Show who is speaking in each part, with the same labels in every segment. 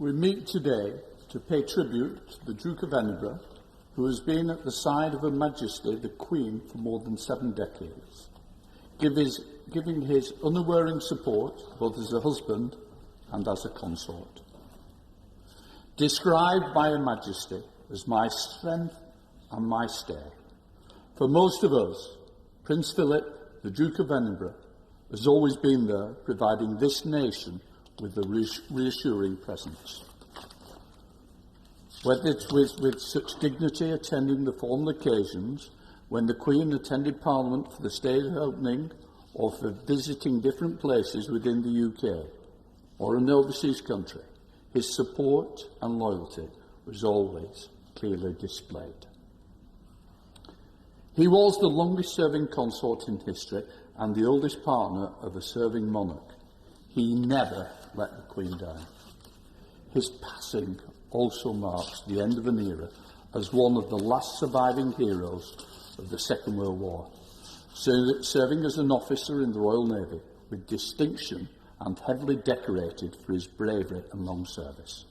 Speaker 1: We meet today to pay tribute to the Duke of Edinburgh, who has been at the side of Her Majesty, the Queen, for more than 7 decades, giving his unwavering support both as a husband and as a consort. Described by Her Majesty as my strength and my stay, for most of us, Prince Philip, the Duke of Edinburgh, has always been there, providing this nation with a reassuring presence. Whether it's with such dignity attending the formal occasions, when the Queen attended Parliament for the state opening, or for visiting different places within the UK, or an overseas country, his support and loyalty was always clearly displayed. He was the longest-serving consort in history and the oldest partner of a serving monarch. He never let the Queen down. His passing also marks the end of an era as one of the last surviving heroes of the Second World War, serving as an officer in the Royal Navy with distinction and heavily decorated for his bravery and long service.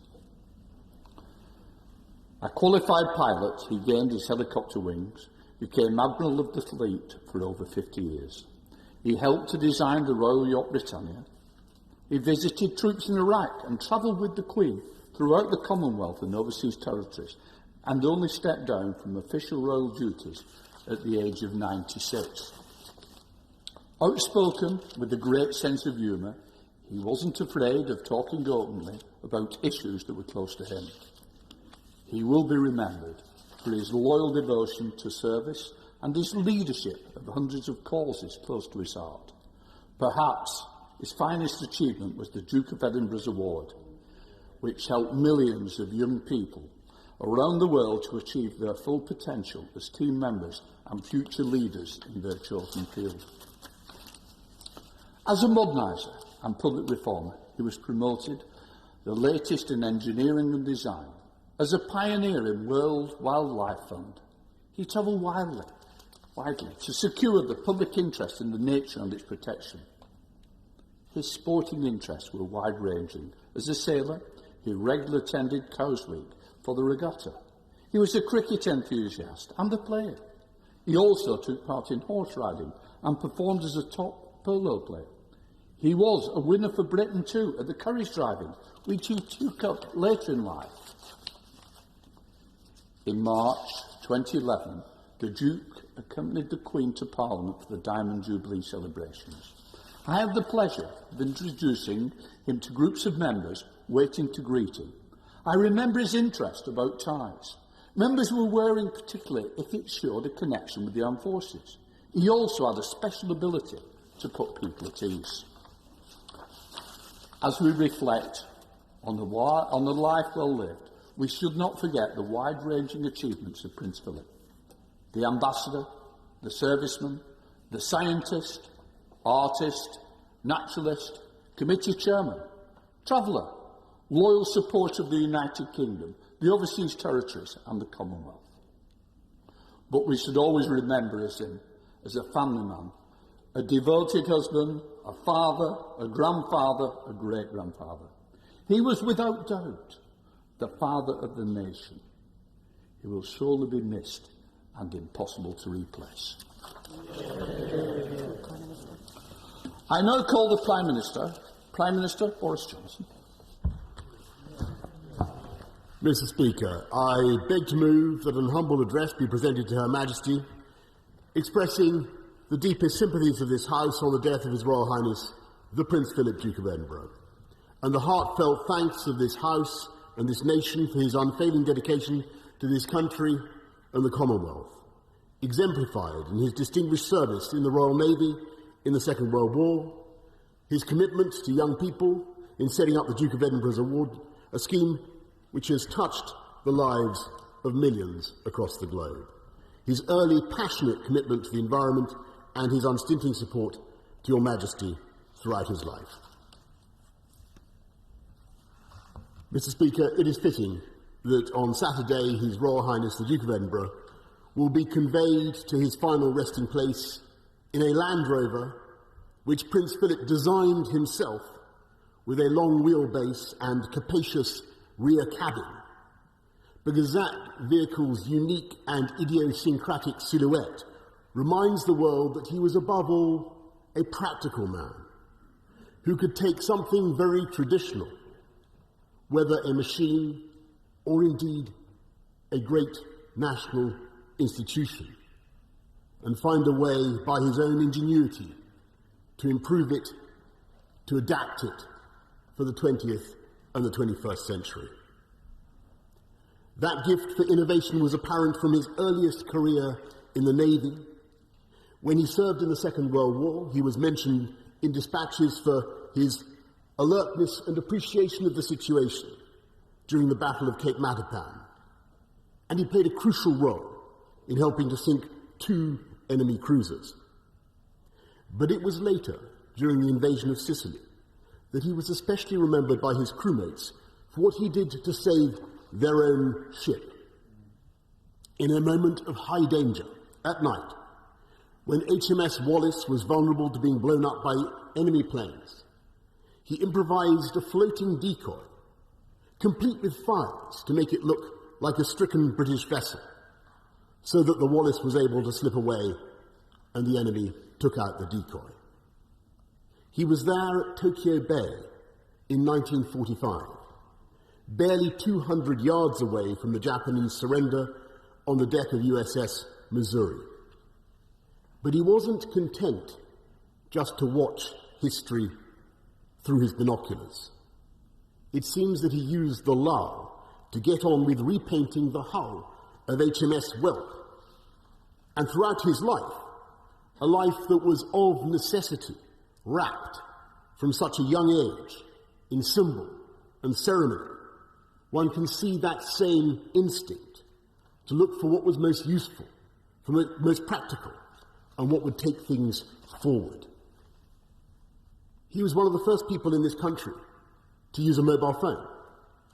Speaker 1: A qualified pilot, he gained his helicopter wings, became Admiral of the Fleet for over 50 years. He helped to design the Royal Yacht Britannia. He visited troops in Iraq and travelled with the Queen throughout the Commonwealth and overseas territories, and only stepped down from official royal duties at the age of 96. Outspoken with a great sense of humour, he wasn't afraid of talking openly about issues that were close to him. He will be remembered for his loyal devotion to service and his leadership of hundreds of causes close to his heart. Perhaps his finest achievement was the Duke of Edinburgh's Award, which helped millions of young people around the world to achieve their full potential as team members and future leaders in their chosen field. As a moderniser and public reformer, he was promoted the latest in engineering and design. As a pioneer in World Wildlife Fund, he travelled widely to secure the public interest in the nature and its protection. His sporting interests were wide-ranging. As a sailor, he regularly attended Cowes Week for the regatta. He was a cricket enthusiast and a player. He also took part in horse riding and performed as a top polo player. He was a winner for Britain too at the courage driving, which he took up later in life. In March 2011, the Duke accompanied the Queen to Parliament for the Diamond Jubilee celebrations. I had the pleasure of introducing him to groups of members waiting to greet him. I remember his interest about ties. Members were wearing particularly if it showed a connection with the armed forces. He also had a special ability to put people at ease. As we reflect on the life well lived, we should not forget the wide-ranging achievements of Prince Philip. The ambassador, the serviceman, the scientist, artist, naturalist, committee chairman, traveller, loyal supporter of the United Kingdom, the overseas territories and the Commonwealth. But we should always remember him as a family man, a devoted husband, a father, a grandfather, a great-grandfather. He was without doubt the father of the nation. He will surely be missed and impossible to replace. I now call the Prime Minister Boris Johnson.
Speaker 2: Mr. Speaker, I beg to move that an humble address be presented to Her Majesty, expressing the deepest sympathies of this House on the death of His Royal Highness, the Prince Philip, Duke of Edinburgh, and the heartfelt thanks of this House and this nation for his unfailing dedication to this country and the Commonwealth, exemplified in his distinguished service in the Royal Navy in the Second World War, his commitment to young people in setting up the Duke of Edinburgh's Award, a scheme which has touched the lives of millions across the globe, his early passionate commitment to the environment and his unstinting support to Your Majesty throughout his life. Mr. Speaker, it is fitting that on Saturday His Royal Highness the Duke of Edinburgh will be conveyed to his final resting place in a Land Rover which Prince Philip designed himself with a long wheelbase and capacious rear cabin, because that vehicle's unique and idiosyncratic silhouette reminds the world that he was above all a practical man who could take something very traditional, whether a machine or indeed a great national institution, and find a way by his own ingenuity to improve it, to adapt it for the 20th and the 21st century. That gift for innovation was apparent from his earliest career in the Navy. When he served in the Second World War, he was mentioned in dispatches for his alertness and appreciation of the situation during the Battle of Cape Matapan, and he played a crucial role in helping to sink 2 enemy cruisers. But it was later, during the invasion of Sicily, that he was especially remembered by his crewmates for what he did to save their own ship. In a moment of high danger, at night, when HMS Wallace was vulnerable to being blown up by enemy planes, he improvised a floating decoy, complete with fires to make it look like a stricken British vessel, so that the Wallace was able to slip away and the enemy took out the decoy. He was there at Tokyo Bay in 1945, barely 200 yards away from the Japanese surrender on the deck of USS Missouri. But he wasn't content just to watch history through his binoculars. It seems that he used the lull to get on with repainting the hull of HMS Whelp, and throughout his life, a life that was of necessity, wrapped from such a young age in symbol and ceremony, one can see that same instinct to look for what was most useful, for most practical, and what would take things forward. He was one of the first people in this country to use a mobile phone.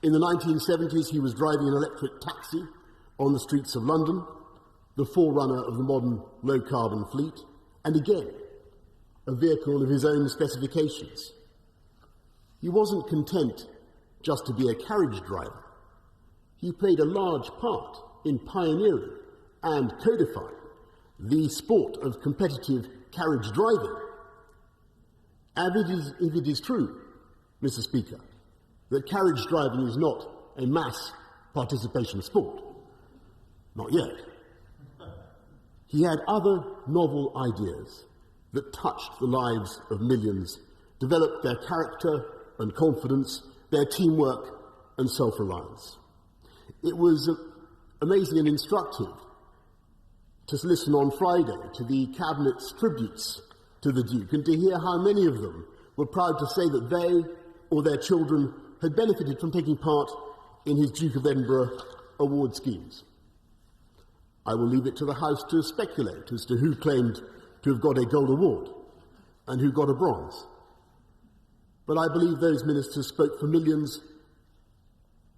Speaker 2: In the 1970s, he was driving an electric taxi on the streets of London, the forerunner of the modern low-carbon fleet, and again, a vehicle of his own specifications. He wasn't content just to be a carriage driver. He played a large part in pioneering and codifying the sport of competitive carriage driving. And if it is true, Mr. Speaker, that carriage driving is not a mass participation sport, not yet, he had other novel ideas that touched the lives of millions, developed their character and confidence, their teamwork and self-reliance. It was amazing and instructive to listen on Friday to the Cabinet's tributes to the Duke and to hear how many of them were proud to say that they or their children had benefited from taking part in his Duke of Edinburgh award schemes. I will leave it to the House to speculate as to who claimed to have got a gold award and who got a bronze. But I believe those ministers spoke for millions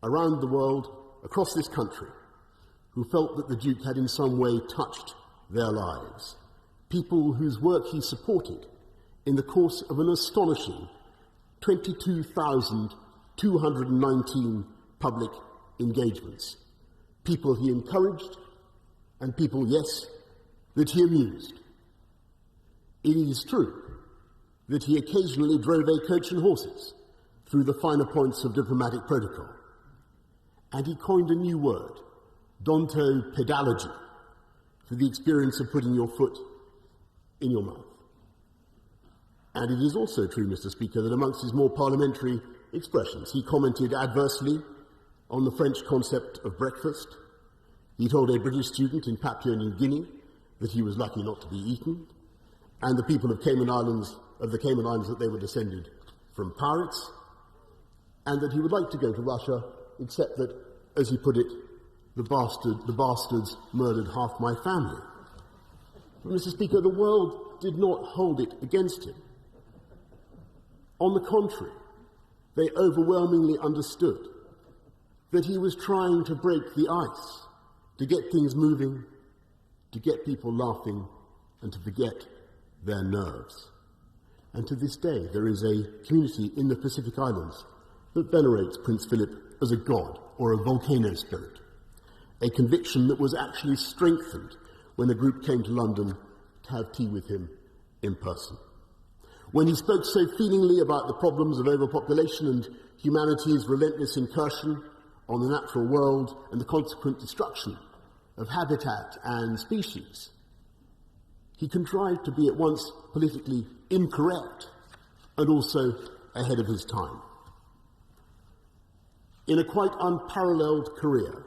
Speaker 2: around the world, across this country, who felt that the Duke had in some way touched their lives. People whose work he supported in the course of an astonishing 22,219 public engagements. People he encouraged, and people, yes, that he amused. It is true that he occasionally drove a coach and horses through the finer points of diplomatic protocol, and he coined a new word, dontopedology, for the experience of putting your foot in your mouth. And it is also true, Mr. Speaker, that amongst his more parliamentary expressions, he commented adversely on the French concept of breakfast. He told a British student in Papua New Guinea that he was lucky not to be eaten, and the people of the Cayman Islands that they were descended from pirates, and that he would like to go to Russia, except that, as he put it, the bastards murdered half my family. But, Mr. Speaker, the world did not hold it against him. On the contrary, they overwhelmingly understood that he was trying to break the ice, to get things moving, to get people laughing, and to forget their nerves. And to this day, there is a community in the Pacific Islands that venerates Prince Philip as a god or a volcano spirit, a conviction that was actually strengthened when the group came to London to have tea with him in person. When he spoke so feelingly about the problems of overpopulation and humanity's relentless incursion on the natural world and the consequent destruction of habitat and species, he contrived to be at once politically incorrect and also ahead of his time. In a quite unparalleled career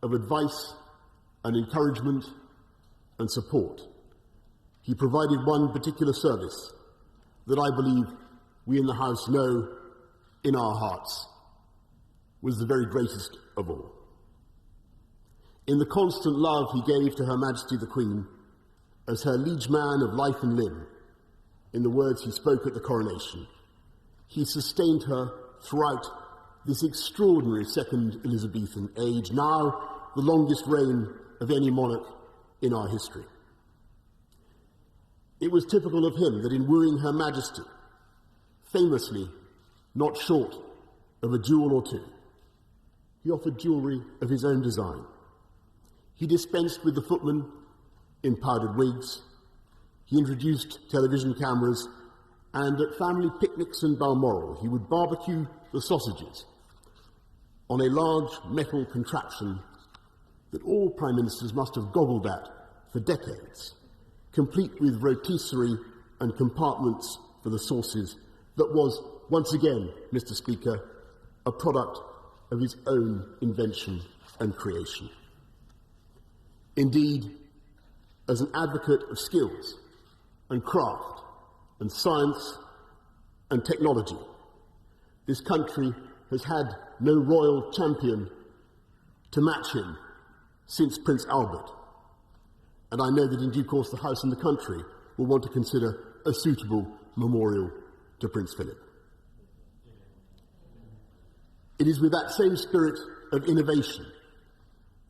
Speaker 2: of advice and encouragement and support, he provided one particular service that I believe we in the House know in our hearts was the very greatest of all. In the constant love he gave to Her Majesty the Queen as her liege man of life and limb, in the words he spoke at the coronation, he sustained her throughout this extraordinary second Elizabethan age, now the longest reign of any monarch in our history. It was typical of him that in wooing Her Majesty, famously not short of a jewel or two, he offered jewellery of his own design. He dispensed with the footmen in powdered wigs. He introduced television cameras, and at family picnics in Balmoral he would barbecue the sausages on a large metal contraption that all Prime Ministers must have goggled at for decades, complete with rotisserie and compartments for the sauces, that was, once again, Mr. Speaker, a product of his own invention and creation. Indeed, as an advocate of skills and craft and science and technology, this country has had no royal champion to match him since Prince Albert, and I know that in due course the House and the country will want to consider a suitable memorial to Prince Philip. It is with that same spirit of innovation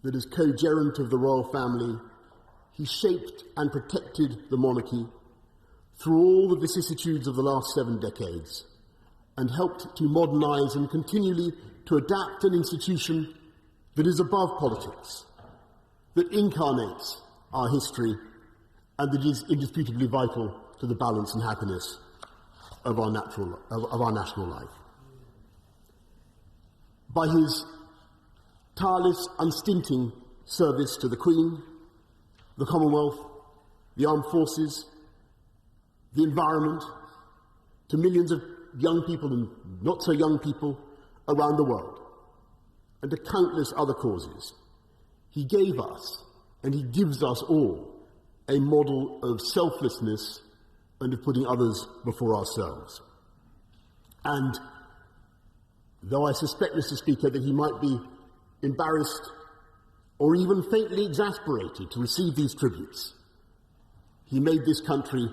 Speaker 2: that, as co-gerent of the royal family, he shaped and protected the monarchy through all the vicissitudes of the last 7 decades, and helped to modernise and continually to adapt an institution that is above politics, that incarnates our history, and that is indisputably vital to the balance and happiness of our national life. By his tireless, unstinting service to the Queen, the Commonwealth, the armed forces, the environment, to millions of young people and not so young people around the world, and to countless other causes, he gave us, and he gives us all, a model of selflessness and of putting others before ourselves. And though I suspect, Mr. Speaker, that he might be embarrassed or even faintly exasperated to receive these tributes, he made this country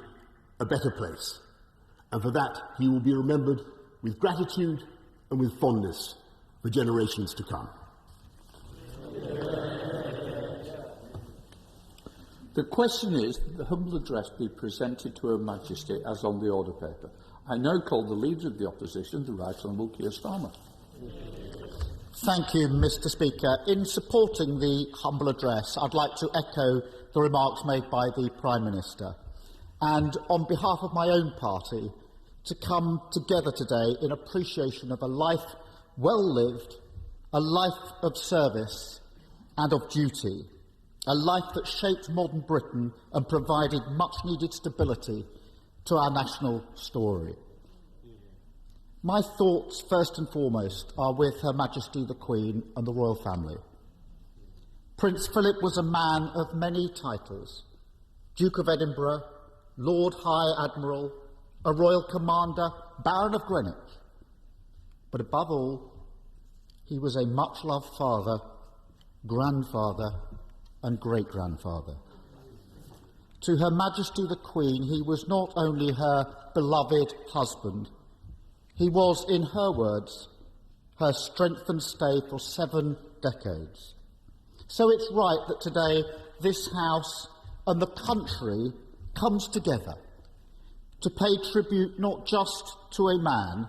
Speaker 2: a better place, and for that he will be remembered with gratitude and with fondness for generations to come.
Speaker 1: The question is that the humble address be presented to Her Majesty as on the order paper. I now call the Leader of the Opposition, the Right Honourable Keir Starmer.
Speaker 3: Thank you, Mr. Speaker. In supporting the humble address, I'd like to echo the remarks made by the Prime Minister, and on behalf of my own party, to come together today in appreciation of a life well lived, a life of service and of duty, a life that shaped modern Britain and provided much-needed stability to our national story. My thoughts, first and foremost, are with Her Majesty the Queen and the royal family. Prince Philip was a man of many titles: Duke of Edinburgh, Lord High Admiral, a Royal Commander, Baron of Greenwich. But above all, he was a much-loved father, grandfather and great-grandfather. To Her Majesty the Queen, he was not only her beloved husband, he was, in her words, her strength and stay for 7 decades. So it's right that today this House and the country comes together to pay tribute not just to a man,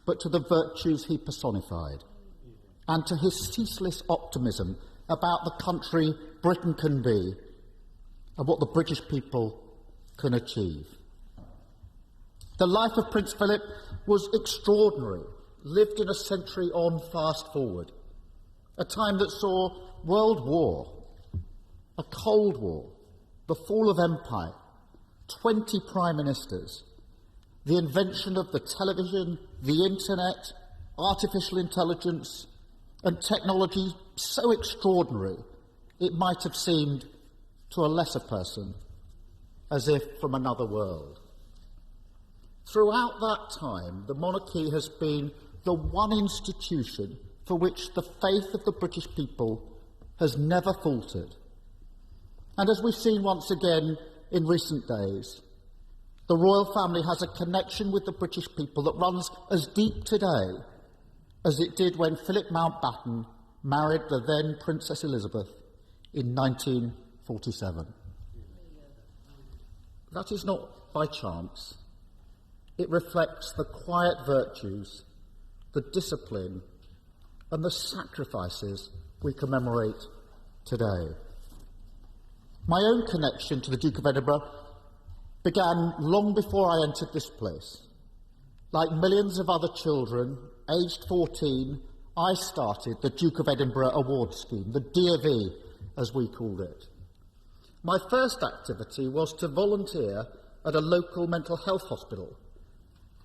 Speaker 3: but to the virtues he personified. and to his ceaseless optimism about the country Britain can be and what the British people can achieve. The life of Prince Philip was extraordinary, lived in a century on fast forward, a time that saw World War, a Cold War, the fall of empire, 20 prime ministers, the invention of the television, the internet, artificial intelligence, and technology so extraordinary it might have seemed to a lesser person as if from another world. Throughout that time, the monarchy has been the one institution for which the faith of the British people has never faltered. And as we've seen once again in recent days, the royal family has a connection with the British people that runs as deep today as it did when Philip Mountbatten married the then Princess Elisabeth in 1947. That is not by chance. It reflects the quiet virtues, the discipline, and the sacrifices we commemorate today. My own connection to the Duke of Edinburgh began long before I entered this place. Like millions of other children, aged 14, I started the Duke of Edinburgh Award Scheme, the DAV, as we called it. My first activity was to volunteer at a local mental health hospital,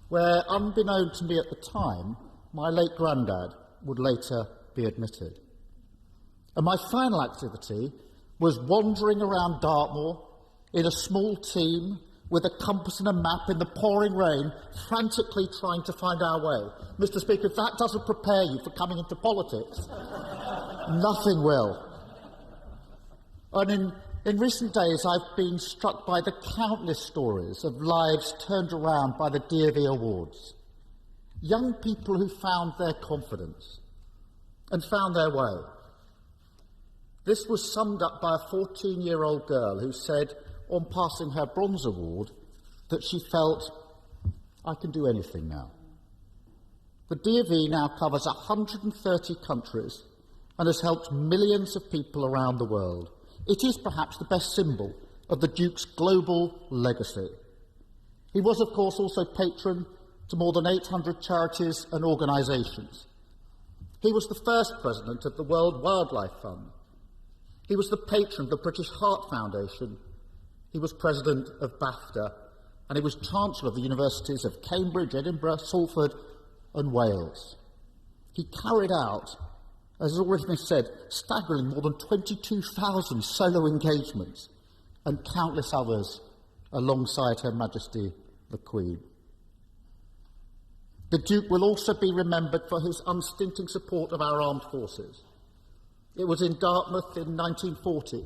Speaker 3: where, unbeknown to me at the time, my late granddad would later be admitted. And my final activity was wandering around Dartmoor in a small team with a compass and a map in the pouring rain, frantically trying to find our way. Mr. Speaker, if that doesn't prepare you for coming into politics, nothing will. And in recent days, I've been struck by the countless stories of lives turned around by the DAV Awards. Young people who found their confidence and found their way. This was summed up by a 14-year-old girl who said, on passing her Bronze Award, that she felt, I can do anything now. The DAV now covers 130 countries and has helped millions of people around the world. It is perhaps the best symbol of the Duke's global legacy. He was, of course, also patron to more than 800 charities and organisations. He was the first president of the World Wildlife Fund. He was the patron of the British Heart Foundation. He was president of BAFTA, and he was Chancellor of the Universities of Cambridge, Edinburgh, Salford and Wales. He carried out, as has already been said, staggering more than 22,000 solo engagements and countless others alongside Her Majesty the Queen. The Duke will also be remembered for his unstinting support of our armed forces. It was in Dartmouth in 1940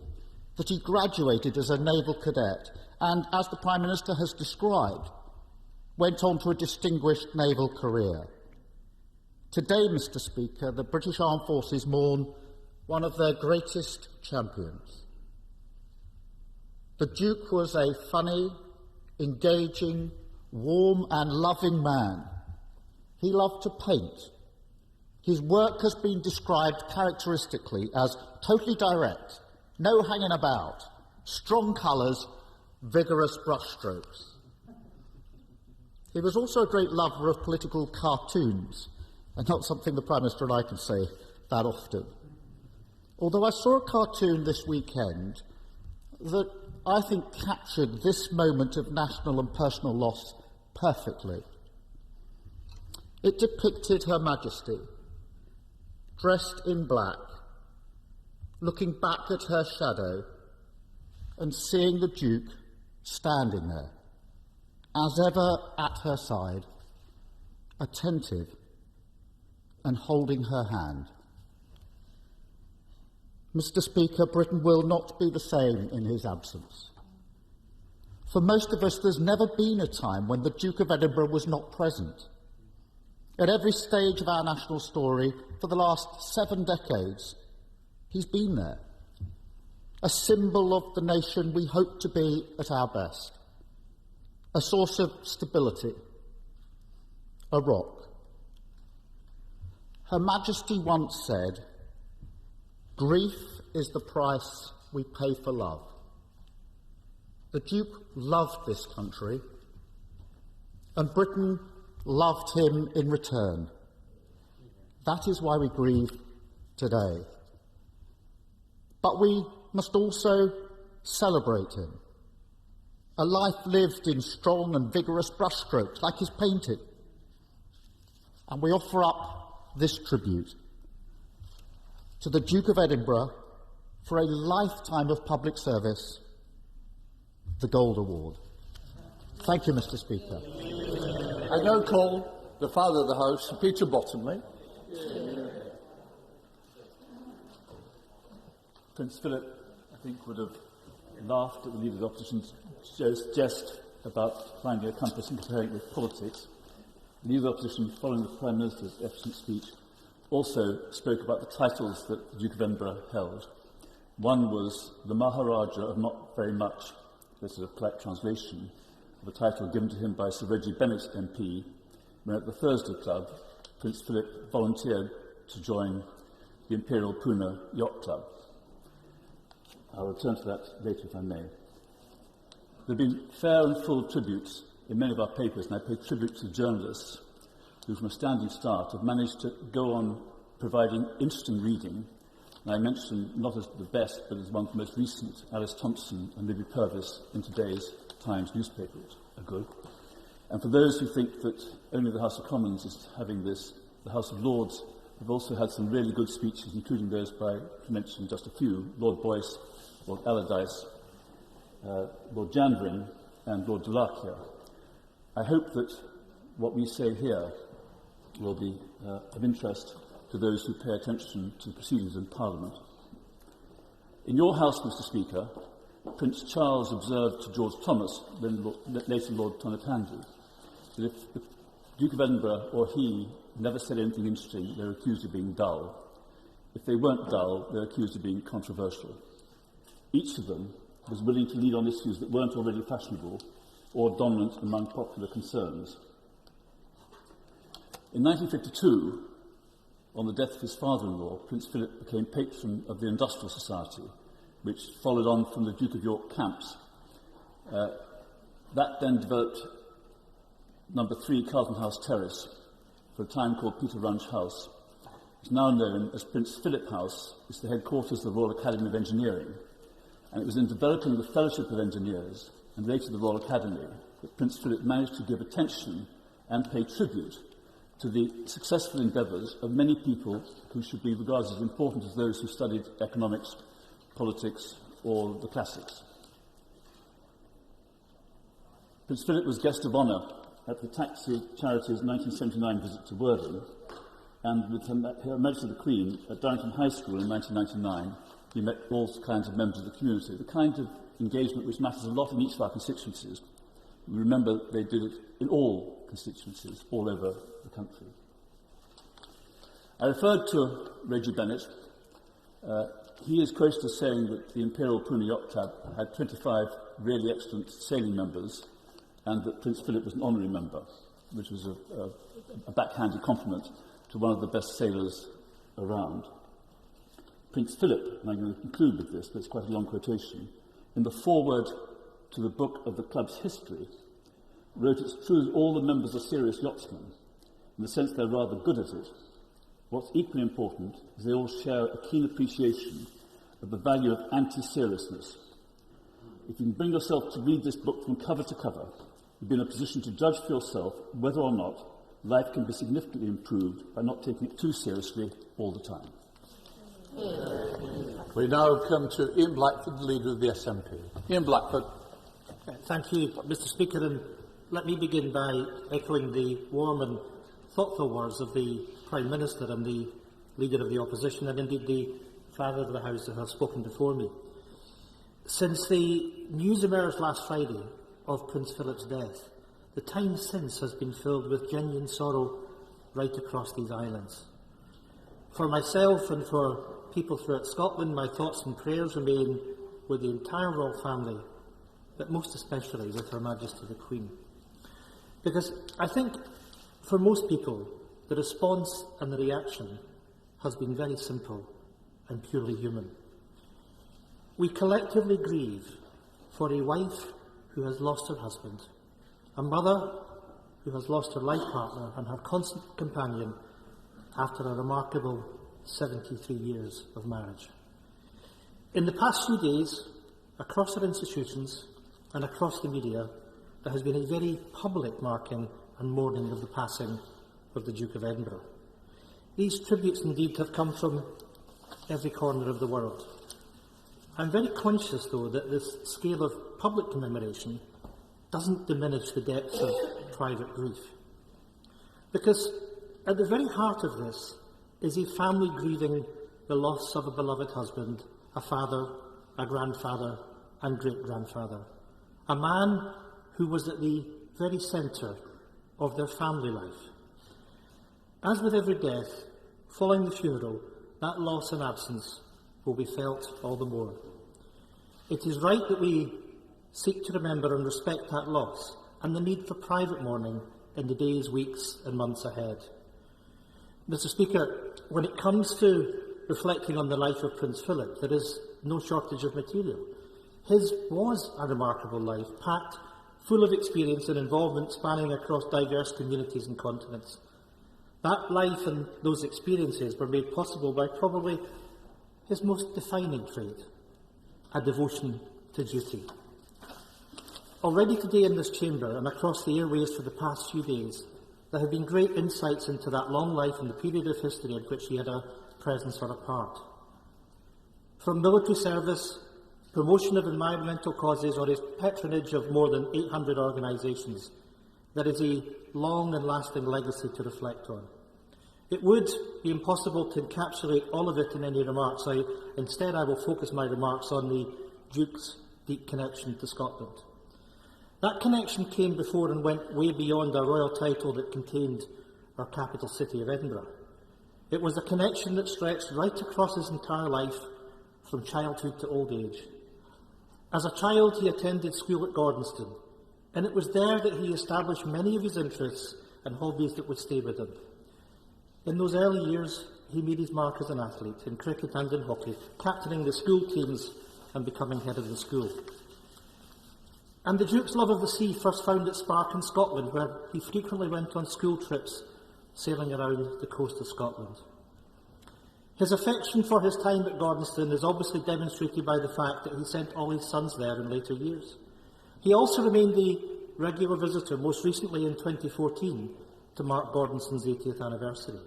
Speaker 3: that he graduated as a naval cadet and, as the Prime Minister has described, went on to a distinguished naval career. Today, Mr. Speaker, the British Armed Forces mourn one of their greatest champions. The Duke was a funny, engaging, warm and loving man. He loved to paint. His work has been described characteristically as totally direct, no hanging about, strong colours, vigorous brushstrokes. He was also a great lover of political cartoons, and not something the Prime Minister and I can say that often. Although I saw a cartoon this weekend that I think captured this moment of national and personal loss perfectly. It depicted Her Majesty, dressed in black, looking back at her shadow and seeing the Duke standing there, as ever at her side, attentive and holding her hand. Mr. Speaker, Britain will not be the same in his absence. For most of us, there's never been a time when the Duke of Edinburgh was not present. At every stage of our national story, for the last 7 decades, he's been there, a symbol of the nation we hope to be at our best, a source of stability, a rock. Her Majesty once said, "Grief is the price we pay for love." The Duke loved this country, and Britain loved him in return. That is why we grieve today. But we must also celebrate him. A life lived in strong and vigorous brushstrokes, like his painting. And we offer up this tribute to the Duke of Edinburgh for a lifetime of public service, the Gold Award. Thank you, Mr. Speaker.
Speaker 1: I now call the Father of the House, Sir Peter Bottomley.
Speaker 4: Prince Philip, I think, would have laughed at the Leader of the Opposition's jest about finding a compass and comparing it with politics. The Leader of the Opposition, following the Prime Minister's efficient speech, also spoke about the titles that the Duke of Edinburgh held. One was the Maharaja of Not Very Much. This is a polite translation of a title given to him by Sir Reggie Bennett MP, when at the Thursday Club, Prince Philip volunteered to join the Imperial Puna Yacht Club. I'll return to that later if I may. There have been fair and full tributes in many of our papers, and I pay tribute to journalists who, from a standing start, have managed to go on providing interesting reading. And I mention, not as the best, but as one of the most recent, Alice Thompson and Libby Purvis in today's Times newspapers are good. And for those who think that only the House of Commons is having this, the House of Lords have also had some really good speeches, including those by, to mention just a few, Lord Boyce, Lord Allardyce, Lord Janvrin and Lord Delakia. I hope that what we say here will be of interest to those who pay attention to the proceedings in Parliament. In your House, Mr. Speaker, Prince Charles observed to George Thomas, then later Lord Tonopandry, that if the Duke of Edinburgh or he never said anything interesting, they were accused of being dull. If they weren't dull, they were accused of being controversial. Each of them was willing to lead on issues that weren't already fashionable or dominant among popular concerns. In 1952, on the death of his father-in-law, Prince Philip became patron of the Industrial Society, which followed on from the Duke of York camps. That then developed number 3 Carlton House Terrace for a time called Peter Runge House. It's now known as Prince Philip House. It's the headquarters of the Royal Academy of Engineering. And it was in developing the Fellowship of Engineers and later the Royal Academy that Prince Philip managed to give attention and pay tribute to the successful endeavours of many people who should be regarded as important as those who studied economics, politics, or the classics. Prince Philip was guest of honour at the Taxi Charity's 1979 visit to Worthing, and with Her Majesty the Queen at Darrington High School in 1999, he met all kinds of members of the community, the kind of engagement which matters a lot in each of our constituencies. We remember they did it in all constituencies all over the country. I referred to Reggie Bennett. He is quoted as saying that the Imperial Puna Yacht Club had 25 really excellent sailing members and that Prince Philip was an honorary member, which was a backhanded compliment to one of the best sailors around. Prince Philip, and I'm going to conclude with this, but it's quite a long quotation, in the foreword to the book of the club's history, wrote, "It's true that all the members are serious yachtsmen, in the sense they're rather good at it. What's equally important is they all share a keen appreciation of the value of anti-seriousness. If you can bring yourself to read this book from cover to cover, you'll be in a position to judge for yourself whether or not life can be significantly improved by not taking it too seriously all the time."
Speaker 1: We now come to Ian Blackford, the leader of the SNP. Ian Blackford.
Speaker 5: Thank you, Mr. Speaker, and let me begin by echoing the warm and thoughtful words of the Prime Minister and the Leader of the Opposition, and indeed the Father of the House that have spoken before me. Since the news emerged last Friday of Prince Philip's death, the time since has been filled with genuine sorrow right across these islands. For myself and for people throughout Scotland, my thoughts and prayers remain with the entire royal family, but most especially with Her Majesty the Queen. Because I think for most people, the response and the reaction has been very simple and purely human. We collectively grieve for a wife who has lost her husband, a mother who has lost her life partner and her constant companion after a remarkable 73 years of marriage. In the past few days, across our institutions and across the media, there has been a very public marking and mourning of the passing of the Duke of Edinburgh. These tributes indeed have come from every corner of the world. I'm very conscious, though, that this scale of public commemoration doesn't diminish the depth of private grief. Because at the very heart of this is a family grieving the loss of a beloved husband, a father, a grandfather and great-grandfather, a man who was at the very centre of their family life. As with every death, following the funeral, that loss and absence will be felt all the more. It is right that we seek to remember and respect that loss and the need for private mourning in the days, weeks and months ahead. Mr. Speaker, when it comes to reflecting on the life of Prince Philip, there is no shortage of material. His was a remarkable life, packed full of experience and involvement spanning across diverse communities and continents. That life and those experiences were made possible by probably his most defining trait, a devotion to duty. Already today in this chamber and across the airways for the past few days, there have been great insights into that long life and the period of history in which he had a presence or a part. From military service, promotion of environmental causes, or his patronage of more than 800 organisations, there is a long and lasting legacy to reflect on. It would be impossible to encapsulate all of it in any remarks. Instead, I will focus my remarks on the Duke's deep connection to Scotland. That connection came before and went way beyond a royal title that contained our capital city of Edinburgh. It was a connection that stretched right across his entire life, from childhood to old age. As a child, he attended school at Gordonston, and it was there that he established many of his interests and hobbies that would stay with him. In those early years, he made his mark as an athlete in cricket and in hockey, captaining the school teams and becoming head of the school. And the Duke's love of the sea first found its spark in Scotland, where he frequently went on school trips, sailing around the coast of Scotland. His affection for his time at Gordonston is obviously demonstrated by the fact that he sent all his sons there in later years. He also remained a regular visitor, most recently in 2014, to mark Gordonston's 80th anniversary.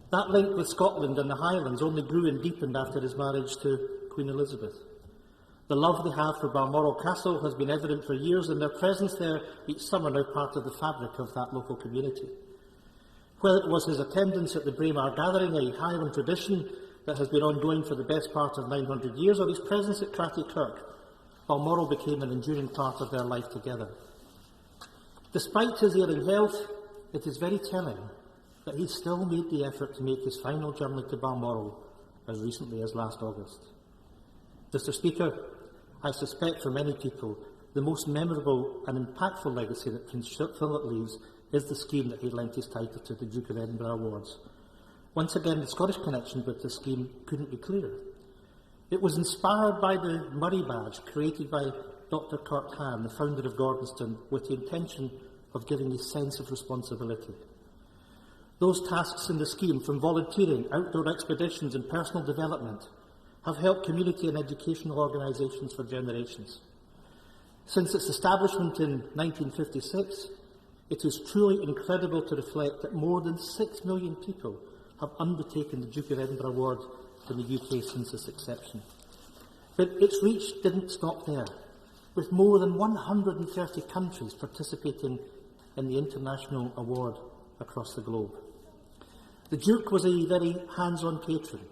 Speaker 5: That link with Scotland and the Highlands only grew and deepened after his marriage to Queen Elisabeth. The love they have for Balmoral Castle has been evident for years, and their presence there each summer now part of the fabric of that local community. Whether it was his attendance at the Braemar Gathering, a Highland tradition that has been ongoing for the best part of 900 years, or his presence at Cratty Kirk, Balmoral became an enduring part of their life together. Despite his ailing health, it is very telling that he still made the effort to make his final journey to Balmoral as recently as last August. Mr. Speaker, I suspect for many people the most memorable and impactful legacy that Prince Philip leaves is the scheme that he lent his title to the Duke of Edinburgh Awards. Once again, the Scottish connection with this scheme couldn't be clearer. It was inspired by the Murray Badge created by Dr. Kurt Hahn, the founder of Gordonston, with the intention of giving a sense of responsibility. Those tasks in the scheme, from volunteering, outdoor expeditions and personal development, have helped community and educational organisations for generations. Since its establishment in 1956, it is truly incredible to reflect that more than 6 million people have undertaken the Duke of Edinburgh Award in the UK since its inception. But its reach didn't stop there, with more than 130 countries participating in the international award across the globe. The Duke was a very hands-on patron,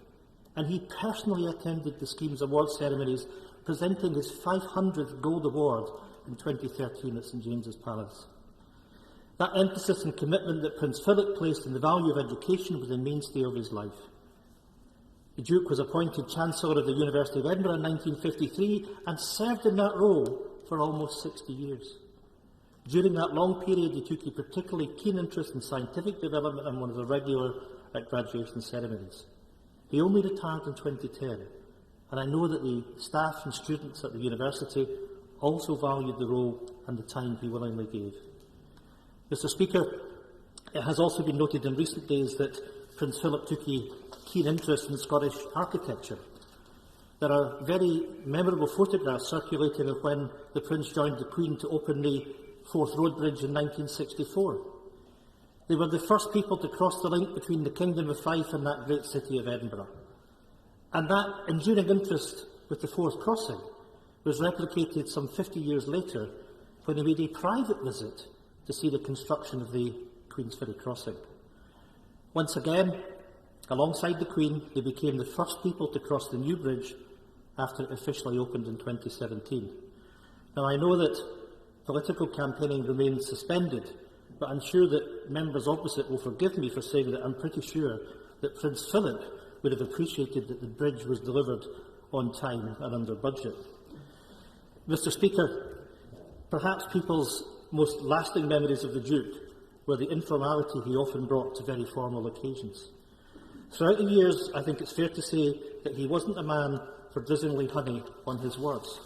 Speaker 5: and he personally attended the scheme's award ceremonies, presenting his 500th Gold Award in 2013 at St James's Palace. That emphasis and commitment that Prince Philip placed in the value of education was the mainstay of his life. The Duke was appointed Chancellor of the University of Edinburgh in 1953 and served in that role for almost 60 years. During that long period, he took a particularly keen interest in scientific development and was a regular at graduation ceremonies. He only retired in 2010, and I know that the staff and students at the university also valued the role and the time he willingly gave. Mr. Speaker, it has also been noted in recent days that Prince Philip took a keen interest in Scottish architecture. There are very memorable photographs circulating of when the Prince joined the Queen to open the Forth Road Bridge in 1964. They were the first people to cross the link between the Kingdom of Fife and that great city of Edinburgh. And that enduring interest with the Forth crossing was replicated some 50 years later when he made a private visit to see the construction of the Queensferry crossing. Once again, alongside the Queen, they became the first people to cross the new bridge after it officially opened in 2017. Now, I know that political campaigning remains suspended, but I'm sure that members opposite will forgive me for saying that I'm pretty sure that Prince Philip would have appreciated that the bridge was delivered on time and under budget. Mr. Speaker, perhaps people's most lasting memories of the Duke were the informality he often brought to very formal occasions. Throughout the years, I think it's fair to say that he wasn't a man for drizzling honey on his words.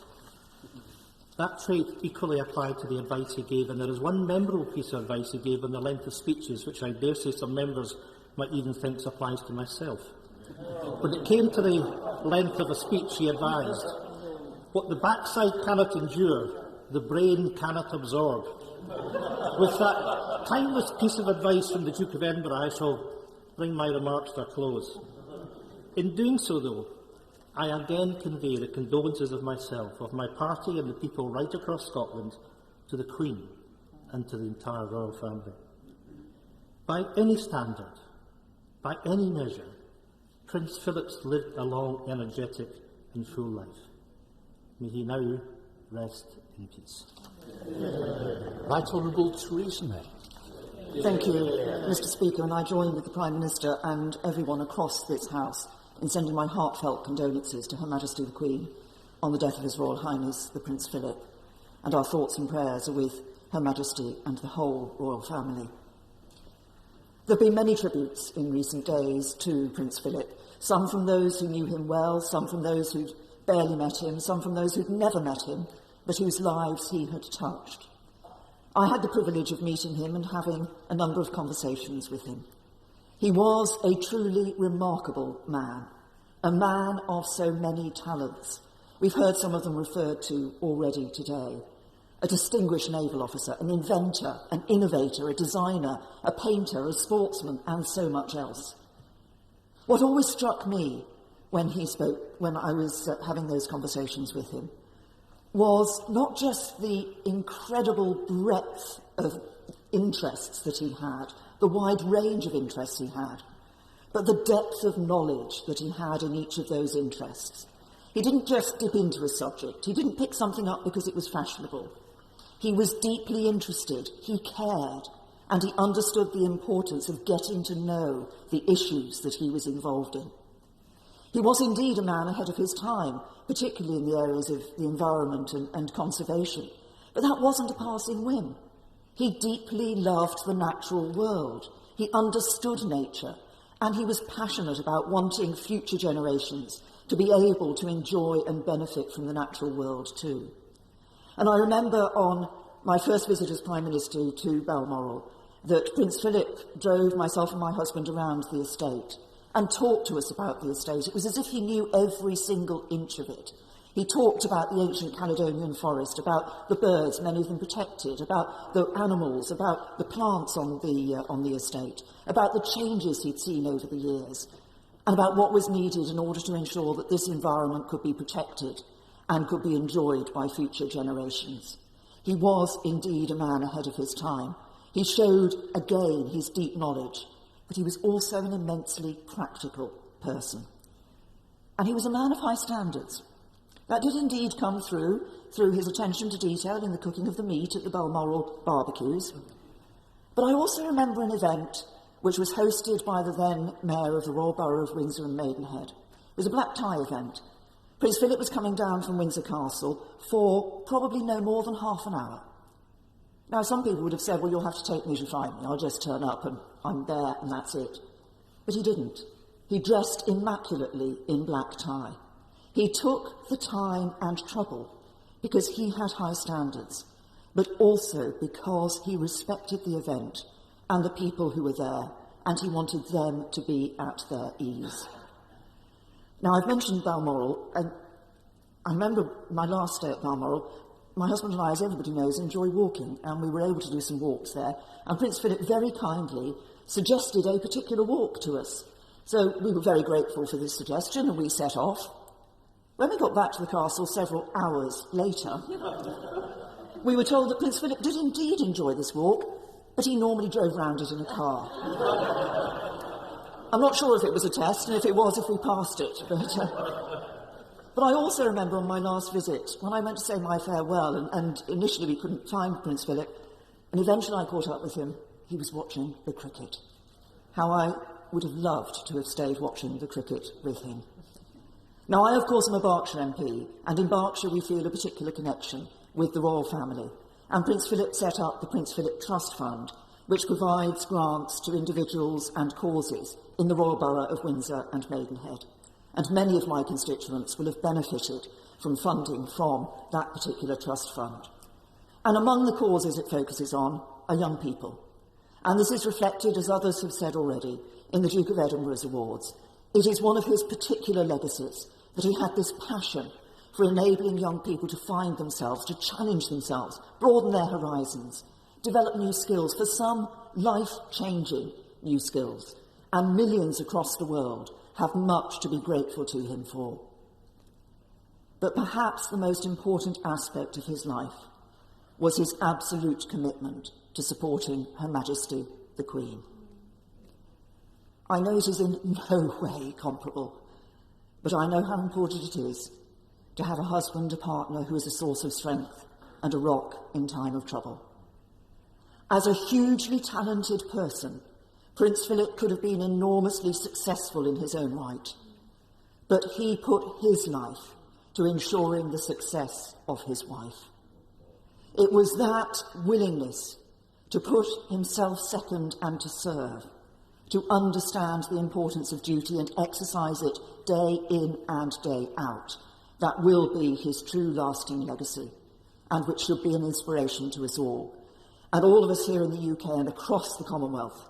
Speaker 5: That trait equally applied to the advice he gave, and there is one memorable piece of advice he gave on the length of speeches, which I dare say some members might even think applies to myself. When it came to the length of a speech, he advised, "What the backside cannot endure, the brain cannot absorb." With that timeless piece of advice from the Duke of Edinburgh, I shall bring my remarks to a close. In doing so, though, I again convey the condolences of myself, of my party and the people right across Scotland to the Queen and to the entire royal family. By any standard, by any measure, Prince Philip's lived a long, energetic and full life. May he now rest in peace.
Speaker 1: Right Honourable Theresa May.
Speaker 6: Thank you, Mr. Speaker, and I join with the Prime Minister and everyone across this House in sending my heartfelt condolences to Her Majesty the Queen on the death of His Royal Highness the Prince Philip, and our thoughts and prayers are with Her Majesty and the whole royal family. There have been many tributes in recent days to Prince Philip, some from those who knew him well, some from those who'd barely met him, some from those who'd never met him, but whose lives he had touched. I had the privilege of meeting him and having a number of conversations with him. He was a truly remarkable man, a man of so many talents. We've heard some of them referred to already today. A distinguished naval officer, an inventor, an innovator, a designer, a painter, a sportsman, and so much else. What always struck me when he spoke, when I was having those conversations with him, was not just the incredible breadth of interests that he had, the wide range of interests he had, but the depth of knowledge that he had in each of those interests. He didn't just dip into a subject. He didn't pick something up because it was fashionable. He was deeply interested, he cared, and he understood the importance of getting to know the issues that he was involved in. He was indeed a man ahead of his time, particularly in the areas of the environment and conservation. But that wasn't a passing whim. He deeply loved the natural world. He understood nature, and he was passionate about wanting future generations to be able to enjoy and benefit from the natural world too. And I remember on my first visit as Prime Minister to Balmoral that Prince Philip drove myself and my husband around the estate and talked to us about the estate. It was as if he knew every single inch of it. He talked about the ancient Caledonian forest, about the birds, many of them protected, about the animals, about the plants on the estate, about the changes he'd seen over the years, and about what was needed in order to ensure that this environment could be protected and could be enjoyed by future generations. He was indeed a man ahead of his time. He showed again his deep knowledge, but he was also an immensely practical person. And he was a man of high standards. That did indeed come through his attention to detail in the cooking of the meat at the Balmoral barbecues. But I also remember an event which was hosted by the then Mayor of the Royal Borough of Windsor and Maidenhead. It was a black tie event. Prince Philip was coming down from Windsor Castle for probably no more than half an hour. Now, some people would have said, well, you'll have to take me as you find me. I'll just turn up and I'm there and that's it. But he didn't. He dressed immaculately in black tie. He took the time and trouble because he had high standards, but also because he respected the event and the people who were there, and he wanted them to be at their ease. Now, I've mentioned Balmoral, and I remember my last stay at Balmoral. My husband and I, as everybody knows, enjoy walking, and we were able to do some walks there. And Prince Philip very kindly suggested a particular walk to us. So we were very grateful for this suggestion, and we set off. When we got back to the castle several hours later, we were told that Prince Philip did indeed enjoy this walk, but he normally drove round it in a car. I'm not sure if it was a test, and if it was, if we passed it, but I also remember on my last visit, when I went to say my farewell, and initially we couldn't find Prince Philip, and eventually I caught up with him. He was watching the cricket. How I would have loved to have stayed watching the cricket with him. Now, I, of course, am a Berkshire MP, and in Berkshire we feel a particular connection with the royal family, and Prince Philip set up the Prince Philip Trust Fund, which provides grants to individuals and causes in the Royal Borough of Windsor and Maidenhead. And many of my constituents will have benefited from funding from that particular trust fund. And among the causes it focuses on are young people. And this is reflected, as others have said already, in the Duke of Edinburgh's awards. It is one of his particular legacies that he had this passion for enabling young people to find themselves, to challenge themselves, broaden their horizons, develop new skills, for some life-changing new skills. And millions across the world have much to be grateful to him for. But perhaps the most important aspect of his life was his absolute commitment to supporting Her Majesty the Queen. I know it is in no way comparable, but I know how important it is to have a husband, a partner who is a source of strength and a rock in time of trouble. As a hugely talented person, Prince Philip could have been enormously successful in his own right, but he put his life to ensuring the success of his wife. It was that willingness to put himself second and to serve, to understand the importance of duty and exercise it day in and day out, that will be his true lasting legacy, and which should be an inspiration to us all. And all of us here in the UK and across the Commonwealth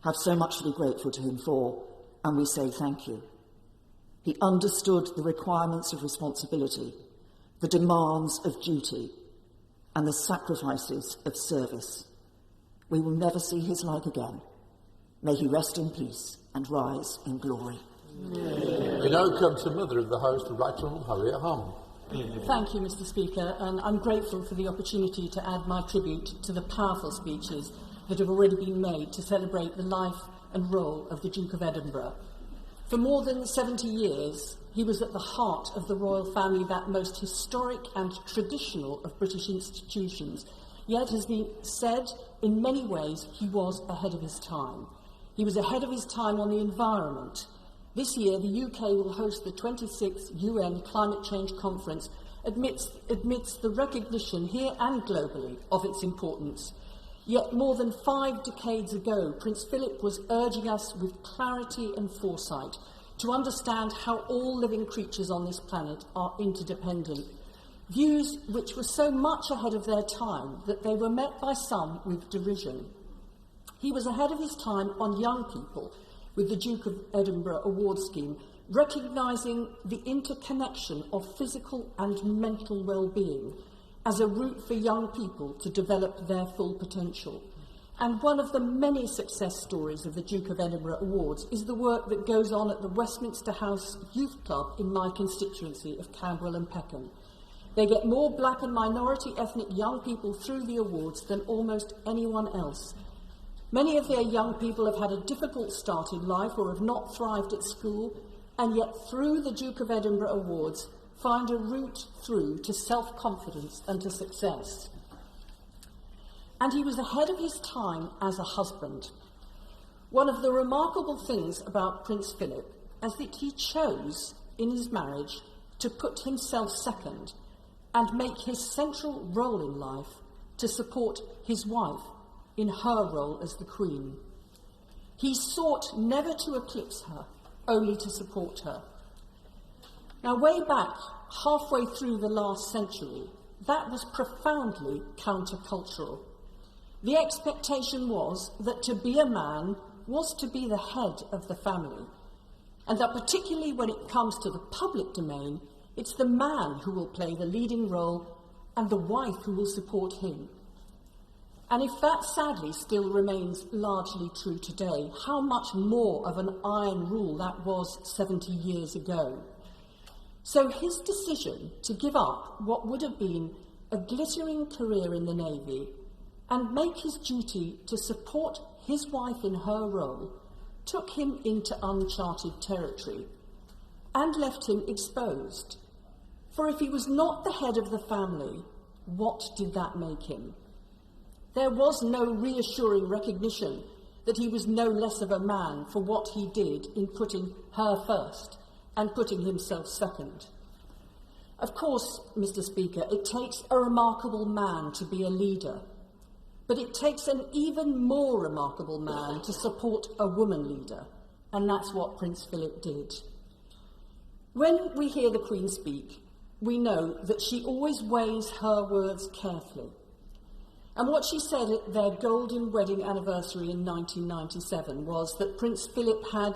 Speaker 6: have so much to be grateful to him for, and we say thank you. He understood the requirements of responsibility, the demands of duty, and the sacrifices of service. We will never see his like again. May he rest in peace and rise in glory.
Speaker 7: We now come to Mother of the House, the Right Honourable Harriet Harman.
Speaker 8: Thank you, Mr. Speaker, and I'm grateful for the opportunity to add my tribute to the powerful speeches that have already been made to celebrate the life and role of the Duke of Edinburgh. For more than 70 years, he was at the heart of the royal family, that most historic and traditional of British institutions. Yet, as has been said, in many ways, he was ahead of his time. He was ahead of his time on the environment. This year, the UK will host the 26th UN Climate Change Conference amidst the recognition here and globally of its importance. Yet more than 5 decades ago, Prince Philip was urging us with clarity and foresight to understand how all living creatures on this planet are interdependent. Views which were so much ahead of their time that they were met by some with derision. He was ahead of his time on young people with the Duke of Edinburgh award scheme, recognising the interconnection of physical and mental well-being as a route for young people to develop their full potential. And one of the many success stories of the Duke of Edinburgh Awards is the work that goes on at the Westminster House Youth Club in my constituency of Camberwell and Peckham. They get more black and minority ethnic young people through the awards than almost anyone else. Many of their young people have had a difficult start in life or have not thrived at school, and yet through the Duke of Edinburgh Awards find a route through to self-confidence and to success. And he was ahead of his time as a husband. One of the remarkable things about Prince Philip is that he chose, in his marriage, to put himself second and make his central role in life to support his wife in her role as the Queen. He sought never to eclipse her, only to support her. Now, way back, halfway through the last century, that was profoundly countercultural. The expectation was that to be a man was to be the head of the family, and that particularly when it comes to the public domain, it's the man who will play the leading role and the wife who will support him. And if that sadly still remains largely true today, how much more of an iron rule that was 70 years ago. So his decision to give up what would have been a glittering career in the Navy and make his duty to support his wife in her role took him into uncharted territory and left him exposed. For if he was not the head of the family, what did that make him? There was no reassuring recognition that he was no less of a man for what he did in putting her first and putting himself second. Of course, Mr. Speaker, it takes a remarkable man to be a leader, but it takes an even more remarkable man to support a woman leader, and that's what Prince Philip did. When we hear the Queen speak, we know that she always weighs her words carefully. And what she said at their golden wedding anniversary in 1997 was that Prince Philip had,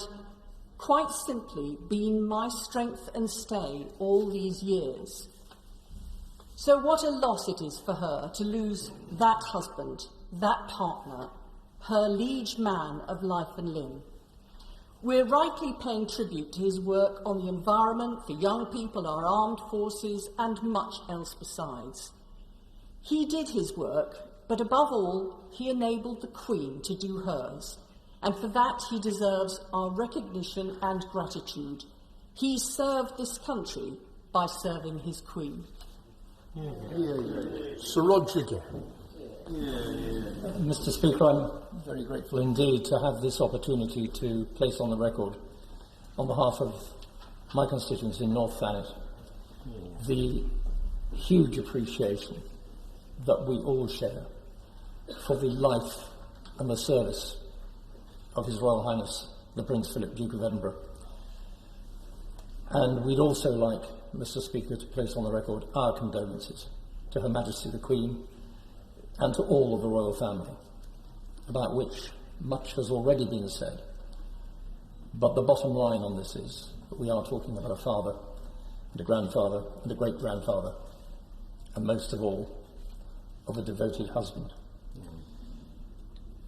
Speaker 8: quite simply, been my strength and stay all these years. So what a loss it is for her to lose that husband, that partner, her liege man of life and limb. We're rightly paying tribute to his work on the environment, for young people, our armed forces, and much else besides. He did his work, but above all, he enabled the Queen to do hers, and for that he deserves our recognition and gratitude. He served this country by serving his Queen.
Speaker 7: Sir Roger again.
Speaker 9: Mr. Speaker, I'm very grateful indeed to have this opportunity to place on the record, on behalf of my constituency in North Thanet, the huge appreciation that we all share for the life and the service of His Royal Highness, the Prince Philip, Duke of Edinburgh. And we'd also like, Mr. Speaker, to place on the record our condolences to Her Majesty the Queen and to all of the royal family, about which much has already been said. But the bottom line on this is that we are talking about a father and a grandfather and a great-grandfather, and most of all, of a devoted husband.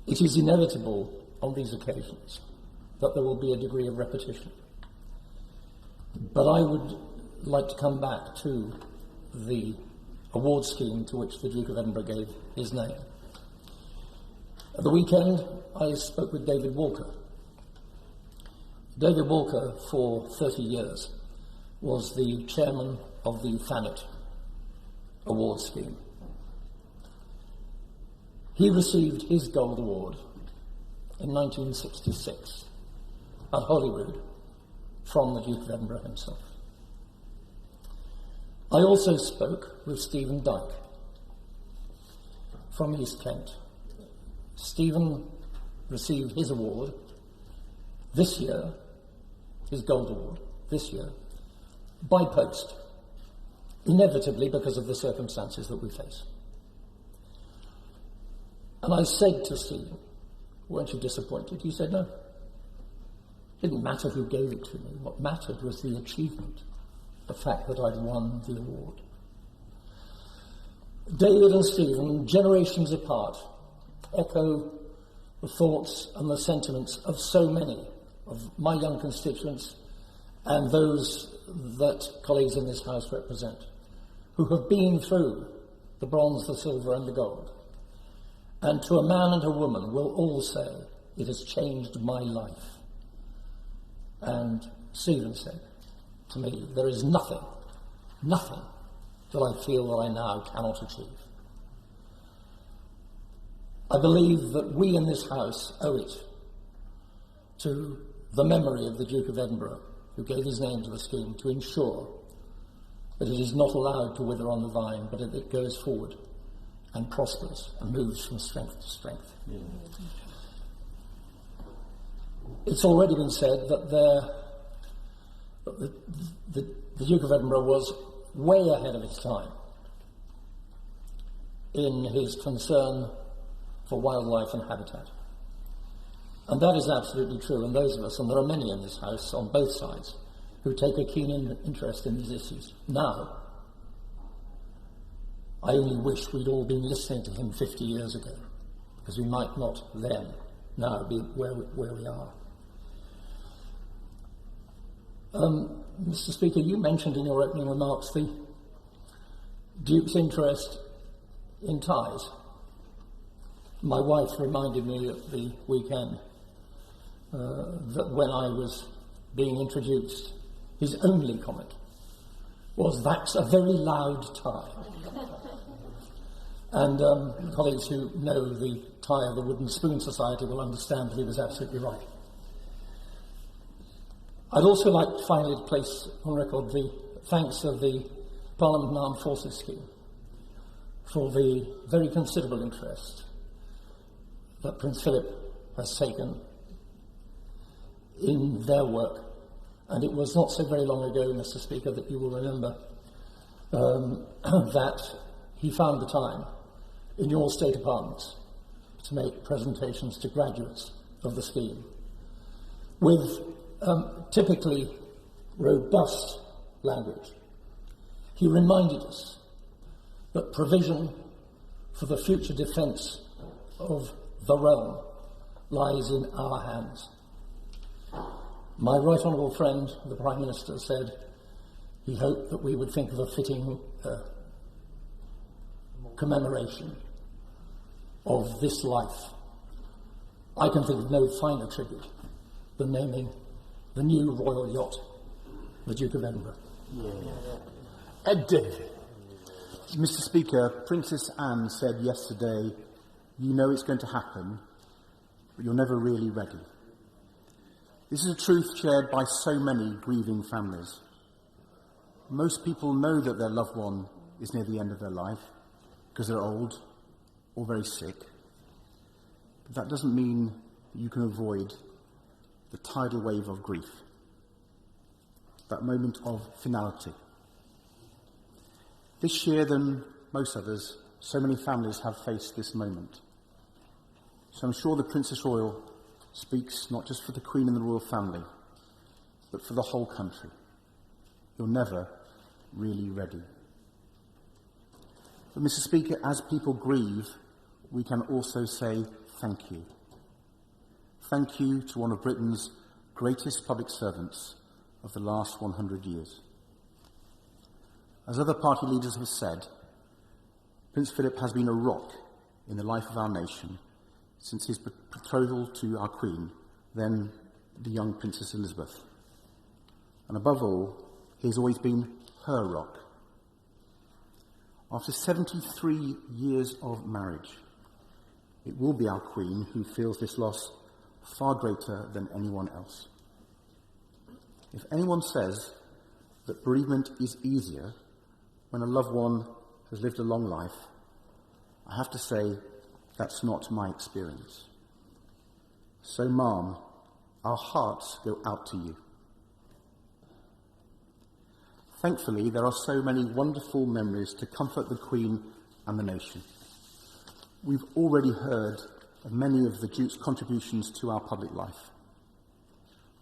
Speaker 9: It is inevitable on these occasions that there will be a degree of repetition. But I would like to come back to the award scheme to which the Duke of Edinburgh gave his name. At the weekend, I spoke with David Walker. David Walker, for 30 years, was the chairman of the Thanet award scheme. He received his Gold Award in 1966 at Holyrood from the Duke of Edinburgh himself. I also spoke with Stephen Dyke from East Kent. Stephen received his award this year, his Gold Award this year, by post, inevitably because of the circumstances that we face. And I said to Stephen, "Weren't you disappointed?" He said, "No. It didn't matter who gave it to me. What mattered was the achievement, the fact that I'd won the award." David and Stephen, generations apart, echo the thoughts and the sentiments of so many of my young constituents and those that colleagues in this House represent, who have been through the bronze, the silver and the gold. And to a man and a woman will all say, "It has changed my life." And Stephen said to me, "There is nothing that I feel that I now cannot achieve." I believe that we in this House owe it to the memory of the Duke of Edinburgh, who gave his name to the scheme, to ensure that it is not allowed to wither on the vine, but that it goes forward and prospers and moves from strength to strength. Yeah. It's already been said that the Duke of Edinburgh was way ahead of his time in his concern for wildlife and habitat. And that is absolutely true, and those of us, and there are many in this House on both sides, who take a keen interest in these issues. Now, I only wish we'd all been listening to him 50 years ago, because we might not then, now, be where we are. Mr. Speaker, you mentioned in your opening remarks the Duke's interest in ties. My wife reminded me at the weekend that when I was being introduced, his only comment was, "That's a very loud tie." And colleagues who know the tie of the Wooden Spoon Society will understand that he was absolutely right. I'd also like finally to place on record the thanks of the Parliament and Armed Forces Scheme for the very considerable interest that Prince Philip has taken in their work. And it was not so very long ago, Mr. Speaker, that you will remember that he found the time in your state apartments to make presentations to graduates of the scheme with typically robust language. He reminded us that provision for the future defence of the realm lies in our hands. My right honourable friend, the Prime Minister, said he hoped that we would think of a fitting commemoration of this life. I can think of no finer tribute than naming the new royal yacht, the Duke of Edinburgh.
Speaker 2: Yeah. Ed David.
Speaker 10: Mr. Speaker, Princess Anne said yesterday, "You know it's going to happen, but you're never really ready." This is a truth shared by so many grieving families. Most people know that their loved one is near the end of their life because they're old or very sick. But that doesn't mean that you can avoid the tidal wave of grief, that moment of finality. This year, than most others, so many families have faced this moment. So I'm sure the Princess Royal speaks not just for the Queen and the royal family, but for the whole country. You're never really ready. But, Mr. Speaker, as people grieve, we can also say thank you. Thank you to one of Britain's greatest public servants of the last 100 years. As other party leaders have said, Prince Philip has been a rock in the life of our nation since his betrothal to our Queen, then the young Princess Elisabeth. And above all, he has always been her rock. After 73 years of marriage, it will be our Queen who feels this loss far greater than anyone else. If anyone says that bereavement is easier when a loved one has lived a long life, I have to say that's not my experience. So, Ma'am, our hearts go out to you. Thankfully, there are so many wonderful memories to comfort the Queen and the nation. We've already heard of many of the Duke's contributions to our public life.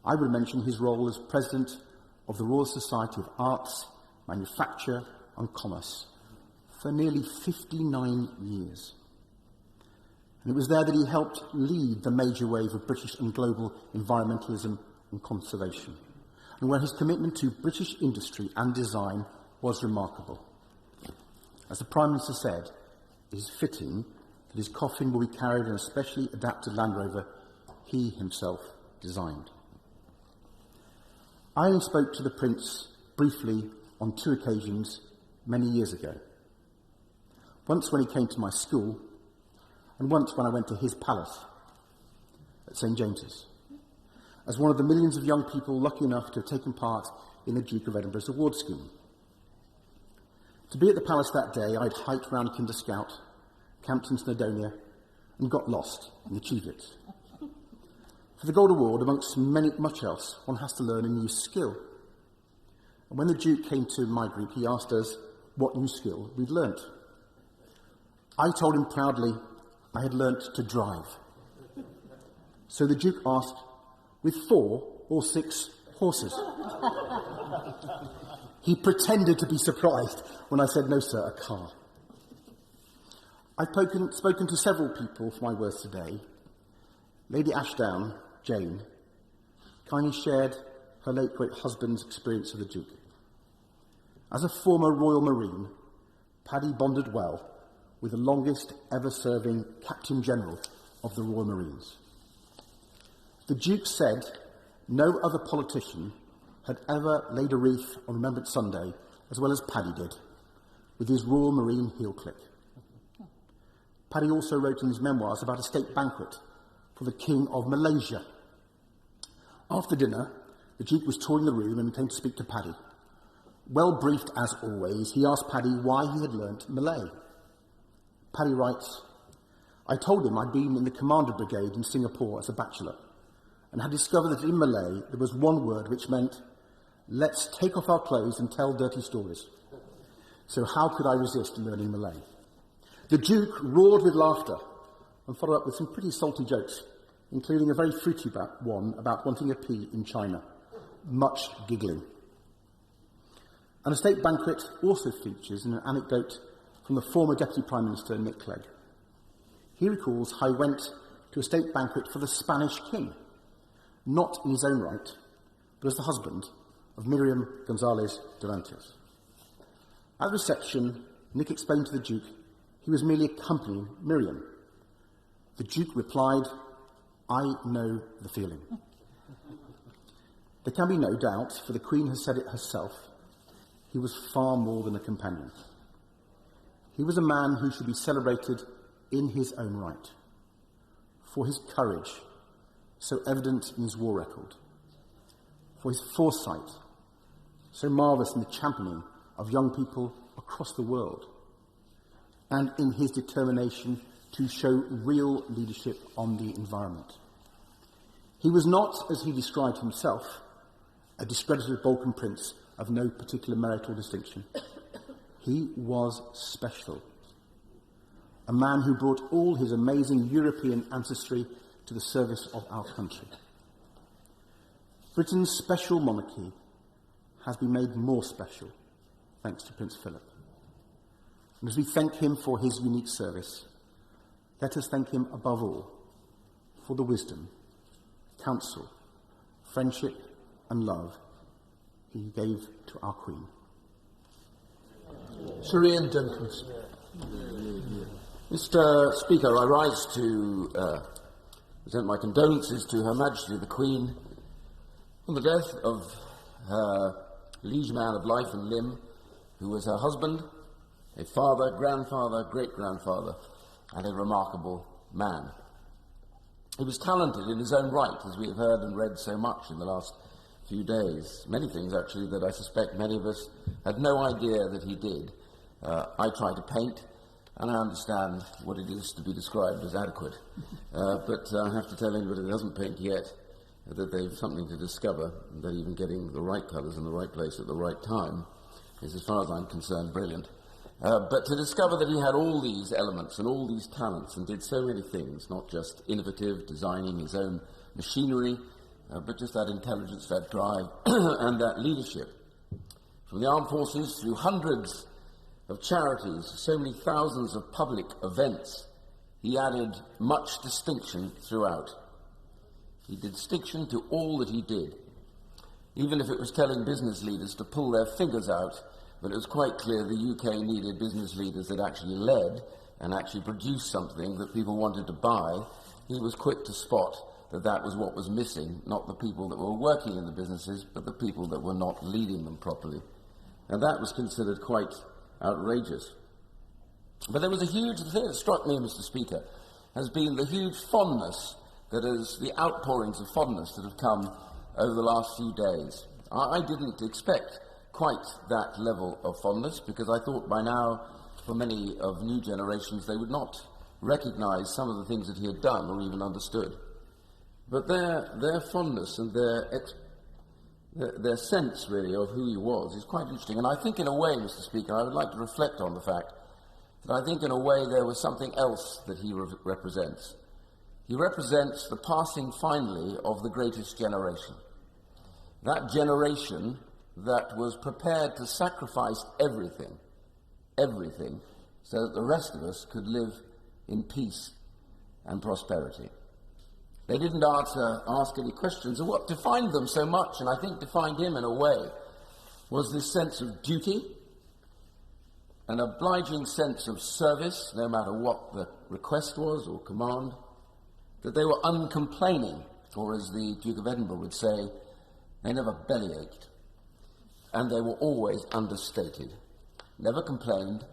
Speaker 10: I would mention his role as President of the Royal Society of Arts, Manufacture and Commerce for nearly 59 years. And it was there that he helped lead the major wave of British and global environmentalism and conservation, and where his commitment to British industry and design was remarkable. As the Prime Minister said, it is fitting that his coffin will be carried in a specially adapted Land Rover he himself designed. I only spoke to the Prince briefly on 2 occasions many years ago. Once when he came to my school, and once when I went to his palace at St James's, as one of the millions of young people lucky enough to have taken part in the Duke of Edinburgh's award scheme. To be at the palace that day, I'd hiked round Kinder Scout camped in Snowdonia, and got lost in the Cheviots. For the Gold Award, amongst much else, one has to learn a new skill. And when the Duke came to my group, he asked us what new skill we'd learnt. I told him proudly I had learnt to drive. So the Duke asked, with 4 or 6 horses? He pretended to be surprised when I said, no, sir, a car. I've spoken to several people for my words today. Lady Ashdown, Jane, kindly shared her late great husband's experience of the Duke. As a former Royal Marine, Paddy bonded well with the longest ever serving Captain General of the Royal Marines. The Duke said no other politician had ever laid a wreath on Remembrance Sunday as well as Paddy did, with his Royal Marine heel click. Paddy also wrote in his memoirs about a state banquet for the King of Malaysia. After dinner, the Duke was touring the room and came to speak to Paddy. Well briefed as always, he asked Paddy why he had learnt Malay. Paddy writes, I told him I'd been in the Commander Brigade in Singapore as a bachelor and had discovered that in Malay there was one word which meant, let's take off our clothes and tell dirty stories. So how could I resist learning Malay? The Duke roared with laughter and followed up with some pretty salty jokes, including a very fruity one about wanting a pea in China. Much giggling. And a state banquet also features an anecdote from the former Deputy Prime Minister, Nick Clegg. He recalls how he went to a state banquet for the Spanish King, not in his own right, but as the husband of Miriam González Dorantes. At the reception, Nick explained to the Duke he was merely accompanying Miriam. The Duke replied, I know the feeling. There can be no doubt, for the Queen has said it herself, he was far more than a companion. He was a man who should be celebrated in his own right, for his courage, so evident in his war record, for his foresight, so marvellous in the championing of young people across the world, and in his determination to show real leadership on the environment. He was not, as he described himself, a discredited Balkan prince of no particular merit or distinction. He was special. A man who brought all his amazing European ancestry to the service of our country. Britain's special monarchy has been made more special thanks to Prince Philip. And as we thank him for his unique service, let us thank him above all for the wisdom, counsel, friendship and love he gave to our Queen.
Speaker 7: Sir Ian Duncan.
Speaker 11: Mr. Speaker, I rise to present my condolences to Her Majesty the Queen on the death of her liege man of life and limb, who was her husband, a father, grandfather, great-grandfather, and a remarkable man. He was talented in his own right, as we have heard and read so much in the last few days. Many things, actually, that I suspect many of us had no idea that he did. I try to paint, and I understand what it is to be described as adequate. But I have to tell anybody that doesn't paint yet that they've something to discover, and that even getting the right colours in the right place at the right time is, as far as I'm concerned, brilliant. But to discover that he had all these elements and all these talents and did so many things, not just innovative, designing his own machinery, but just that intelligence, that drive, and that leadership. From the armed forces through hundreds of charities, so many thousands of public events, he added much distinction throughout. He did distinction to all that he did, even if it was telling business leaders to pull their fingers out. But it was quite clear the UK needed business leaders that actually led and actually produced something that people wanted to buy. He was quick to spot that that was what was missing, not the people that were working in the businesses, but the people that were not leading them properly. And that was considered quite outrageous. But there was a huge, the thing that struck me, Mr. Speaker, has been the huge fondness that is, the outpourings of fondness that have come over the last few days. I didn't expect quite that level of fondness, because I thought by now, for many of new generations, they would not recognise some of the things that he had done or even understood. But their fondness and their sense, really, of who he was is quite interesting. And I think, in a way, Mr. Speaker, I would like to reflect on the fact that I think, in a way, there was something else that he represents. He represents the passing, finally, of the greatest generation. That generation that was prepared to sacrifice everything, so that the rest of us could live in peace and prosperity. They didn't ask any questions, and what defined them so much, and I think defined him in a way, was this sense of duty, an obliging sense of service, no matter what the request was or command, that they were uncomplaining, or as the Duke of Edinburgh would say, they never bellyached, and they were always understated, never complained.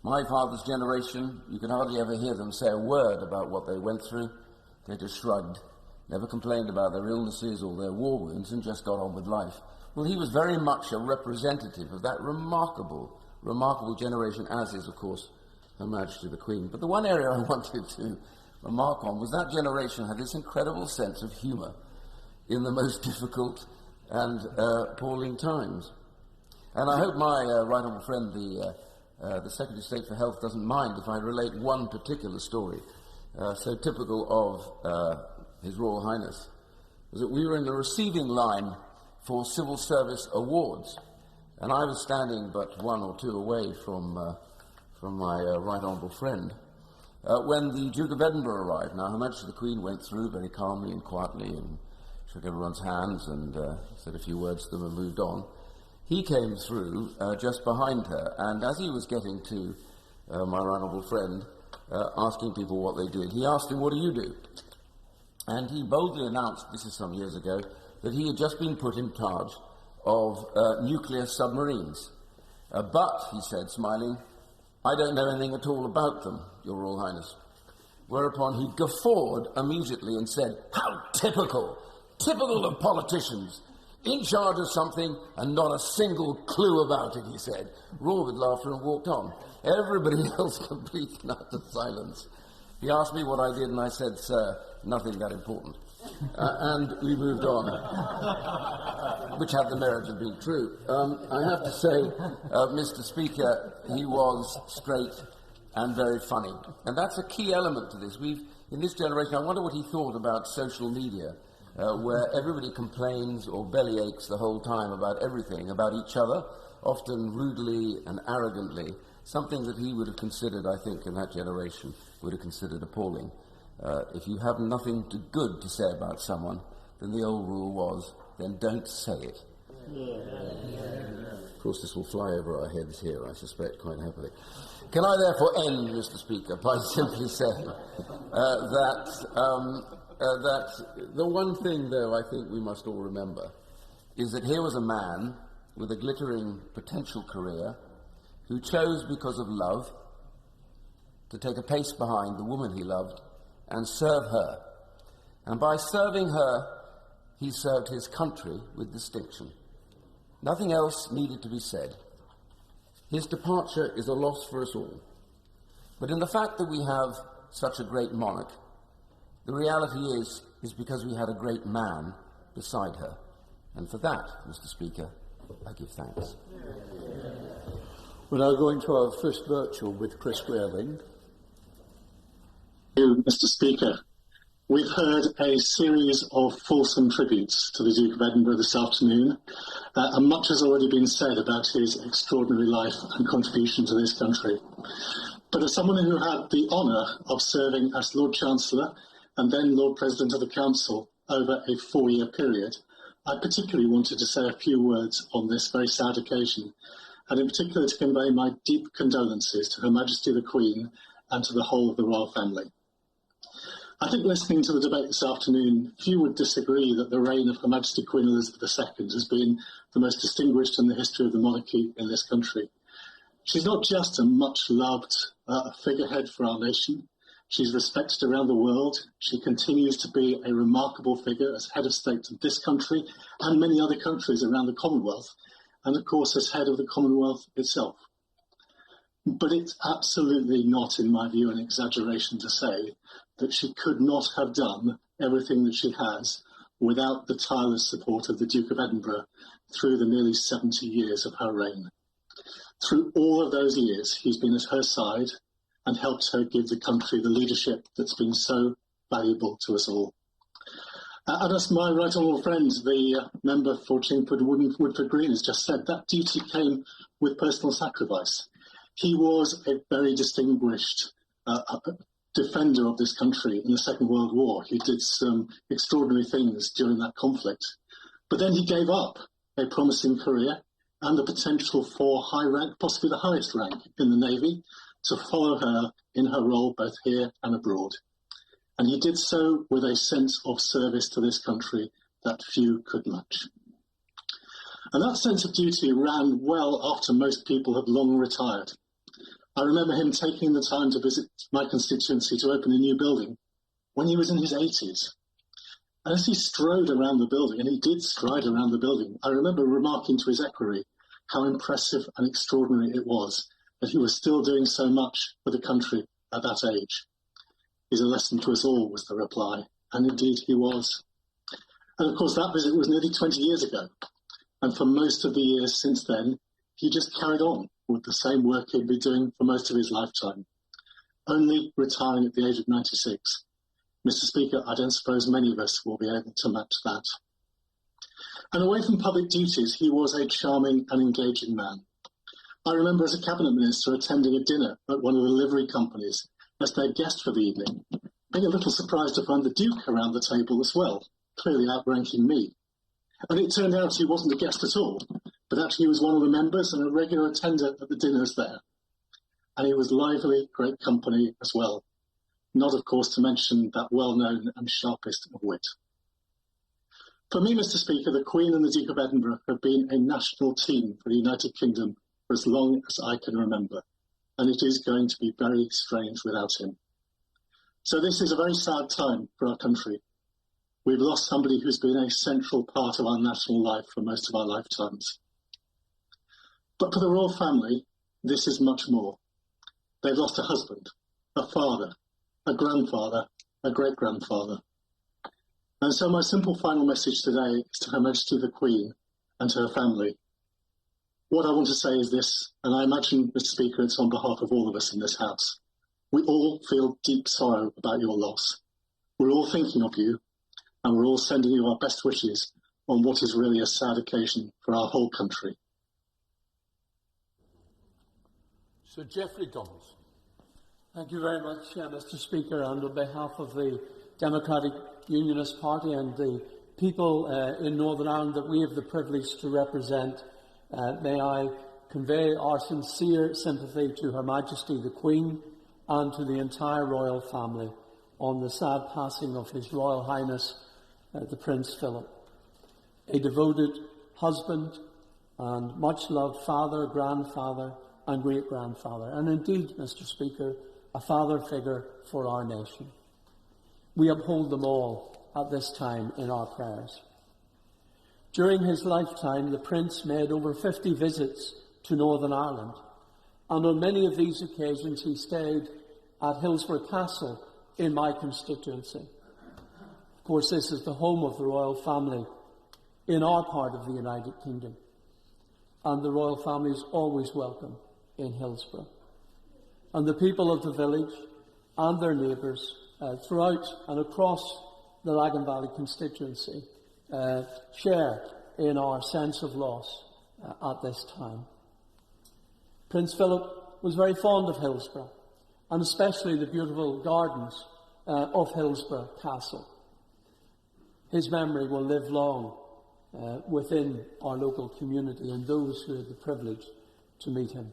Speaker 11: My father's generation, you can hardly ever hear them say a word about what they went through. They just shrugged, never complained about their illnesses or their war wounds, and just got on with life. Well, he was very much a representative of that remarkable generation, as is, of course, Her Majesty the Queen. But the one area I wanted to remark on was that generation had this incredible sense of humour in the most difficult and appalling times. And I hope my right honourable friend, the Secretary of State for Health, doesn't mind if I relate one particular story, so typical of His Royal Highness, was that we were in the receiving line for civil service awards, and I was standing but one or two away from my right honourable friend, when the Duke of Edinburgh arrived. Now, Her Majesty the Queen went through very calmly and quietly and shook everyone's hands and said a few words to them and moved on. He came through just behind her, and as he was getting to my right honourable friend, asking people what they did, he asked him, "What do you do?" And he boldly announced, this is some years ago, that he had just been put in charge of nuclear submarines. But, he said, smiling, "I don't know anything at all about them, Your Royal Highness." Whereupon he guffawed immediately and said, "How typical! Typical of politicians! In charge of something and not a single clue about it," he said, roared with laughter and walked on. Everybody else complete and utter silence. He asked me what I did, and I said, "Sir, nothing that important." And we moved on, which had the merit of being true. I have to say, Mr. Speaker, he was straight and very funny. And that's a key element to this. In this generation, I wonder what he thought about social media, where everybody complains or bellyaches the whole time about everything, about each other, often rudely and arrogantly, something that he would have considered, I think, in that generation, would have considered appalling. If you have nothing good to say about someone, then the old rule was, then don't say it. Of course, this will fly over our heads here, I suspect, quite happily. Can I therefore end, Mr. Speaker, by simply saying that the one thing, though, I think we must all remember is that here was a man with a glittering potential career who chose, because of love, to take a pace behind the woman he loved and serve her. And by serving her, he served his country with distinction. Nothing else needed to be said. His departure is a loss for us all. But in the fact that we have such a great monarch, the reality is because we had a great man beside her. And for that, Mr. Speaker, I give thanks.
Speaker 7: We're now going to our first virtual with Chris Grayling.
Speaker 12: Thank you, Mr. Speaker. We've heard a series of fulsome tributes to the Duke of Edinburgh this afternoon, and much has already been said about his extraordinary life and contribution to this country. But as someone who had the honour of serving as Lord Chancellor and then Lord President of the Council over a 4-year period, I particularly wanted to say a few words on this very sad occasion, and in particular to convey my deep condolences to Her Majesty the Queen and to the whole of the royal family. I think, listening to the debate this afternoon, few would disagree that the reign of Her Majesty Queen Elizabeth II has been the most distinguished in the history of the monarchy in this country. She's not just a much-loved figurehead for our nation. She's respected around the world. She continues to be a remarkable figure as head of state of this country and many other countries around the Commonwealth, and of course as head of the Commonwealth itself. But it's absolutely not, in my view, an exaggeration to say that she could not have done everything that she has without the tireless support of the Duke of Edinburgh through the nearly 70 years of her reign. Through all of those years, he's been at her side and helped her give the country the leadership that's been so valuable to us all. And as my right honourable friend, the member for Chingford Woodford Green, has just said, that duty came with personal sacrifice. He was a very distinguished defender of this country in the Second World War. He did some extraordinary things during that conflict. But then he gave up a promising career and the potential for high rank, possibly the highest rank in the Navy, to follow her in her role both here and abroad. And he did so with a sense of service to this country that few could match. And that sense of duty ran well after most people had long retired. I remember him taking the time to visit my constituency to open a new building when he was in his 80s. And as he strode around the building, and he did stride around the building, I remember remarking to his equerry how impressive and extraordinary it was that he was still doing so much for the country at that age. He's a lesson to us all, was the reply, and indeed he was. And of course that visit was nearly 20 years ago, and for most of the years since then, he just carried on with the same work he'd been doing for most of his lifetime, only retiring at the age of 96. Mr. Speaker, I don't suppose many of us will be able to match that. And away from public duties, he was a charming and engaging man. I remember as a cabinet minister attending a dinner at one of the livery companies as their guest for the evening, being a little surprised to find the Duke around the table as well, clearly outranking me. And it turned out he wasn't a guest at all, but actually he was one of the members and a regular attender at the dinners there. And he was lively, great company as well. Not, of course, to mention that well-known and sharpest of wit. For me, Mr. Speaker, the Queen and the Duke of Edinburgh have been a national team for the United Kingdom for as long as I can remember, and it is going to be very strange without him. So this is a very sad time for our country. We've lost somebody who's been a central part of our national life for most of our lifetimes. But for the royal family, this is much more. They've lost a husband, a father, a grandfather, a great-grandfather. And so my simple final message today is to Her Majesty the Queen and to her family. What I want to say is this, and I imagine, Mr. Speaker, it's on behalf of all of us in this House. We all feel deep sorrow about your loss. We're all thinking of you, and we're all sending you our best wishes on what is really a sad occasion for our whole country.
Speaker 7: Sir Geoffrey Donaldson.
Speaker 13: Thank you very much, Mr. Speaker, and on behalf of the Democratic Unionist Party and the people in Northern Ireland that we have the privilege to represent, may I convey our sincere sympathy to Her Majesty the Queen and to the entire royal family on the sad passing of His Royal Highness the Prince Philip, a devoted husband and much-loved father, grandfather and great-grandfather, and indeed, Mr. Speaker, a father figure for our nation. We uphold them all at this time in our prayers. During his lifetime, the Prince made over 50 visits to Northern Ireland, and on many of these occasions he stayed at Windsor Castle in my constituency. Of course, this is the home of the royal family in our part of the United Kingdom, and the royal family is always welcome in Hillsborough. And the people of the village and their neighbours throughout and across the Lagan Valley constituency share in our sense of loss at this time. Prince Philip was very fond of Hillsborough, and especially the beautiful gardens of Hillsborough Castle. His memory will live long within our local community and those who had the privilege to meet him.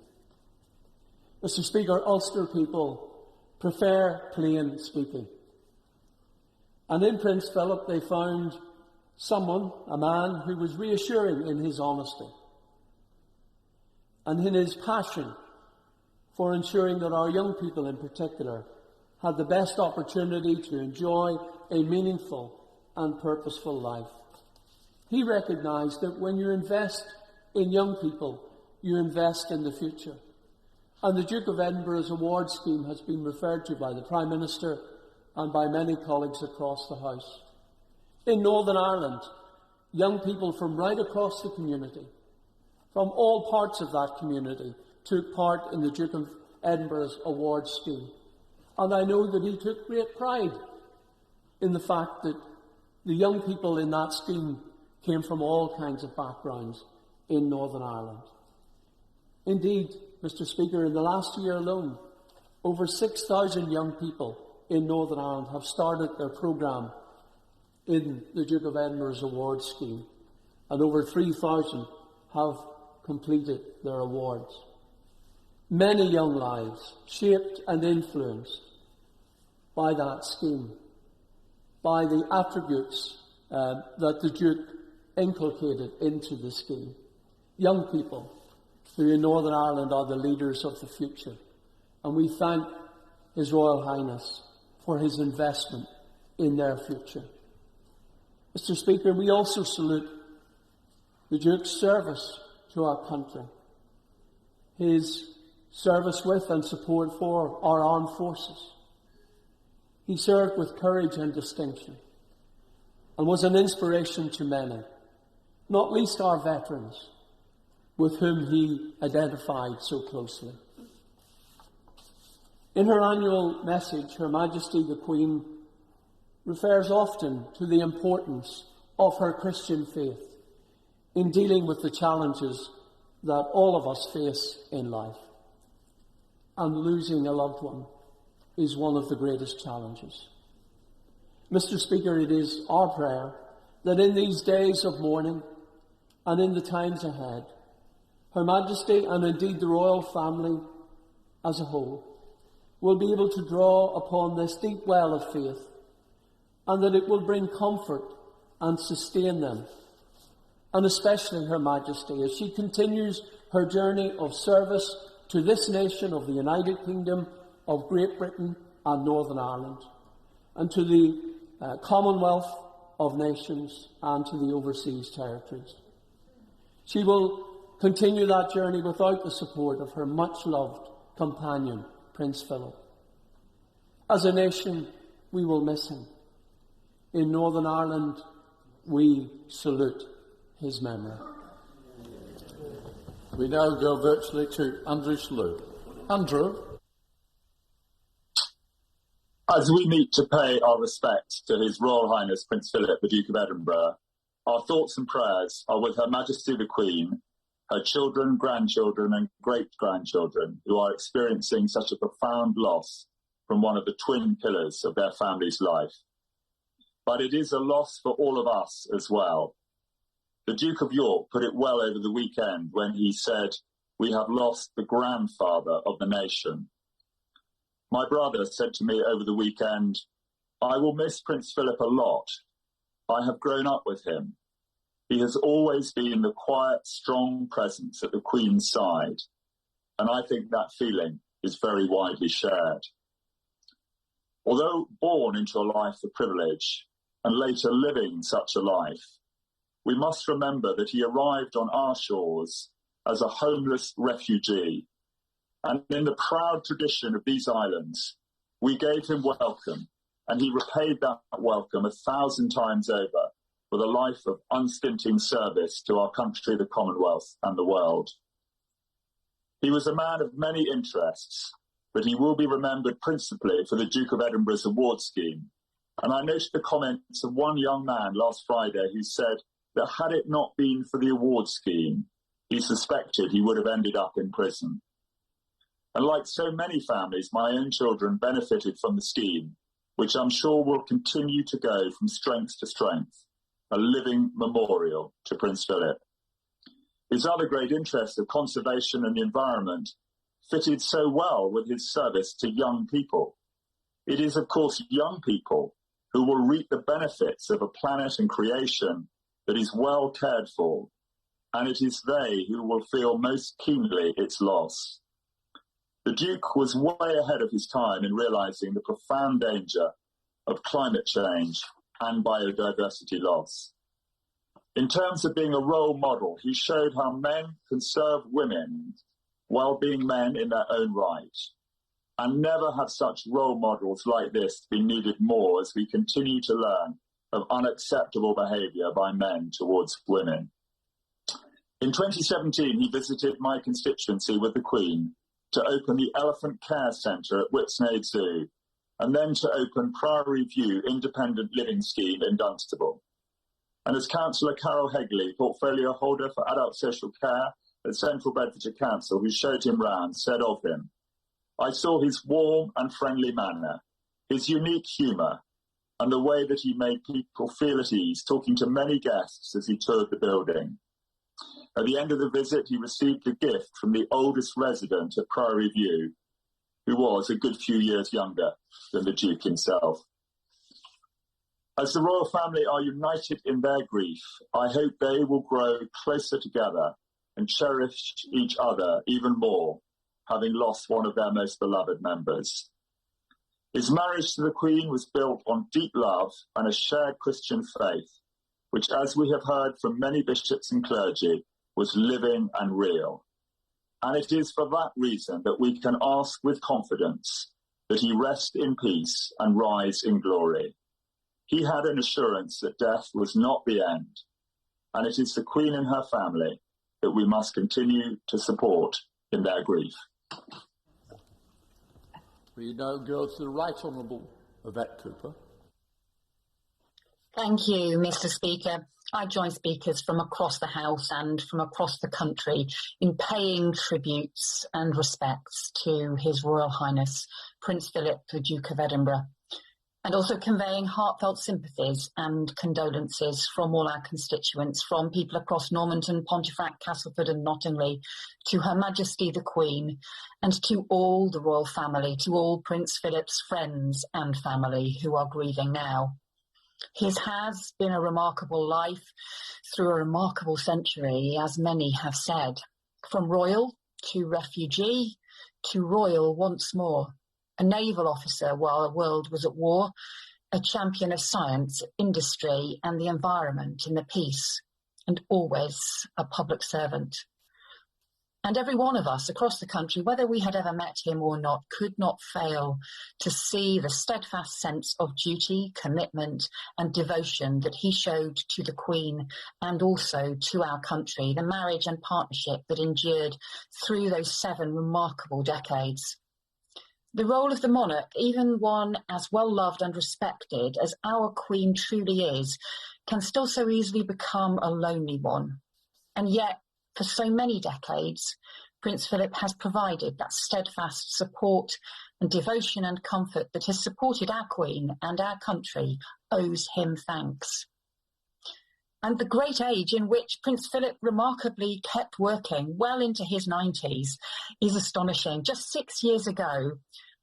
Speaker 13: Mr. Speaker, Ulster people prefer plain speaking. And in Prince Philip they found someone, a man, who was reassuring in his honesty and in his passion for ensuring that our young people in particular had the best opportunity to enjoy a meaningful and purposeful life. He recognised that when you invest in young people, you invest in the future. And the Duke of Edinburgh's award scheme has been referred to by the Prime Minister and by many colleagues across the House. In Northern Ireland, young people from right across the community, from all parts of that community, took part in the Duke of Edinburgh's award scheme. And I know that he took great pride in the fact that the young people in that scheme came from all kinds of backgrounds in Northern Ireland. Indeed, Mr. Speaker, in the last year alone, over 6,000 young people in Northern Ireland have started their programme in the Duke of Edinburgh's award scheme, and over 3,000 have completed their awards. Many young lives shaped and influenced by that scheme, by the attributes that the Duke inculcated into the scheme. Young people who in Northern Ireland are the leaders of the future. And we thank His Royal Highness for his investment in their future. Mr. Speaker, we also salute the Duke's service to our country, his service with and support for our armed forces. He served with courage and distinction and was an inspiration to many, not least our veterans, with whom he identified so closely. In her annual message, Her Majesty the Queen refers often to the importance of her Christian faith in dealing with the challenges that all of us face in life. And losing a loved one is one of the greatest challenges. Mr. Speaker, it is our prayer that in these days of mourning and in the times ahead, Her Majesty and indeed the royal family as a whole will be able to draw upon this deep well of faith, and that it will bring comfort and sustain them, and especially Her Majesty as she continues her journey of service to this nation of the United Kingdom of Great Britain and Northern Ireland, and to the Commonwealth of Nations and to the overseas territories. She will continue that journey without the support of her much-loved companion, Prince Philip. As a nation, we will miss him. In Northern Ireland, we salute his memory.
Speaker 7: We now go virtually to Andrew Slew. Andrew.
Speaker 14: As we meet to pay our respect to His Royal Highness Prince Philip, the Duke of Edinburgh, our thoughts and prayers are with Her Majesty the Queen, her children, grandchildren and great-grandchildren who are experiencing such a profound loss from one of the twin pillars of their family's life. But it is a loss for all of us as well. The Duke of York put it well over the weekend when he said, "We have lost the grandfather of the nation." My brother said to me over the weekend, "I will miss Prince Philip a lot. I have grown up with him. He has always been the quiet, strong presence at the Queen's side, and I think that feeling is very widely shared." Although born into a life of privilege and later living such a life, we must remember that he arrived on our shores as a homeless refugee, and in the proud tradition of these islands, we gave him welcome, and he repaid that welcome 1,000 times over with a life of unstinting service to our country, the Commonwealth, and the world. He was a man of many interests, but he will be remembered principally for the Duke of Edinburgh's award scheme. And I noted the comments of one young man last Friday who said that had it not been for the award scheme, he suspected he would have ended up in prison. And like so many families, my own children benefited from the scheme, which I'm sure will continue to go from strength to strength, a living memorial to Prince Philip. His other great interest of conservation and the environment fitted so well with his service to young people. It is, of course, young people who will reap the benefits of a planet and creation that is well cared for, and it is they who will feel most keenly its loss. The Duke was way ahead of his time in realising the profound danger of climate change and biodiversity loss. In terms of being a role model, he showed how men can serve women while being men in their own right. And never have such role models like this been needed more as we continue to learn of unacceptable behaviour by men towards women. In 2017, he visited my constituency with the Queen to open the Elephant Care Centre at Whipsnade Zoo, and then to open Priory View Independent Living Scheme in Dunstable. And as Councillor Carol Hegley, portfolio holder for adult social care at Central Bedfordshire Council, who showed him round, said of him, "I saw his warm and friendly manner, his unique humour, and the way that he made people feel at ease, talking to many guests as he toured the building. At the end of the visit, he received a gift from the oldest resident at Priory View, who was a good few years younger than the Duke himself. As the royal family are united in their grief, I hope they will grow closer together and cherish each other even more, having lost one of their most beloved members. His marriage to the Queen was built on deep love and a shared Christian faith, which, as we have heard from many bishops and clergy, was living and real. And it is for that reason that we can ask with confidence that he rest in peace and rise in glory. He had an assurance that death was not the end, and it is the Queen and her family that we must continue to support in their grief.
Speaker 1: We now go to the Right Honourable Yvette Cooper.
Speaker 15: Thank you, Mr. Speaker. I join speakers from across the House and from across the country in paying tributes and respects to His Royal Highness Prince Philip, the Duke of Edinburgh, and also conveying heartfelt sympathies and condolences from all our constituents, from people across Normanton, Pontefract, Castleford and Nottingley, to Her Majesty the Queen, and to all the royal family, to all Prince Philip's friends and family who are grieving now. His has been a remarkable life through a remarkable century, as many have said, from royal to refugee to royal once more, a naval officer while the world was at war, a champion of science, industry and the environment in the peace, and always a public servant. And every one of us across the country, whether we had ever met him or not, could not fail to see the steadfast sense of duty, commitment and devotion that he showed to the Queen and also to our country, the marriage and partnership that endured through those 7 remarkable decades. The role of the monarch, even one as well loved and respected as our Queen truly is, can still so easily become a lonely one. And yet, for so many decades, Prince Philip has provided that steadfast support and devotion and comfort that has supported our Queen, and our country owes him thanks. And the great age in which Prince Philip remarkably kept working well into his 90s is astonishing. Just 6 years ago,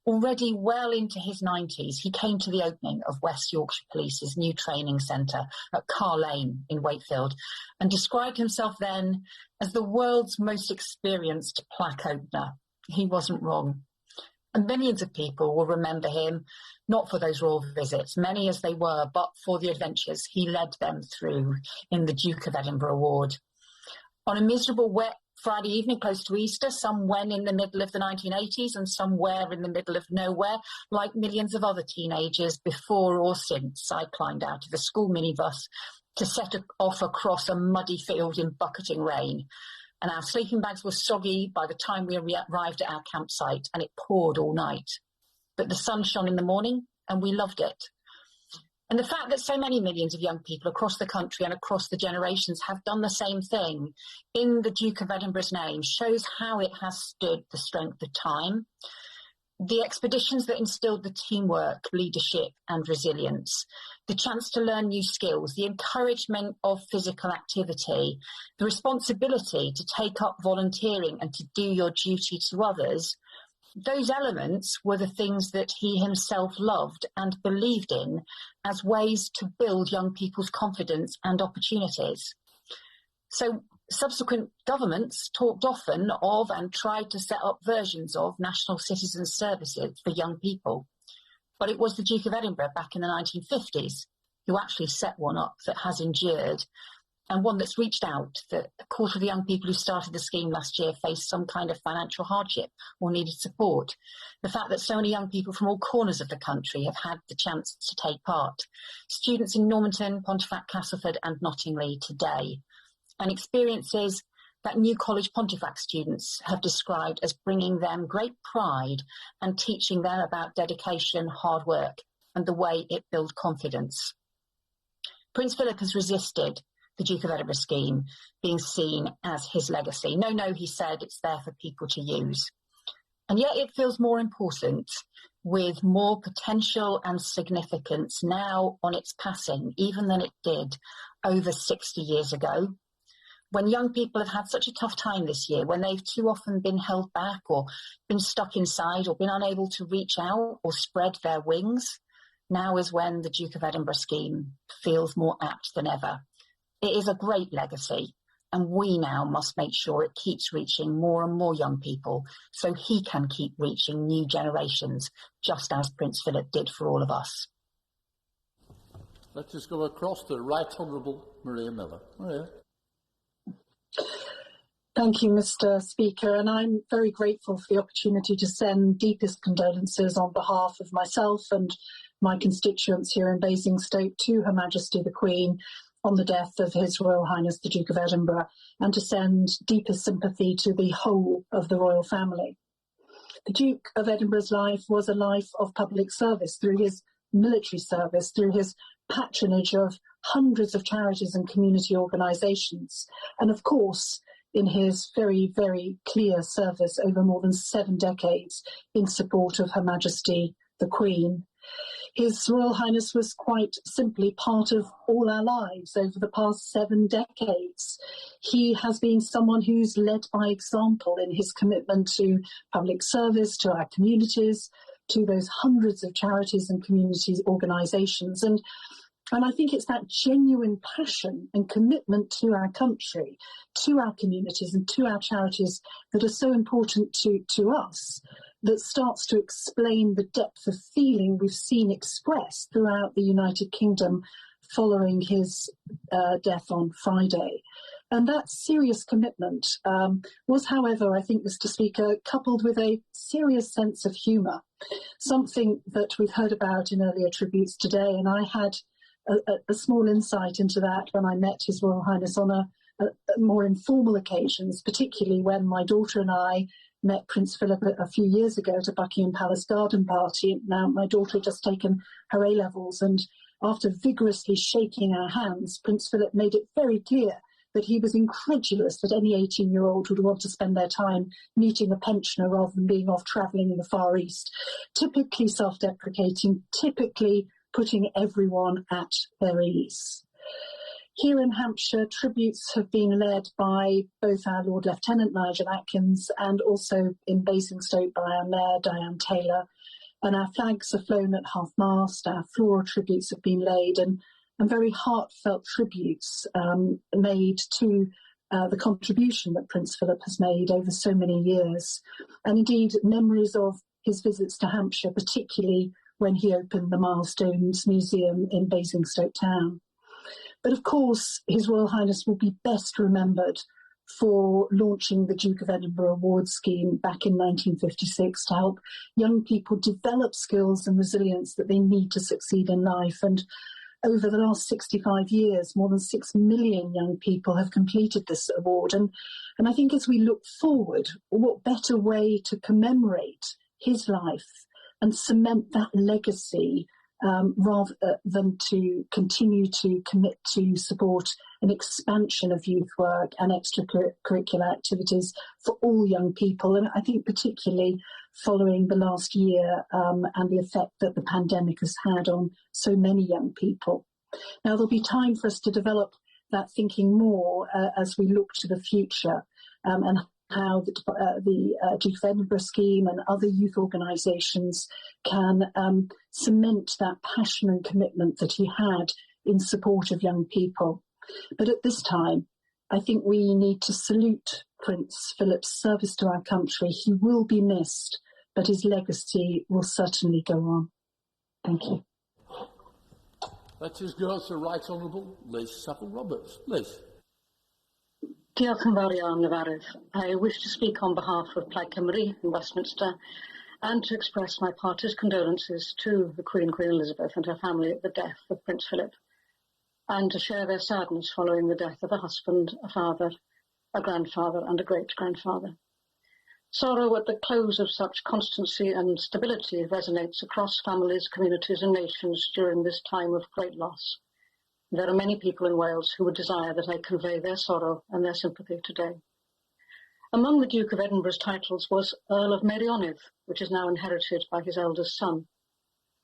Speaker 15: already well into his 90s, he came to the opening of West Yorkshire Police's new training centre at Carr Lane in Wakefield and described himself then as the world's most experienced plaque opener. He wasn't wrong. And millions of people will remember him, not for those royal visits, many as they were, but for the adventures he led them through in the Duke of Edinburgh Ward. On a miserable wet Friday evening close to Easter, somewhere in the middle of the 1980s and somewhere in the middle of nowhere, like millions of other teenagers before or since, I climbed out of a school minibus to set off across a muddy field in bucketing rain. And our sleeping bags were soggy by the time we arrived at our campsite, and it poured all night. But the sun shone in the morning and we loved it. And the fact that so many millions of young people across the country and across the generations have done the same thing in the Duke of Edinburgh's name shows how it has stood the strength of time. The expeditions that instilled the teamwork, leadership and resilience, the chance to learn new skills, the encouragement of physical activity, the responsibility to take up volunteering and to do your duty to others, those elements were the things that he himself loved and believed in as ways to build young people's confidence and opportunities. So subsequent governments talked often of and tried to set up versions of national citizen services for young people. But it was the Duke of Edinburgh back in the 1950s who actually set one up that has endured. and one that's reached out, that a quarter of the young people who started the scheme last year faced some kind of financial hardship or needed support. The fact that so many young people from all corners of the country have had the chance to take part. Students in Normanton, Pontefract, Castleford and Nottingley today. And experiences that New College Pontefract students have described as bringing them great pride and teaching them about dedication, hard work and the way it builds confidence. Prince Philip has resisted the Duke of Edinburgh scheme being seen as his legacy. No, he said, it's there for people to use. And yet it feels more important, with more potential and significance now on its passing, even than it did over 60 years ago. When young people have had such a tough time this year, when they've too often been held back or been stuck inside or been unable to reach out or spread their wings, now is when the Duke of Edinburgh scheme feels more apt than ever. It is a great legacy, and we now must make sure it keeps reaching more and more young people so he can keep reaching new generations, just as Prince Philip did for all of us.
Speaker 1: Let us go across to the Right Honourable Maria Miller. Maria.
Speaker 16: Thank you, Mr. Speaker, and I'm very grateful for the opportunity to send deepest condolences on behalf of myself and my constituents here in Basingstoke to Her Majesty the Queen on the death of His Royal Highness the Duke of Edinburgh, and to send deepest sympathy to the whole of the royal family. The Duke of Edinburgh's life was a life of public service through his military service, through his patronage of hundreds of charities and community organisations, and of course in his very, very clear service over more than 7 decades in support of Her Majesty the Queen. His Royal Highness was quite simply part of all our lives over the past 7 decades. He has been someone who's led by example in his commitment to public service, to our communities, to those hundreds of charities and community organisations. And I think it's that genuine passion and commitment to our country, to our communities and to our charities that are so important to us, that starts to explain the depth of feeling we've seen expressed throughout the United Kingdom following his death on Friday. And that serious commitment was, however, I think, Mr. Speaker, coupled with a serious sense of humour, something that we've heard about in earlier tributes today. And I had a small insight into that when I met His Royal Highness on a more informal occasions, particularly when my daughter and I met Prince Philip a few years ago at a Buckingham Palace garden party. Now, my daughter had just taken her A-levels, and after vigorously shaking our hands, Prince Philip made it very clear that he was incredulous that any 18-year-old would want to spend their time meeting a pensioner rather than being off travelling in the Far East. Typically self-deprecating, typically putting everyone at their ease. Here in Hampshire, tributes have been led by both our Lord Lieutenant Nigel Atkins and also in Basingstoke by our Mayor Diane Taylor. And our flags are flown at half-mast, our floral tributes have been laid, and very heartfelt tributes made to the contribution that Prince Philip has made over so many years. And indeed, memories of his visits to Hampshire, particularly when he opened the Milestones Museum in Basingstoke town. But of course, His Royal Highness will be best remembered for launching the Duke of Edinburgh Awards scheme back in 1956 to help young people develop skills and resilience that they need to succeed in life. And over the last 65 years, more than 6 million young people have completed this award. And I think as we look forward, what better way to commemorate his life and cement that legacy rather than to continue to commit to support an expansion of youth work and extracurricular activities for all young people. And I think particularly following the last year and the effect that the pandemic has had on so many young people. Now, there'll be time for us to develop that thinking more as we look to the future and how the Duke of Edinburgh scheme and other youth organisations can cement that passion and commitment that he had in support of young people. But at this time, I think we need to salute Prince Philip's service to our country. He will be missed, but his legacy will certainly go on. Thank you.
Speaker 1: Let us go to Right Honourable Liz Saville-Roberts. Liz.
Speaker 17: Diolch yn fawr iawn, Lefarydd. I wish to speak on behalf of Plaid Cymru in Westminster and to express my party's condolences to the Queen Elizabeth and her family at the death of Prince Philip, and to share their sadness following the death of a husband, a father, a grandfather and a great-grandfather. Sorrow at the close of such constancy and stability resonates across families, communities and nations during this time of great loss. There are many people in Wales who would desire that I convey their sorrow and their sympathy today. Among the Duke of Edinburgh's titles was Earl of Meirionydd, which is now inherited by his eldest son.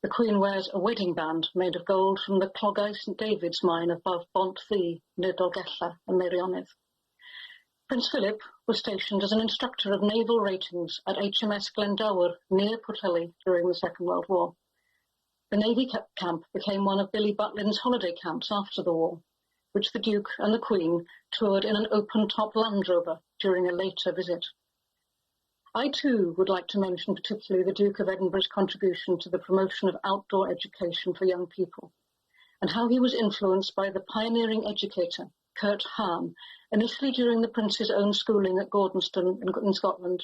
Speaker 17: The Queen wears a wedding band made of gold from the Clogau St David's mine above Bont Ddu, near Dolgella and Meirionydd. Prince Philip was stationed as an instructor of naval ratings at HMS Glendower near Pwllheli during the Second World War. The Navy camp became one of Billy Butlin's holiday camps after the war, which the Duke and the Queen toured in an open-top Land Rover during a later visit. I too would like to mention particularly the Duke of Edinburgh's contribution to the promotion of outdoor education for young people, and how he was influenced by the pioneering educator, Kurt Hahn, initially during the Prince's own schooling at Gordonstoun in Scotland,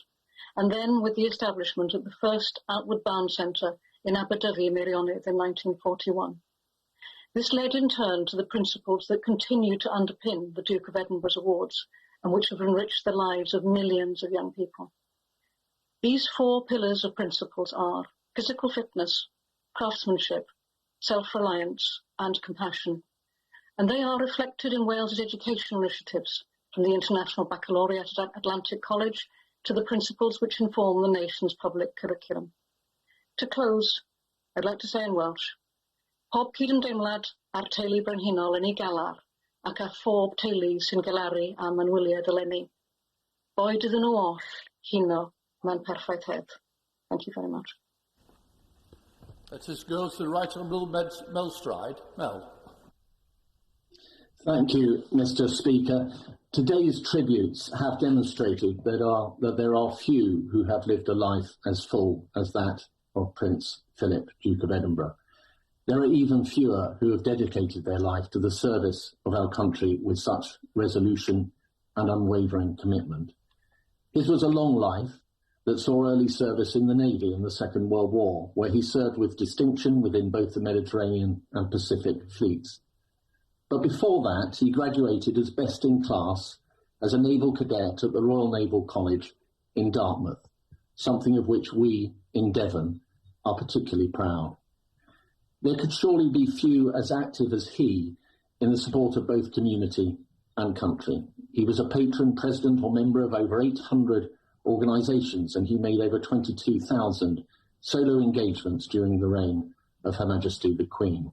Speaker 17: and then with the establishment of the first Outward Bound Centre in Aberdyfi, Meirionydd in 1941. This led in turn to the principles that continue to underpin the Duke of Edinburgh's awards and which have enriched the lives of millions of young people. These four pillars of principles are physical fitness, craftsmanship, self-reliance and compassion, and they are reflected in Wales's educational initiatives, from the International Baccalaureate at Atlantic College to the principles which inform the nation's public curriculum. To close, I'd like to say in Welsh, pob cydymdeimlad a'r teulu brenhinol yn ei galar, ac a phob teulu sy'n galaru am anwyliad eleni. Boed iddyn nhw oll, hino, mewn perffaith hedd. Thank you very much.
Speaker 1: Let us go to the Right Honourable Mel Stride. Mel.
Speaker 18: Thank you, Mr. Speaker. Today's tributes have demonstrated that there are few who have lived a life as full as that of Prince Philip, Duke of Edinburgh. There are even fewer who have dedicated their life to the service of our country with such resolution and unwavering commitment. His was a long life that saw early service in the Navy in the Second World War, where he served with distinction within both the Mediterranean and Pacific fleets. But before that, he graduated as best in class as a naval cadet at the Royal Naval College in Dartmouth, something of which we in Devon are particularly proud. There could surely be few as active as he in the support of both community and country. He was a patron, president or member of over 800 organisations, and he made over 22,000 solo engagements during the reign of Her Majesty the Queen.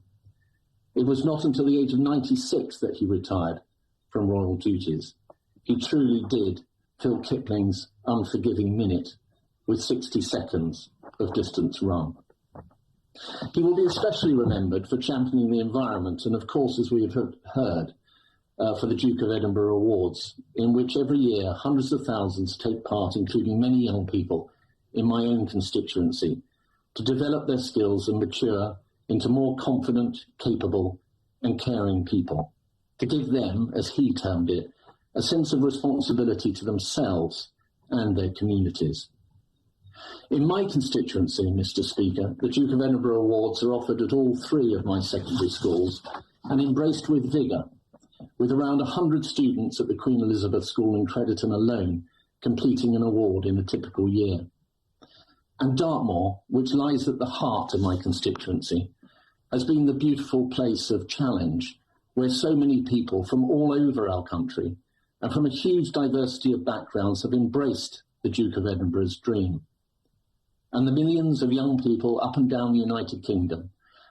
Speaker 18: It was not until the age of 96 that he retired from royal duties. He truly did fill Kipling's unforgiving minute with 60 seconds of distance run. He will be especially remembered for championing the environment and, of course, as we have heard, for the Duke of Edinburgh Awards, in which every year hundreds of thousands take part, including many young people in my own constituency, to develop their skills and mature into more confident, capable and caring people, to give them, as he termed it, a sense of responsibility to themselves and their communities. In my constituency, Mr. Speaker, the Duke of Edinburgh Awards are offered at all three of my secondary schools and embraced with vigour, with around 100 students at the Queen Elizabeth School in Crediton alone completing an award in a typical year. And Dartmoor, which lies at the heart of my constituency, has been the beautiful place of challenge where so many people from all over our country and from a huge diversity of backgrounds have embraced the Duke of Edinburgh's dream. And the millions of young people up and down the United Kingdom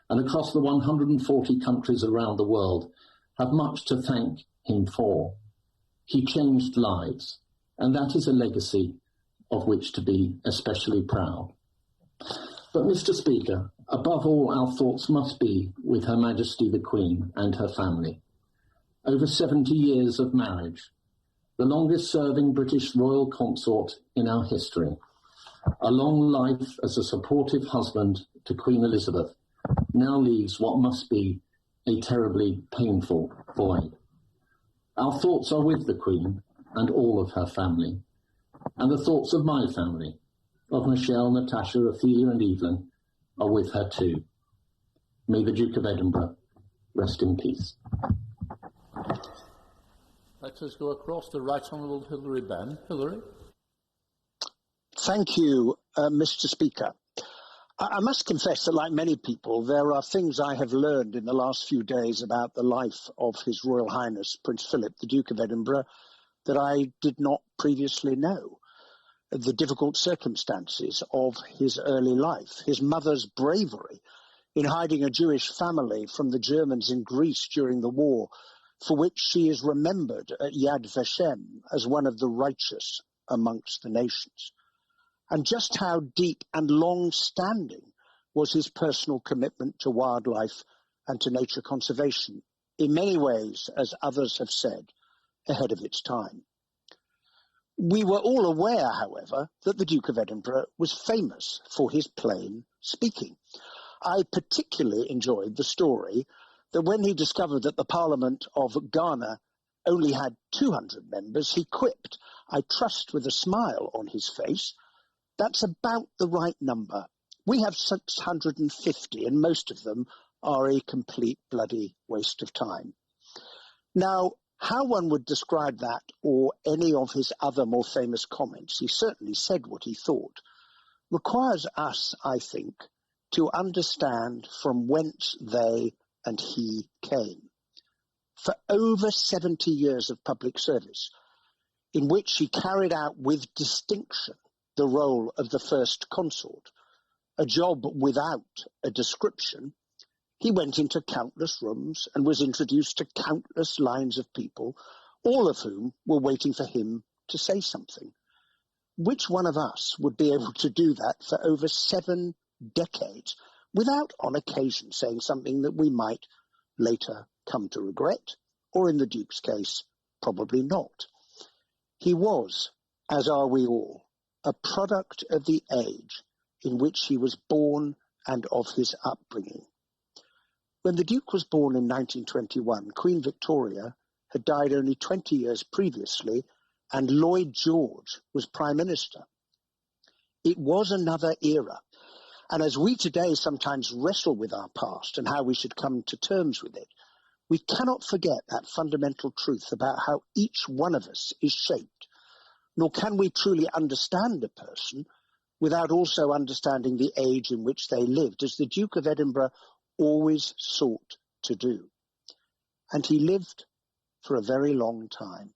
Speaker 18: and across the 140 countries around the world have much to thank him for. He changed lives, and that is a legacy of which to be especially proud. But, Mr. Speaker, above all, our thoughts must be with Her Majesty the Queen and her family. Over 70 years of marriage, the longest-serving British royal consort in our history, a long life as a supportive husband to Queen Elizabeth, now leaves what must be a terribly painful void. Our thoughts are with the Queen and all of her family, and the thoughts of my family, of Michelle, Natasha, Ophelia and Evelyn, are with her too. May the Duke of Edinburgh rest in peace.
Speaker 1: Let us go across to Right Honourable Hilary Benn. Hilary.
Speaker 19: Thank you, Mr. Speaker. I must confess that, like many people, there are things I have learned in the last few days about the life of His Royal Highness Prince Philip, the Duke of Edinburgh, that I did not previously know. The difficult circumstances of his early life, his mother's bravery in hiding a Jewish family from the Germans in Greece during the war, for which she is remembered at Yad Vashem as one of the righteous amongst the nations. And just how deep and long-standing was his personal commitment to wildlife and to nature conservation, in many ways, as others have said, ahead of its time. We were all aware, however, that the Duke of Edinburgh was famous for his plain speaking. I particularly enjoyed the story that when he discovered that the Parliament of Ghana only had 200 members, he quipped, I trust with a smile on his face, that's about the right number. We have 650, and most of them are a complete bloody waste of time. Now, how one would describe that or any of his other more famous comments, he certainly said what he thought, requires us, I think, to understand from whence they and he came. For over 70 years of public service, in which he carried out with distinction the role of the first consort, a job without a description, he went into countless rooms and was introduced to countless lines of people, all of whom were waiting for him to say something. Which one of us would be able to do that for over 7 decades without, on occasion, saying something that we might later come to regret, or in the Duke's case, probably not? He was, as are we all, a product of the age in which he was born and of his upbringing. When the Duke was born in 1921, Queen Victoria had died only 20 years previously, and Lloyd George was Prime Minister. It was another era, and as we today sometimes wrestle with our past and how we should come to terms with it, we cannot forget that fundamental truth about how each one of us is shaped, nor can we truly understand a person without also understanding the age in which they lived, as the Duke of Edinburgh always sought to do. And he lived for a very long time.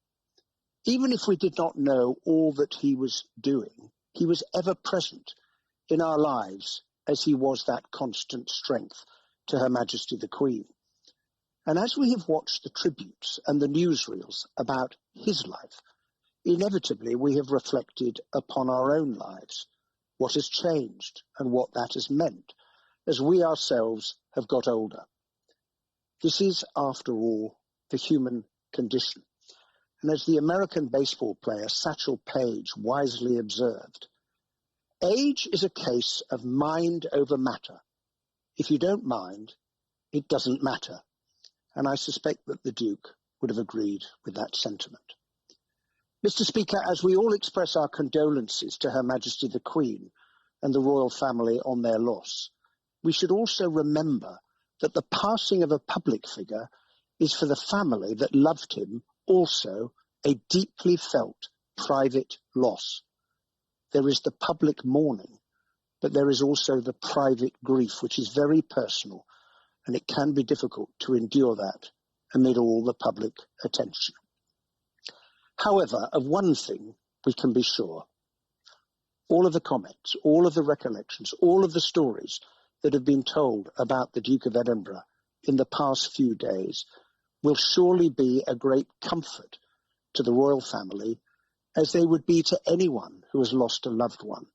Speaker 19: Even if we did not know all that he was doing, he was ever present in our lives as he was that constant strength to Her Majesty the Queen. And as we have watched the tributes and the newsreels about his life, inevitably we have reflected upon our own lives, what has changed and what that has meant as we ourselves have got older. This is, after all, the human condition. And as the American baseball player Satchel Paige wisely observed, age is a case of mind over matter. If you don't mind, it doesn't matter. And I suspect that the Duke would have agreed with that sentiment. Mr. Speaker, as we all express our condolences to Her Majesty the Queen and the royal family on their loss, we should also remember that the passing of a public figure is for the family that loved him also a deeply felt private loss. There is the public mourning, but there is also the private grief, which is very personal, and it can be difficult to endure that amid all the public attention. However, of one thing we can be sure. All of the comments, all of the recollections, all of the stories that have been told about the Duke of Edinburgh in the past few days will surely be a great comfort to the royal family, as they would be to anyone who has lost a loved one.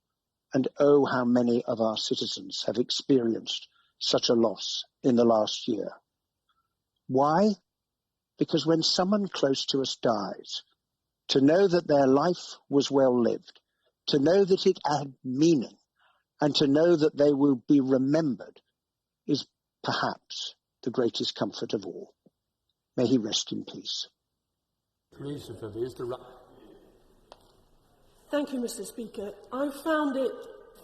Speaker 19: And oh, how many of our citizens have experienced such a loss in the last year. Why? Because when someone close to us dies, to know that their life was well lived, to know that it had meaning, and to know that they will be remembered is perhaps the greatest comfort of all. May he rest in peace.
Speaker 20: Thank you, Mr. Speaker. I found it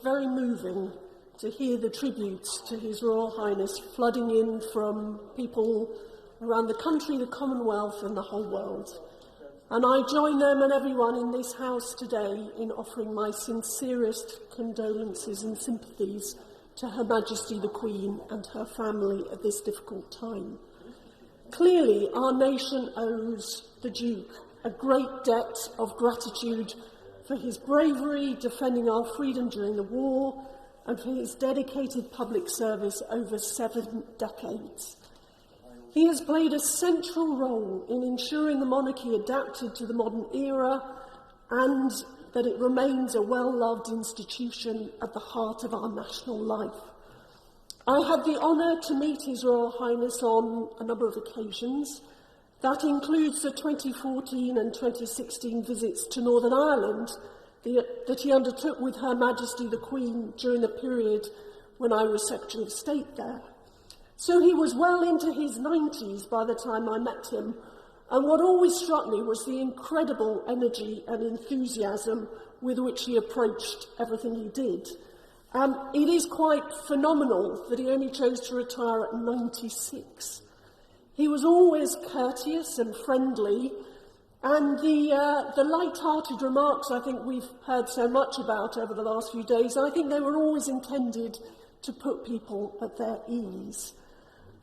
Speaker 20: very moving to hear the tributes to His Royal Highness flooding in from people around the country, the Commonwealth and the whole world. And I join them and everyone in this House today in offering my sincerest condolences and sympathies to Her Majesty the Queen and her family at this difficult time. Clearly, our nation owes the Duke a great debt of gratitude for his bravery defending our freedom during the war and for his dedicated public service over 7 decades. He has played a central role in ensuring the monarchy adapted to the modern era and that it remains a well-loved institution at the heart of our national life. I had the honour to meet His Royal Highness on a number of occasions. That includes the 2014 and 2016 visits to Northern Ireland that he undertook with Her Majesty the Queen during the period when I was Secretary of State there. So he was well into his 90s by the time I met him, and what always struck me was the incredible energy and enthusiasm with which he approached everything he did. It is quite phenomenal that he only chose to retire at 96. He was always courteous and friendly, and the light-hearted remarks I think we've heard so much about over the last few days, I think they were always intended to put people at their ease.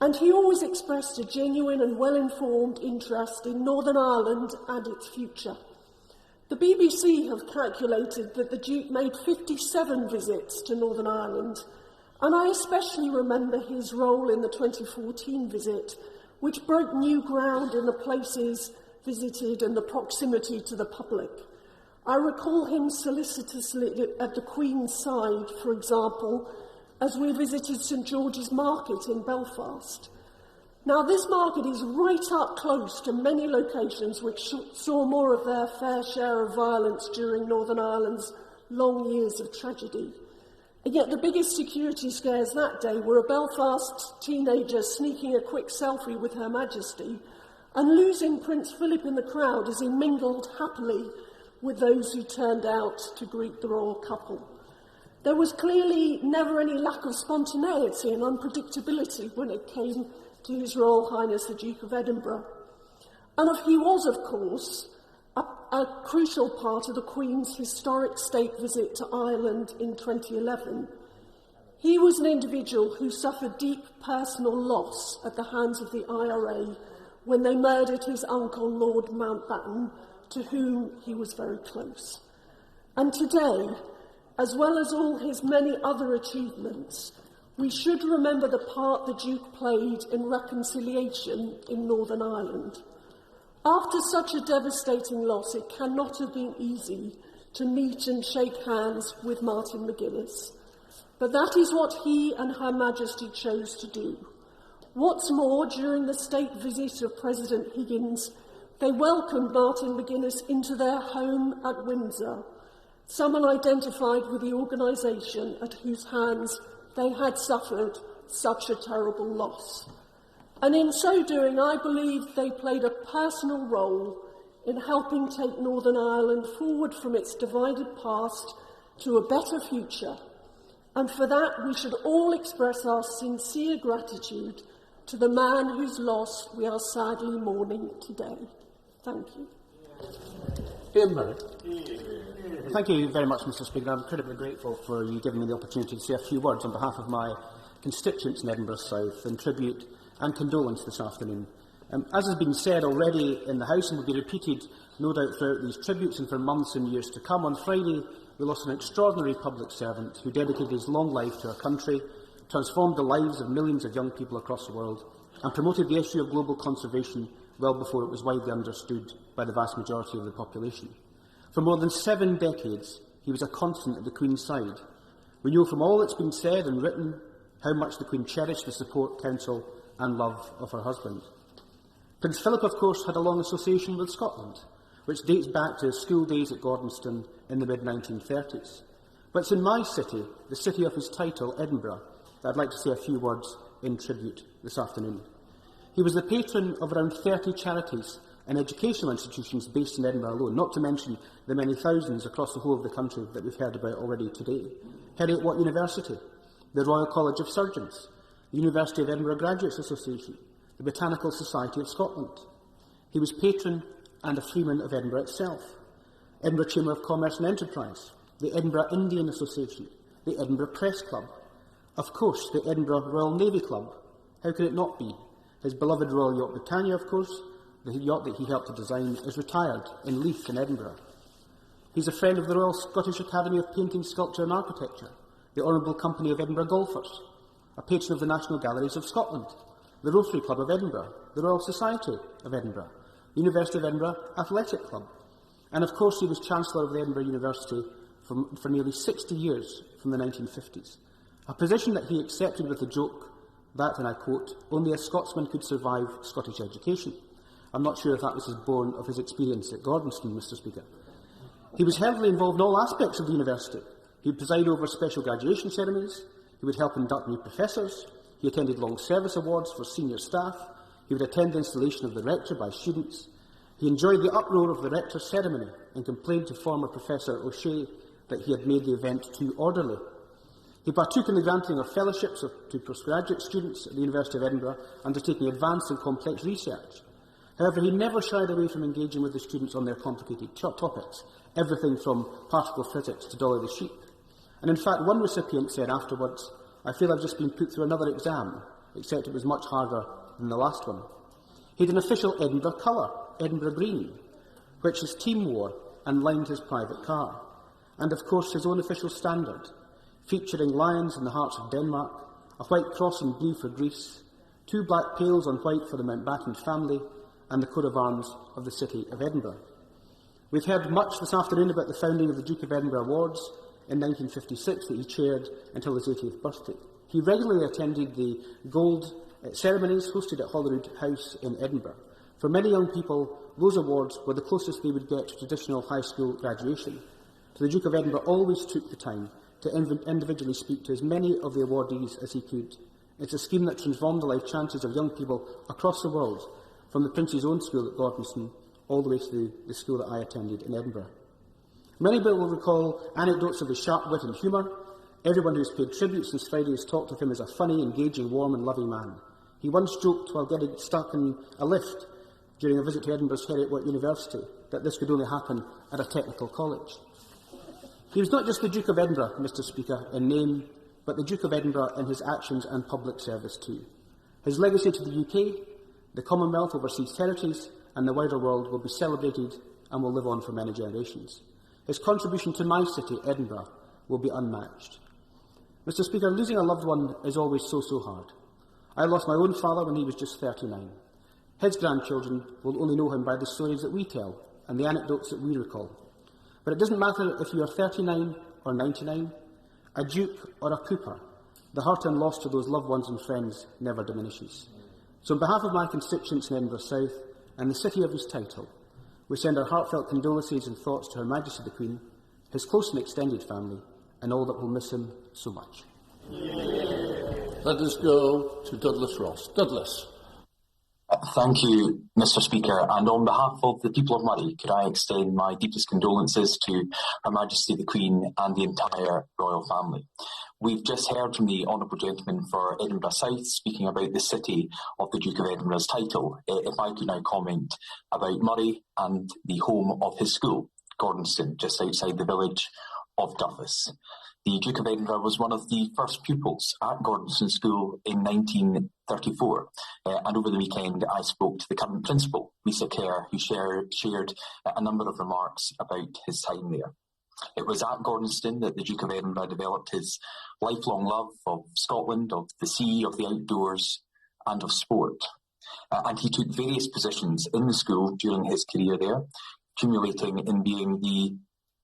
Speaker 20: And he always expressed a genuine and well-informed interest in Northern Ireland and its future. The BBC have calculated that the Duke made 57 visits to Northern Ireland, and I especially remember his role in the 2014 visit, which broke new ground in the places visited and the proximity to the public. I recall him solicitously at the Queen's side, for example, as we visited St George's Market in Belfast. Now, this market is right up close to many locations which saw more of their fair share of violence during Northern Ireland's long years of tragedy. And yet the biggest security scares that day were a Belfast teenager sneaking a quick selfie with Her Majesty and losing Prince Philip in the crowd as he mingled happily with those who turned out to greet the royal couple. There was clearly never any lack of spontaneity and unpredictability when it came to His Royal Highness the Duke of Edinburgh. And he was, of course, a crucial part of the Queen's historic state visit to Ireland in 2011. He was an individual who suffered deep personal loss at the hands of the IRA when they murdered his uncle, Lord Mountbatten, to whom he was very close. And today, as well as all his many other achievements, we should remember the part the Duke played in reconciliation in Northern Ireland. After such a devastating loss, it cannot have been easy to meet and shake hands with Martin McGuinness. But that is what he and Her Majesty chose to do. What's more, during the state visit of President Higgins, they welcomed Martin McGuinness into their home at Windsor, someone identified with the organisation at whose hands they had suffered such a terrible loss. And in so doing, I believe they played a personal role in helping take Northern Ireland forward from its divided past to a better future. And for that, we should all express our sincere gratitude to the man whose loss we are sadly mourning today. Thank you.
Speaker 21: Ian Murray. Thank you very much, Mr. Speaker. I'm incredibly grateful for you giving me the opportunity to say a few words on behalf of my constituents in Edinburgh South in tribute and condolence this afternoon. As has been said already in the House and will be repeated, no doubt, throughout these tributes and for months and years to come, on Friday we lost an extraordinary public servant who dedicated his long life to our country, transformed the lives of millions of young people across the world, and promoted the issue of global conservation well before it was widely understood by the vast majority of the population. For more than 7 decades, he was a constant at the Queen's side. We know from all that's been said and written how much the Queen cherished the support, counsel and love of her husband. Prince Philip, of course, had a long association with Scotland, which dates back to his school days at Gordonston in the mid-1930s. But it's in my city, the city of his title, Edinburgh, that I'd like to say a few words in tribute this afternoon. He was the patron of around 30 charities and educational institutions based in Edinburgh alone, not to mention the many thousands across the whole of the country that we've heard about already today. Heriot-Watt University, the Royal College of Surgeons, the University of Edinburgh Graduates Association, the Botanical Society of Scotland. He was patron and a freeman of Edinburgh itself, Edinburgh Chamber of Commerce and Enterprise, the Edinburgh Indian Association, the Edinburgh Press Club, of course, the Edinburgh Royal Navy Club. How could it not be? His beloved Royal Yacht Britannia, of course, the yacht that he helped to design, is retired in Leith in Edinburgh. He's a friend of the Royal Scottish Academy of Painting, Sculpture and Architecture, the Honourable Company of Edinburgh Golfers, a patron of the National Galleries of Scotland, the Rotary Club of Edinburgh, the Royal Society of Edinburgh, the University of Edinburgh Athletic Club, and of course he was Chancellor of the Edinburgh University for nearly 60 years from the 1950s, a position that he accepted with the joke that, and I quote, "only a Scotsman could survive Scottish education." I'm not sure if that was born of his experience at Gordonstoun, Mr. Speaker. He was heavily involved in all aspects of the university. He would preside over special graduation ceremonies, he would help induct new professors, he attended long service awards for senior staff, he would attend the installation of the rector by students, he enjoyed the uproar of the rector's ceremony and complained to former Professor O'Shea that he had made the event too orderly. He partook in the granting of fellowships to postgraduate students at the University of Edinburgh, undertaking advanced and complex research. However, he never shied away from engaging with the students on their complicated topics, everything from particle physics to Dolly the sheep. And in fact, one recipient said afterwards, "I feel I've just been put through another exam, except it was much harder than the last one." He had an official Edinburgh colour, Edinburgh green, which his team wore and lined his private car. And of course his own official standard, featuring lions in the hearts of Denmark, a white cross in blue for Greece, 2 black pales on white for the Mountbatten family, and the coat of arms of the city of Edinburgh. We've heard much this afternoon about the founding of the Duke of Edinburgh Awards in 1956 that he chaired until his 80th birthday. He regularly attended the gold ceremonies hosted at Holyrood House in Edinburgh. For many young people, those awards were the closest they would get to traditional high school graduation. So the Duke of Edinburgh always took the time to individually speak to as many of the awardees as he could. It's a scheme that transformed the life chances of young people across the world, from the Prince's own school at Gordonstoun all the way to the school that I attended in Edinburgh. Many people will recall anecdotes of his sharp wit and humour. Everyone who has paid tribute since Friday has talked of him as a funny, engaging, warm and loving man. He once joked while getting stuck in a lift during a visit to Edinburgh's Heriot-Watt University that this could only happen at a technical college. He was not just the Duke of Edinburgh, Mr. Speaker, in name, but the Duke of Edinburgh in his actions and public service too. His legacy to the UK, the Commonwealth, overseas territories and the wider world will be celebrated and will live on for many generations. His contribution to my city, Edinburgh, will be unmatched. Mr. Speaker, losing a loved one is always so hard. I lost my own father when he was just 39. His grandchildren will only know him by the stories that we tell and the anecdotes that we recall. But it doesn't matter if you are 39 or 99, a duke or a cooper, the hurt and loss to those loved ones and friends never diminishes. So on behalf of my constituents in Edinburgh South and the city of his title, we send our heartfelt condolences and thoughts to Her Majesty the Queen, his close and extended family, and all that will miss him so much.
Speaker 1: Let us go to Douglas Ross. Douglas.
Speaker 22: Thank you, Mr. Speaker, and on behalf of the people of Murray, could I extend my deepest condolences to Her Majesty the Queen and the entire royal family. We've just heard from the Honourable Gentleman for Edinburgh South speaking about the city of the Duke of Edinburgh's title. If I could now comment about Murray and the home of his school, Gordonstoun, just outside the village of Duffus. The Duke of Edinburgh was one of the first pupils at Gordonstoun School in 1934, and over the weekend I spoke to the current principal, Lisa Kerr, who shared a number of remarks about his time there. It was at Gordonstoun that the Duke of Edinburgh developed his lifelong love of Scotland, of the sea, of the outdoors and of sport. And he took various positions in the school during his career there, accumulating in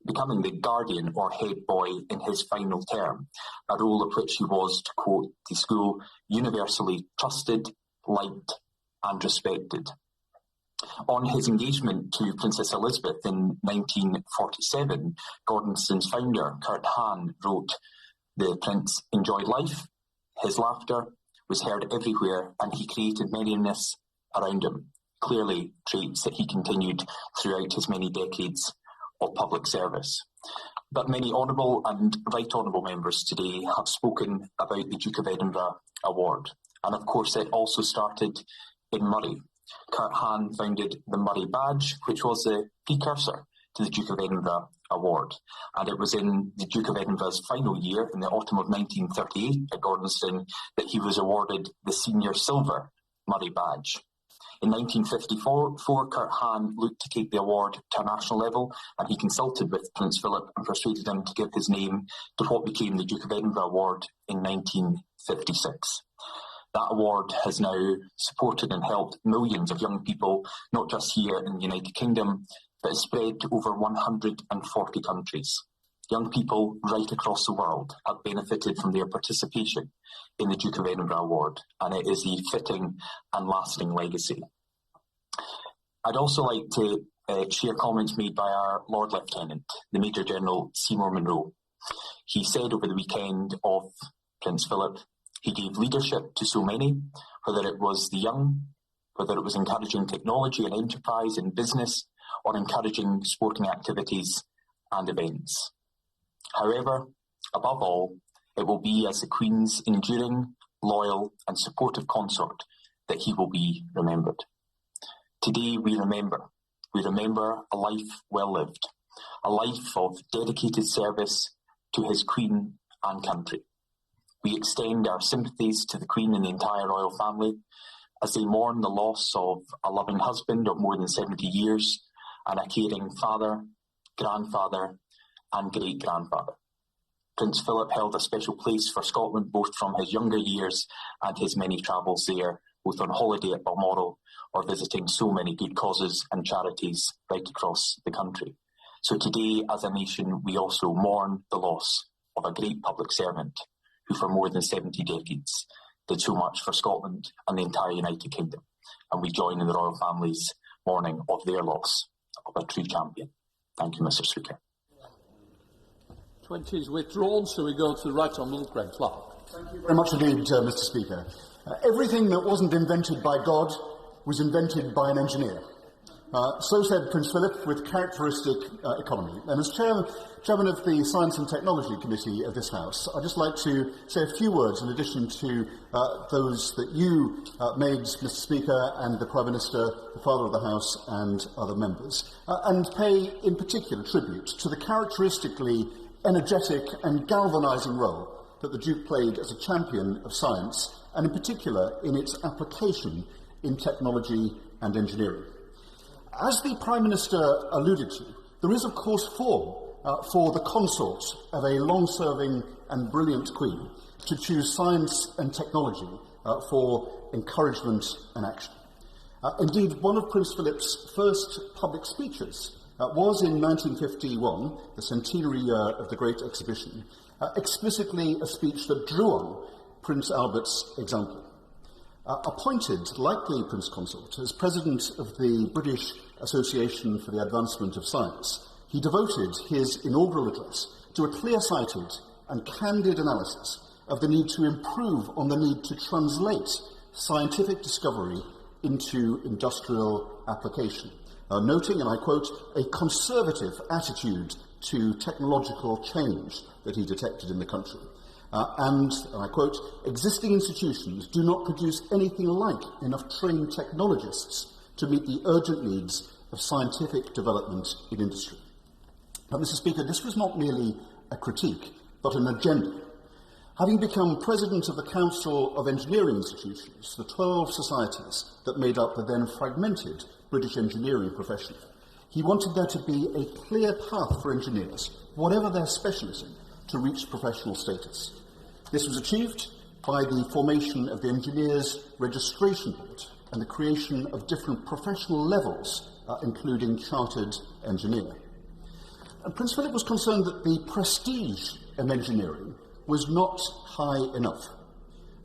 Speaker 22: becoming the guardian or head boy in his final term, a role of which he was, to quote the school, universally trusted, liked and respected. On his engagement to Princess Elisabeth in 1947, Gordonstoun's founder, Kurt Hahn, wrote, "The Prince enjoyed life, his laughter was heard everywhere and he created merriness around him. clearly traits that he continued throughout his many decades of public service. But many honourable and right honourable members today have spoken about the Duke of Edinburgh Award. And of course, it also started in Murray. Kurt Hahn founded the Murray Badge, which was the precursor to the Duke of Edinburgh Award. And it was in the Duke of Edinburgh's final year, in the autumn of 1938 at Gordonstoun, that he was awarded the Senior Silver Murray Badge. In 1954, Kurt Hahn looked to take the award to a national level, and he consulted with Prince Philip and persuaded him to give his name to what became the Duke of Edinburgh Award in 1956. That award has now supported and helped millions of young people, not just here in the United Kingdom, but is spread to over 140 countries. Young people right across the world have benefited from their participation in the Duke of Edinburgh Award, and it is a fitting and lasting legacy. I'd also like to share comments made by our Lord Lieutenant, the Major General Seymour Monro. He said over the weekend of Prince Philip, he gave leadership to so many, whether it was the young, whether it was encouraging technology and enterprise and business, or encouraging sporting activities and events. However, above all, it will be as the Queen's enduring, loyal and supportive consort that he will be remembered. Today we remember a life well lived, a life of dedicated service to his Queen and country. We extend our sympathies to the Queen and the entire royal family as they mourn the loss of a loving husband of more than 70 years and a caring father, grandfather and great-grandfather. Prince Philip held a special place for Scotland both from his younger years and his many travels there, both on holiday at Balmoral or visiting so many good causes and charities right across the country. So today, as a nation, we also mourn the loss of a great public servant who for more than 70 decades did so much for Scotland and the entire United Kingdom. And we join in the royal family's mourning of their loss of a true champion. Thank you, Mr. Speaker.
Speaker 1: 20 is withdrawn, so we go to the Right Honourable Greg Clark.
Speaker 10: Thank you very much indeed, Mr. Speaker. Everything that wasn't invented by God was invented by an engineer. So said Prince Philip with characteristic economy. And as Chairman of the Science and Technology Committee of this House, I'd just like to say a few words in addition to those that you made, Mr. Speaker, and the Prime Minister, the Father of the House, and other members, and pay in particular tribute to the characteristically energetic and galvanising role that the Duke played as a champion of science, and in particular in its application in technology and engineering. As the Prime Minister alluded to, there is of course form for the consort of a long-serving and brilliant Queen to choose science and technology for encouragement and action. Indeed, one of Prince Philip's first public speeches was in 1951, the centenary year of the Great Exhibition, explicitly a speech that drew on Prince Albert's example. Appointed, like the Prince Consort, as President of the British Association for the Advancement of Science, he devoted his inaugural address to a clear-sighted and candid analysis of the need to improve on the need to translate scientific discovery into industrial application, noting, and I quote, a conservative attitude to technological change that he detected in the country. And I quote, existing institutions do not produce anything like enough trained technologists to meet the urgent needs of scientific development in industry. Now, Mr. Speaker, this was not merely a critique, but an agenda. Having become President of the Council of Engineering Institutions, the 12 societies that made up the then fragmented British engineering profession, he wanted there to be a clear path for engineers, whatever their specialism, to reach professional status. This was achieved by the formation of the Engineers Registration Board and the creation of different professional levels, including Chartered Engineer. And Prince Philip was concerned that the prestige of engineering was not high enough.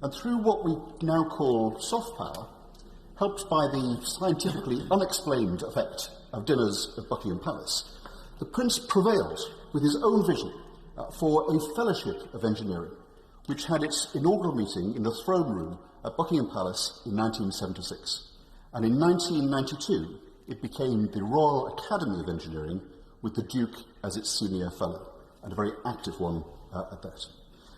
Speaker 10: And through what we now call soft power, helped by the scientifically unexplained effect of dinners at Buckingham Palace, the Prince prevailed with his own vision for a Fellowship of Engineering, which had its inaugural meeting in the throne room at Buckingham Palace in 1976.
Speaker 2: and in 1992 it became the Royal Academy of Engineering, with the Duke as its senior fellow, and a very active one at that.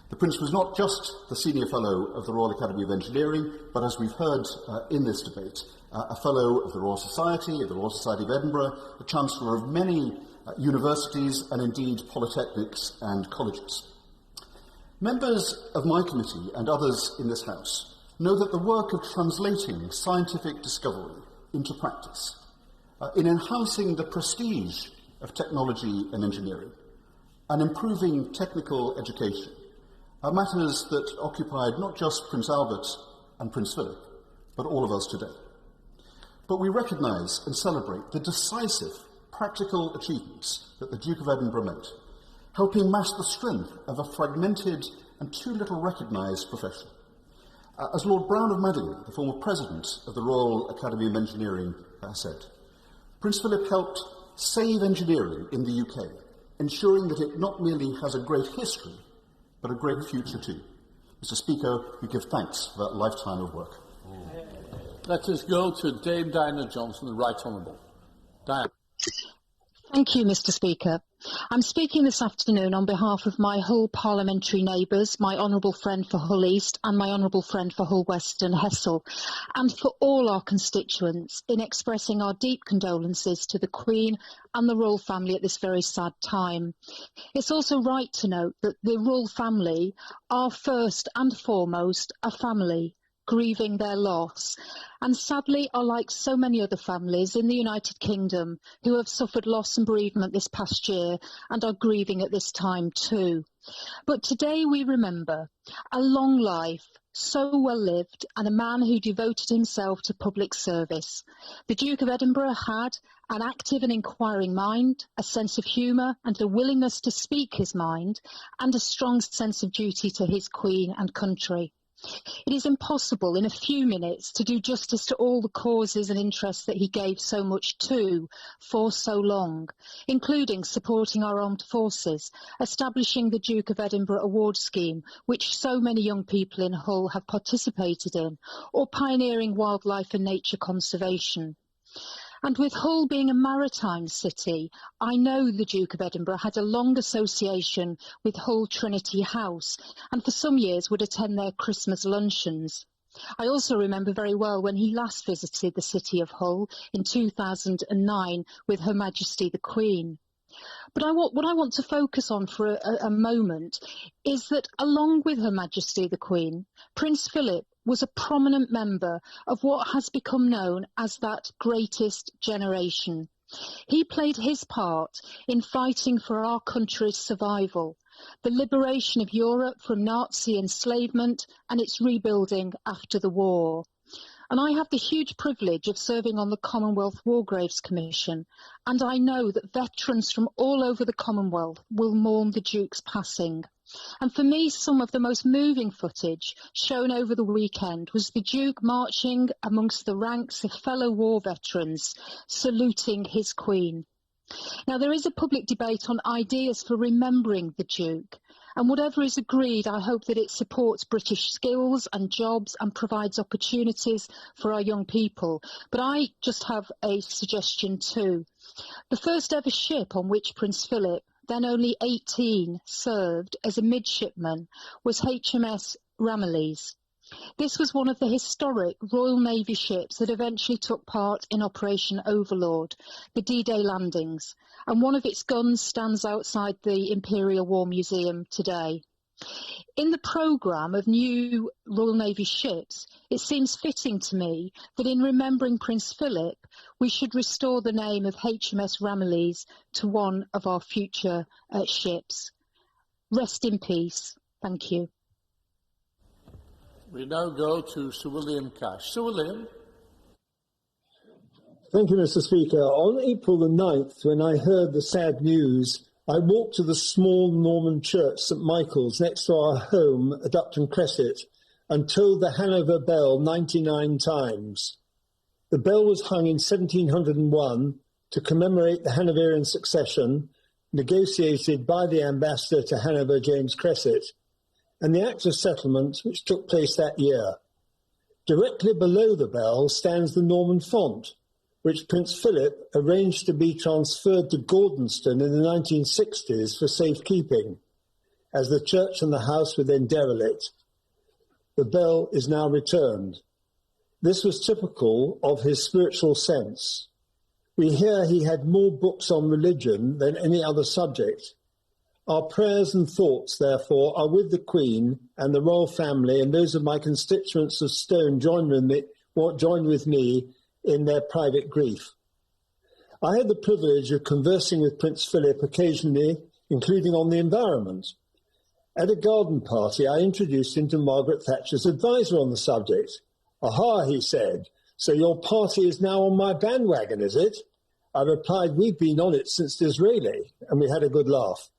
Speaker 2: The Prince was not just the senior fellow of the Royal Academy of Engineering, but as we've heard in this debate, a fellow of the Royal Society, of the Royal Society of Edinburgh, the Chancellor of many universities and indeed polytechnics and colleges. Members of my committee and others in this House know that the work of translating scientific discovery into practice, in enhancing the prestige of technology and engineering, and improving technical education, are matters that occupied not just Prince Albert and Prince Philip, but all of us today. But we recognise and celebrate the decisive practical achievements that the Duke of Edinburgh made, helping mask the strength of a fragmented and too little recognised profession. As Lord Brown of Madingley, the former president of the Royal Academy of Engineering, said, Prince Philip helped save engineering in the UK, ensuring that it not merely has a great history, but a great future too. Mr. Speaker, we give thanks for that lifetime of work.
Speaker 1: Let us go to Dame Diana Johnson, the Right Honourable. Diana.
Speaker 16: Thank you, Mr. Speaker. I'm speaking this afternoon on behalf of my Hull parliamentary neighbours, my honourable friend for Hull East and my honourable friend for Hull West and Hessel, and for all our constituents in expressing our deep condolences to the Queen and the royal family at this very sad time. It's also right to note that the royal family are first and foremost a family, grieving their loss, and sadly are like so many other families in the United Kingdom who have suffered loss and bereavement this past year and are grieving at this time too. But today we remember a long life, so well lived, and a man who devoted himself to public service. The Duke of Edinburgh had an active and inquiring mind, a sense of humour and a willingness to speak his mind, and a strong sense of duty to his Queen and country. It is impossible in a few minutes to do justice to all the causes and interests that he gave so much to for so long, including supporting our armed forces, establishing the Duke of Edinburgh Award Scheme, which so many young people in Hull have participated in, or pioneering wildlife and nature conservation. And with Hull being a maritime city, I know the Duke of Edinburgh had a long association with Hull Trinity House, and for some years would attend their Christmas luncheons. I also remember very well when he last visited the city of Hull in 2009 with Her Majesty the Queen. But what I want to focus on for a moment is that along with Her Majesty the Queen, Prince Philip was a prominent member of what has become known as that greatest generation. He played his part in fighting for our country's survival, the liberation of Europe from Nazi enslavement and its rebuilding after the war. And I have the huge privilege of serving on the Commonwealth War Graves Commission, and I know that veterans from all over the Commonwealth will mourn the Duke's passing. And for me, some of the most moving footage shown over the weekend was the Duke marching amongst the ranks of fellow war veterans, saluting his Queen. Now, there is a public debate on ideas for remembering the Duke, and whatever is agreed, I hope that it supports British skills and jobs and provides opportunities for our young people. But I just have a suggestion too. The first ever ship on which Prince Philip, then only 18, served as a midshipman was HMS Ramillies. This was one of the historic Royal Navy ships that eventually took part in Operation Overlord, the D-Day landings, and one of its guns stands outside the Imperial War Museum today. In the programme of new Royal Navy ships, it seems fitting to me that in remembering Prince Philip, we should restore the name of HMS Ramillies to one of our future ships. Rest in peace. Thank you.
Speaker 1: We now go to Sir William Cash. Sir William.
Speaker 3: Thank you, Mr. Speaker. On April the 9th, when I heard the sad news, I walked to the small Norman church, St Michael's, next to our home at Upton Crescent, and tolled the Hanover bell 99 times. The bell was hung in 1701 to commemorate the Hanoverian succession, negotiated by the ambassador to Hanover, James Crescent, and the Act of Settlement, which took place that year. Directly below the bell stands the Norman font, which Prince Philip arranged to be transferred to Gordonston in the 1960s for safekeeping. As the church and the house were then derelict, the bell is now returned. This was typical of his spiritual sense. We hear he had more books on religion than any other subject. Our prayers and thoughts, therefore, are with the Queen and the royal family, and those of my constituents of Stone join with me in their private grief. I had the privilege of conversing with Prince Philip occasionally, including on the environment. At a garden party, I introduced him to Margaret Thatcher's advisor on the subject. "Aha," he said, "so your party is now on my bandwagon, is it?" I replied, "We've been on it since Disraeli," and we had a good laugh.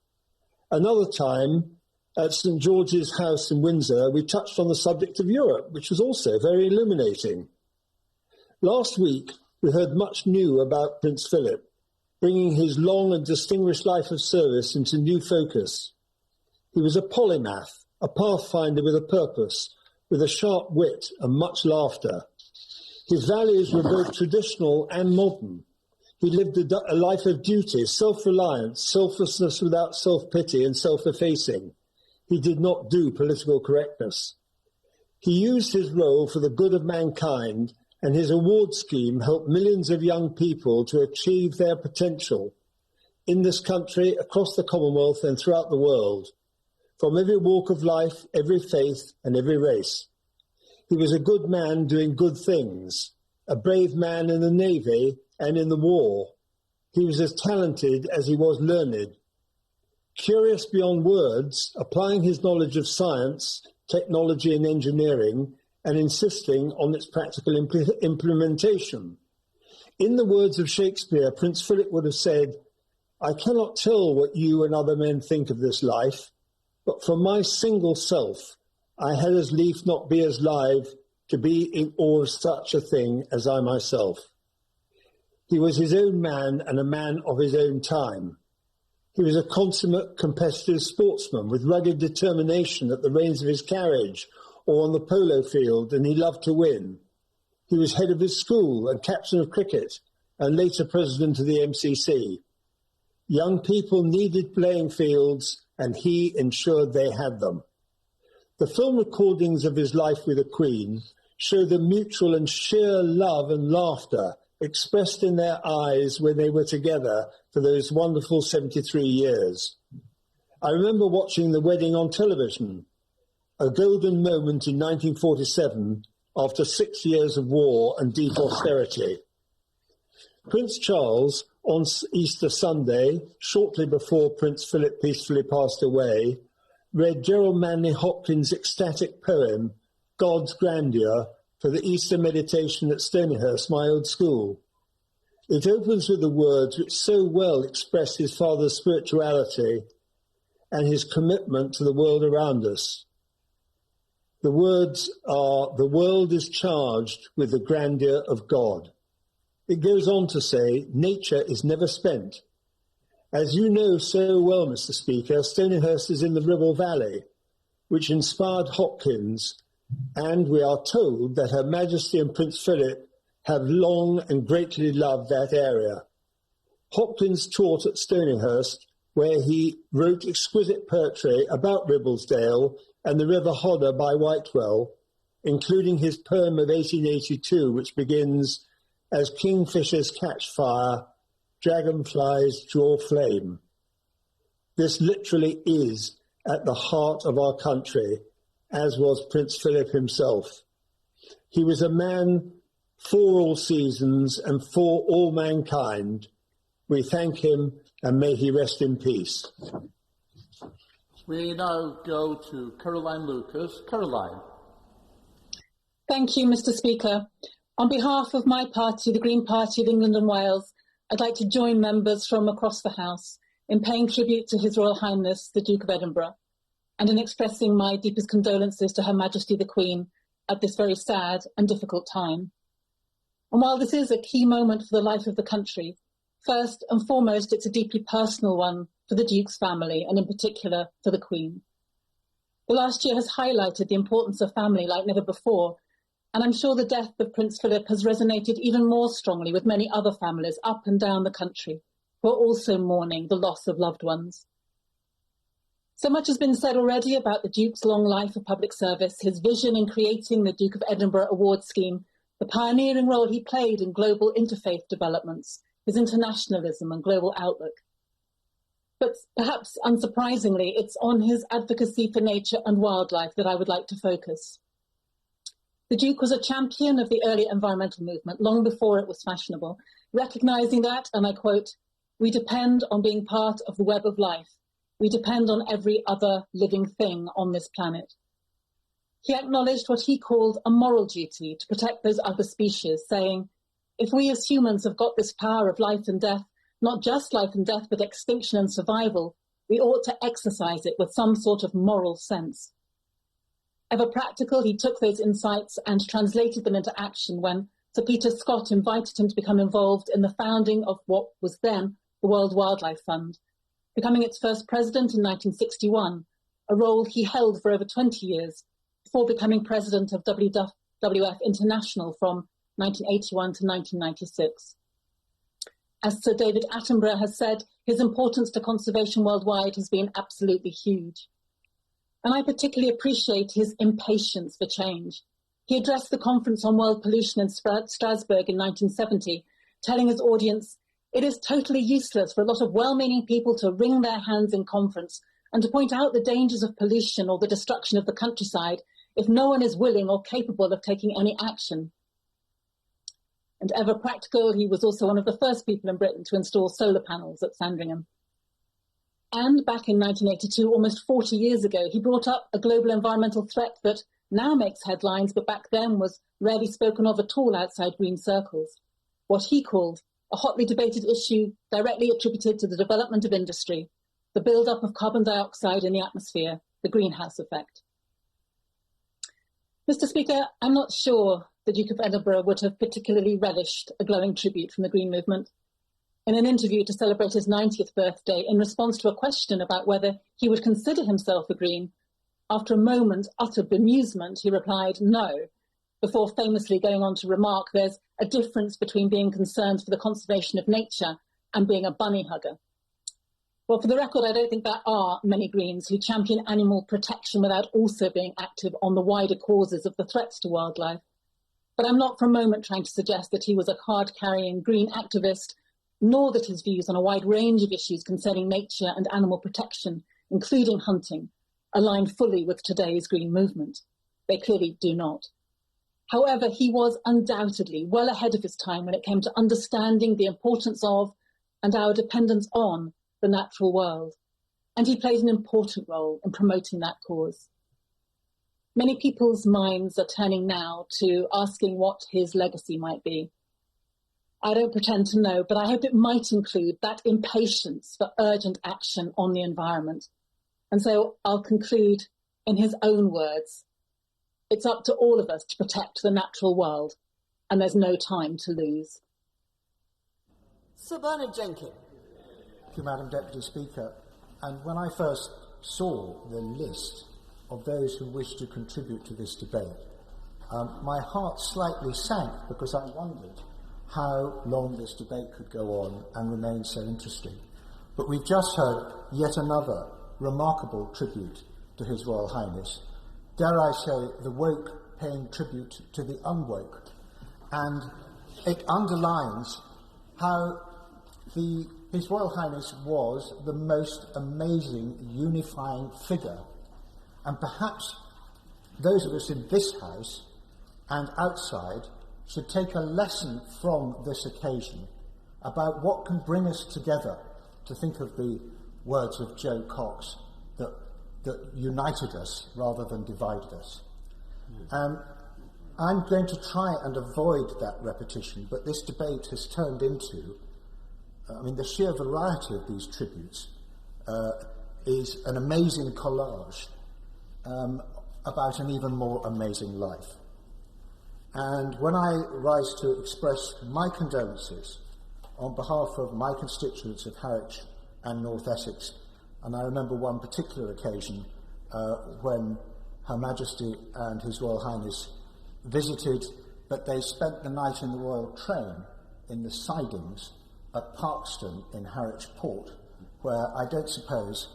Speaker 3: Another time, at St George's House in Windsor, we touched on the subject of Europe, which was also very illuminating. Last week, we heard much new about Prince Philip, bringing his long and distinguished life of service into new focus. He was a polymath, a pathfinder with a purpose, with a sharp wit and much laughter. His values were both traditional and modern. He lived a life of duty, self-reliance, selflessness without self-pity and self-effacing. He did not do political correctness. He used his role for the good of mankind, and his award scheme helped millions of young people to achieve their potential in this country, across the Commonwealth and throughout the world, from every walk of life, every faith and every race. He was a good man doing good things, a brave man in the Navy and in the war. He was as talented as he was learned. Curious beyond words, applying his knowledge of science, technology and engineering, and insisting on its practical implementation. In the words of Shakespeare, Prince Philip would have said, "I cannot tell what you and other men think of this life, but for my single self, I had as lief not be as live to be in awe of such a thing as I myself." He was his own man and a man of his own time. He was a consummate competitive sportsman with rugged determination at the reins of his carriage or on the polo field, and he loved to win. He was head of his school and captain of cricket, and later president of the MCC. Young people needed playing fields, and he ensured they had them. The film recordings of his life with the Queen show the mutual and sheer love and laughter expressed in their eyes when they were together for those wonderful 73 years. I remember watching the wedding on television, a golden moment in 1947 after 6 years of war and deep austerity. Prince Charles, on Easter Sunday, shortly before Prince Philip peacefully passed away, read Gerald Manley Hopkins' ecstatic poem, God's Grandeur, for the Easter meditation at Stonyhurst, my old school. It opens with the words which so well express his father's spirituality and his commitment to the world around us. The words are, "The world is charged with the grandeur of God." It goes on to say, "Nature is never spent." As you know so well, Mr. Speaker, Stonyhurst is in the Ribble Valley, which inspired Hopkins, and we are told that Her Majesty and Prince Philip have long and greatly loved that area. Hopkins taught at Stonyhurst, where he wrote exquisite poetry about Ribblesdale and the River Hodder by Whitewell, including his poem of 1882, which begins, "As kingfishers catch fire, dragonflies draw flame." This literally is at the heart of our country, as was Prince Philip himself. He was a man for all seasons and for all mankind. We thank him and may he rest in peace.
Speaker 1: We now go to Caroline Lucas. Caroline.
Speaker 4: Thank you, Mr. Speaker. On behalf of my party, the Green Party of England and Wales, I'd like to join members from across the House in paying tribute to His Royal Highness, the Duke of Edinburgh, and in expressing my deepest condolences to Her Majesty the Queen at this very sad and difficult time. And while this is a key moment for the life of the country, first and foremost, it's a deeply personal one for the Duke's family, and in particular for the Queen. The last year has highlighted the importance of family like never before, And I'm sure the death of Prince Philip has resonated even more strongly with many other families up and down the country who are also mourning the loss of loved ones. So much has been said already about the Duke's long life of public service, his vision in creating the Duke of Edinburgh Award Scheme, the pioneering role he played in global interfaith developments, his internationalism and global outlook. But perhaps unsurprisingly, it's on his advocacy for nature and wildlife that I would like to focus. The Duke was a champion of the early environmental movement long before it was fashionable, recognising that, and I quote, "We depend on being part of the web of life. We depend on every other living thing on this planet." He acknowledged what he called a moral duty to protect those other species, saying, "If we as humans have got this power of life and death, not just life and death, but extinction and survival, we ought to exercise it with some sort of moral sense." Ever practical, he took those insights and translated them into action when Sir Peter Scott invited him to become involved in the founding of what was then the World Wildlife Fund, becoming its first president in 1961, a role he held for over 20 years, before becoming president of WWF International from 1981 to 1996. As Sir David Attenborough has said, his importance to conservation worldwide has been absolutely huge. And I particularly appreciate his impatience for change. He addressed the Conference on World Pollution in Strasbourg in 1970, telling his audience, "It is totally useless for a lot of well-meaning people to wring their hands in conference and to point out the dangers of pollution or the destruction of the countryside if no one is willing or capable of taking any action." And ever practical, he was also one of the first people in Britain to install solar panels at Sandringham. And back in 1982, almost 40 years ago, he brought up a global environmental threat that now makes headlines, but back then was rarely spoken of at all outside green circles. What he called a hotly debated issue directly attributed to the development of industry, the build-up of carbon dioxide in the atmosphere, the greenhouse effect. Mr. Speaker, I'm not sure the Duke of Edinburgh would have particularly relished a glowing tribute from the Green movement. In an interview to celebrate his 90th birthday, in response to a question about whether he would consider himself a Green, after a moment utter bemusement, he replied no, before famously going on to remark there's a difference between being concerned for the conservation of nature and being a bunny hugger. Well, for the record, I don't think there are many Greens who champion animal protection without also being active on the wider causes of the threats to wildlife. But I'm not for a moment trying to suggest that he was a card-carrying Green activist, nor that his views on a wide range of issues concerning nature and animal protection, including hunting, align fully with today's Green movement. They clearly do not. However, he was undoubtedly well ahead of his time when it came to understanding the importance of and our dependence on the natural world, and he played an important role in promoting that cause. Many people's minds are turning now to asking what his legacy might be. I don't pretend to know, but I hope it might include that impatience for urgent action on the environment. And so I'll conclude in his own words. It's up to all of us to protect the natural world, and there's no time to lose.
Speaker 5: Sir Bernard Jenkins.
Speaker 6: Thank you, Madam Deputy Speaker. And when I first saw the list of those who wish to contribute to this debate, my heart slightly sank because I wondered how long this debate could go on and remain so interesting. But we've just heard yet another remarkable tribute to His Royal Highness. Dare I say, the woke paying tribute to the unwoke. And it underlines how His Royal Highness was the most amazing unifying figure. And perhaps those of us in this House and outside should take a lesson from this occasion about what can bring us together, to think of the words of Joe Cox, that united us rather than divided us. I'm going to try and avoid that repetition, but this debate has turned into, the sheer variety of these tributes is an amazing collage about an even more amazing life. And when I rise to express my condolences on behalf of my constituents of Harwich and North Essex, and I remember one particular occasion when Her Majesty and His Royal Highness visited, but they spent the night in the Royal Train in the sidings at Parkston in Harwich Port, where I don't suppose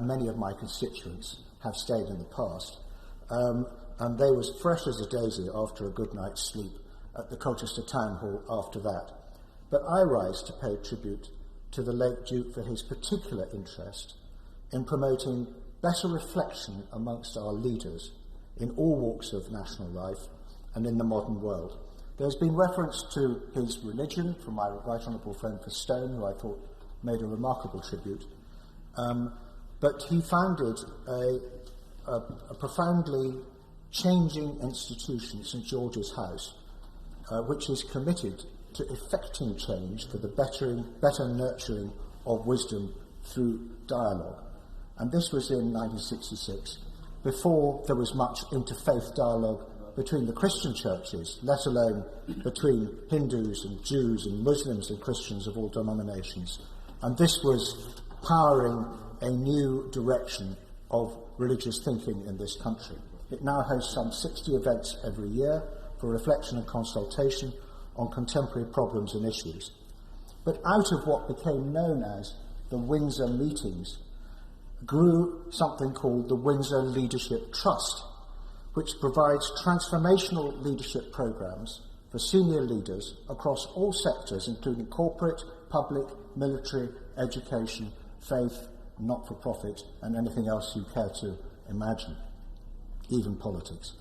Speaker 6: many of my constituents have stayed in the past. And they was fresh as a daisy after a good night's sleep at the Colchester Town Hall after that. But I rise to pay tribute to the late Duke for his particular interest in promoting better reflection amongst our leaders in all walks of national life and in the modern world. There's been reference to his religion from my Right Honourable friend for Stone, who I thought made a remarkable tribute. But he founded a profoundly changing institution, St George's House, which is committed to effecting change for the better nurturing of wisdom through dialogue. And this was in 1966, before there was much interfaith dialogue between the Christian churches, let alone between Hindus and Jews and Muslims and Christians of all denominations. And this was powering a new direction of religious thinking in this country. It now hosts some 60 events every year for reflection and consultation on contemporary problems and issues. But out of what became known as the Windsor meetings grew something called the Windsor Leadership Trust, which provides transformational leadership programs for senior leaders across all sectors, including corporate, public, military, education, faith, not-for-profit, and anything else you care to imagine, even politics.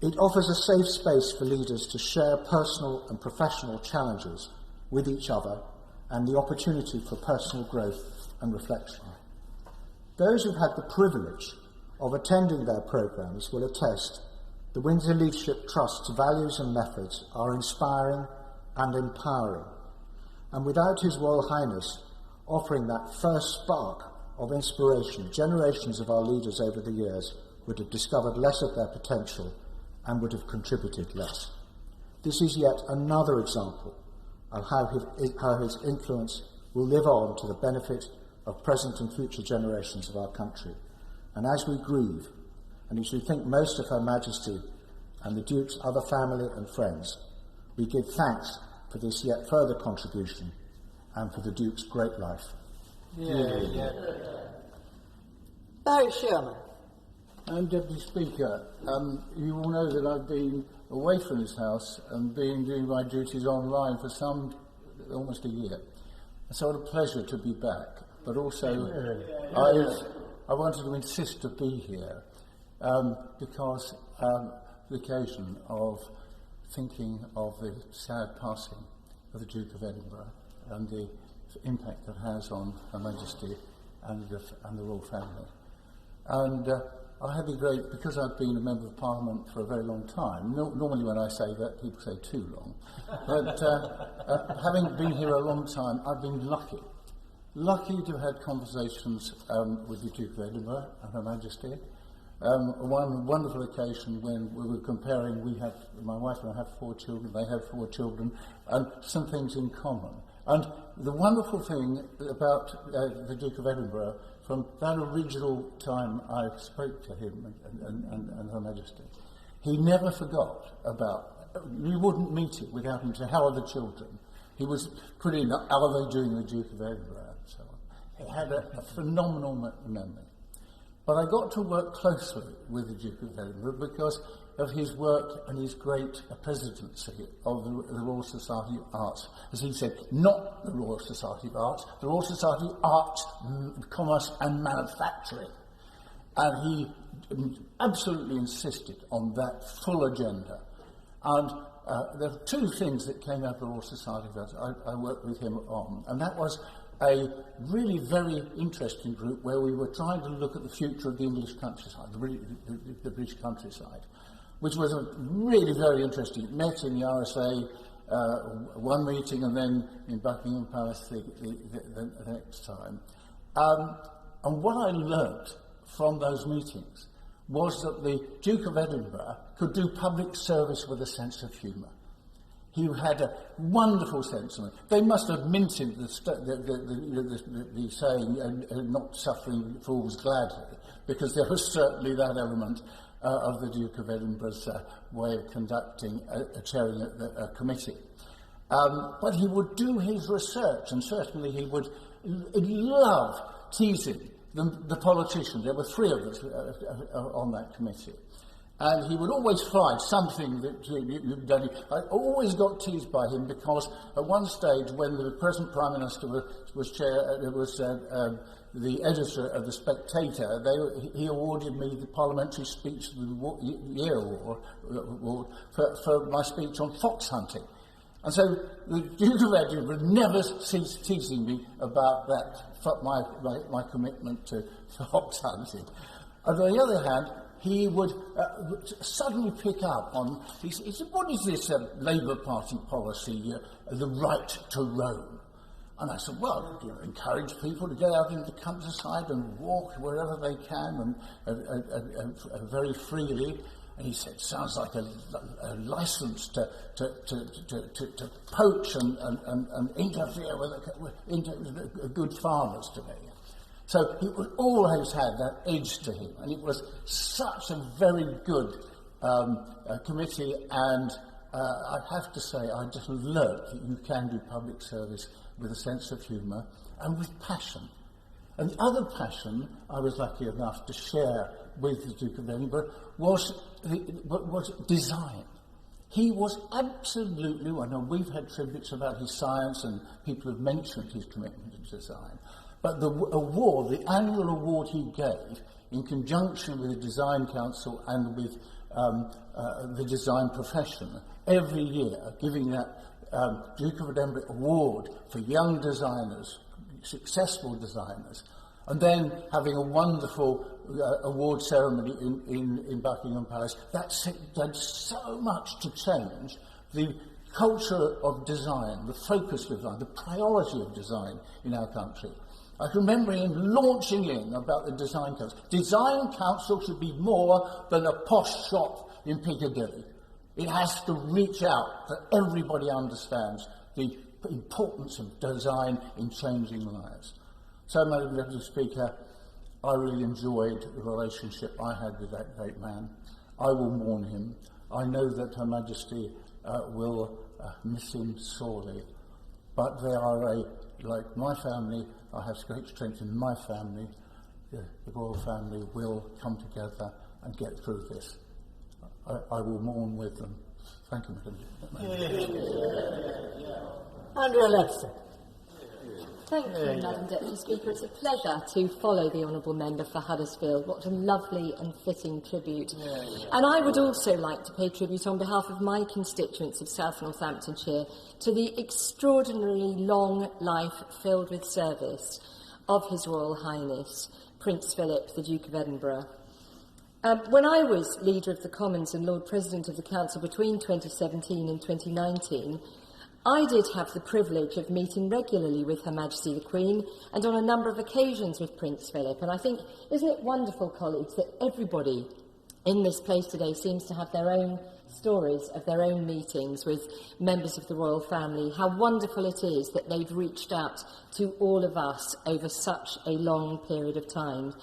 Speaker 6: It offers a safe space for leaders to share personal and professional challenges with each other and the opportunity for personal growth and reflection. Those who've had the privilege of attending their programmes will attest the Windsor Leadership Trust's values and methods are inspiring and empowering. And without His Royal Highness offering that first spark of inspiration, generations of our leaders over the years would have discovered less of their potential and would have contributed less. This is yet another example of how his influence will live on to the benefit of present and future generations of our country. And as we grieve, and as we think most of Her Majesty and the Duke's other family and friends, we give thanks for this yet further contribution and for the Duke's great life.
Speaker 5: Barry Sherman.
Speaker 7: Deputy Speaker, you all know that I've been away from this House and been doing my duties online for almost a year. It's sort of pleasure to be back, but also I wanted to insist to be here because the occasion of thinking of the sad passing of the Duke of Edinburgh and the impact it has on Her Majesty and the royal family. And I had the great, because I've been a Member of Parliament for a very long time, normally when I say that, people say too long, but having been here a long time, I've been lucky to have had conversations with the Duke of Edinburgh and Her Majesty. One wonderful occasion when we were comparing, my wife and I have 4 children, they have 4 children, and some things in common. And the wonderful thing about the Duke of Edinburgh, from that original time I spoke to him and Her Majesty, he never forgot about, you wouldn't meet it without him saying, how are the children? He was putting in, how are they doing, the Duke of Edinburgh, and so on. He had a phenomenal memory. But I got to work closely with the Duke of Edinburgh because of his work and his great presidency of the Royal Society of Arts. As he said, not the Royal Society of Arts, the Royal Society of Arts, Commerce and Manufacturing. And he absolutely insisted on that full agenda. And there are 2 things that came out of the Royal Society of Arts I worked with him on, and that was a really very interesting group where we were trying to look at the future of the English countryside, the British countryside, which was really very interesting. It met in the RSA one meeting and then in Buckingham Palace the next time. And what I learnt from those meetings was that the Duke of Edinburgh could do public service with a sense of humour. He had a wonderful sense of it. They must have minted the saying, not suffering fools gladly, because there was certainly that element. of the Duke of Edinburgh's way of conducting, chairing a committee. But he would do his research, and certainly he would love teasing the politicians. There were 3 of us on that committee. And he would always find something that you've done. I always got teased by him because at one stage, when the present Prime Minister was the editor of The Spectator, he awarded me the Parliamentary Speech of the Year award for my speech on fox hunting. And so the Duke of Edinburgh never ceased teasing me about that, my commitment to fox hunting. On the other hand, he would suddenly pick up on, he said, what is this Labour Party policy, the right to roam? And I said, well, encourage people to get out into the countryside and walk wherever they can and very freely. And he said, sounds like a license to poach and interfere with good farmers to me. So he always had that edge to him, and it was such a very good committee, and I have to say I just learnt that you can do public service with a sense of humour and with passion. And the other passion I was lucky enough to share with the Duke of Edinburgh was design. He was absolutely, I know we've had tributes about his science and people have mentioned his commitment to design, but the award, the annual award he gave, in conjunction with the Design Council and with the design profession, every year giving that Duke of Edinburgh award for young designers, successful designers, and then having a wonderful award ceremony in Buckingham Palace, that did so much to change the culture of design, the focus of design, the priority of design in our country. I can remember him launching in about the Design Council. Design Council should be more than a posh shop in Piccadilly. It has to reach out so everybody understands the importance of design in changing lives. So, Madam Deputy Speaker, I really enjoyed the relationship I had with that great man. I will mourn him. I know that Her Majesty will miss him sorely, but they are like my family. I have great strength in my family. The royal family will come together and get through this. I will mourn with them. Thank you, Madam.
Speaker 5: Andrew Elisabeth.
Speaker 8: Thank you, Madam Deputy Speaker. It's a pleasure to follow the Honourable Member for Huddersfield. What a lovely and fitting tribute. And I would also like to pay tribute on behalf of my constituents of South Northamptonshire to the extraordinarily long life filled with service of His Royal Highness, Prince Philip, the Duke of Edinburgh. When I was Leader of the Commons and Lord President of the Council between 2017 and 2019, I did have the privilege of meeting regularly with Her Majesty the Queen and on a number of occasions with Prince Philip. And I think, isn't it wonderful, colleagues, that everybody in this place today seems to have their own stories of their own meetings with members of the royal family. How wonderful it is that they've reached out to all of us over such a long period of time.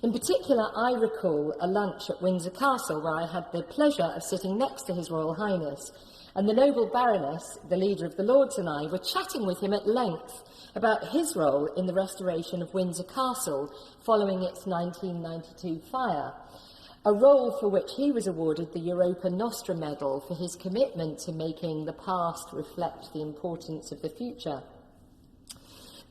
Speaker 8: In particular, I recall a lunch at Windsor Castle where I had the pleasure of sitting next to His Royal Highness. And the noble Baroness, the leader of the Lords, and I were chatting with him at length about his role in the restoration of Windsor Castle following its 1992 fire, a role for which he was awarded the Europa Nostra Medal for his commitment to making the past reflect the importance of the future.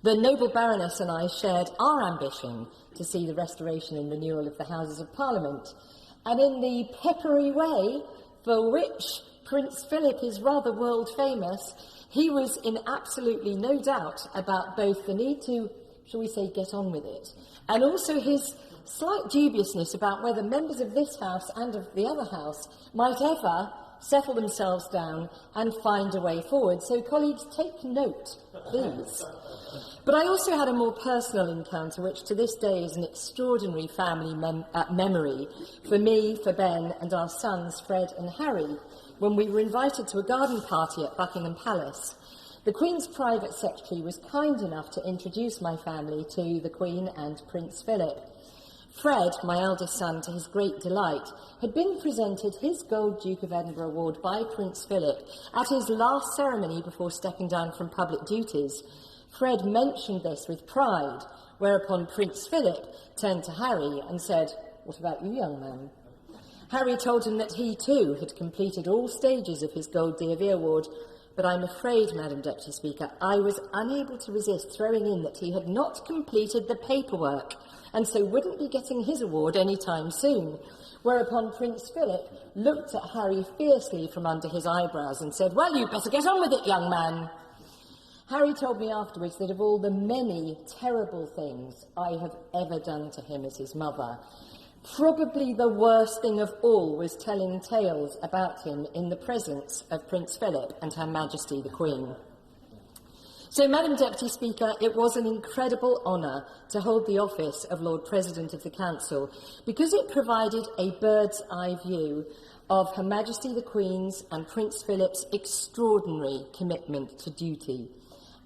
Speaker 8: The noble Baroness and I shared our ambition to see the restoration and renewal of the Houses of Parliament, and in the peppery way for which Prince Philip is rather world famous, he was in absolutely no doubt about both the need to, shall we say, get on with it, and also his slight dubiousness about whether members of this House and of the other House might ever settle themselves down and find a way forward. So, colleagues, take note, please. But I also had a more personal encounter, which to this day is an extraordinary family memory for me, for Ben, and our sons, Fred and Harry, when we were invited to a garden party at Buckingham Palace. The Queen's private secretary was kind enough to introduce my family to the Queen and Prince Philip. Fred, my eldest son, to his great delight, had been presented his Gold Duke of Edinburgh award by Prince Philip at his last ceremony before stepping down from public duties. Fred mentioned this with pride, whereupon Prince Philip turned to Harry and said, "What about you, young man?" Harry told him that he too had completed all stages of his Gold D.A.V. award, but I'm afraid, Madam Deputy Speaker, I was unable to resist throwing in that he had not completed the paperwork, and so wouldn't be getting his award any time soon. Whereupon Prince Philip looked at Harry fiercely from under his eyebrows and said, "Well, you'd better get on with it, young man." Harry told me afterwards that of all the many terrible things I have ever done to him as his mother, probably the worst thing of all was telling tales about him in the presence of Prince Philip and Her Majesty the Queen. So, Madam Deputy Speaker, it was an incredible honour to hold the office of Lord President of the Council because it provided a bird's eye view of Her Majesty the Queen's and Prince Philip's extraordinary commitment to duty.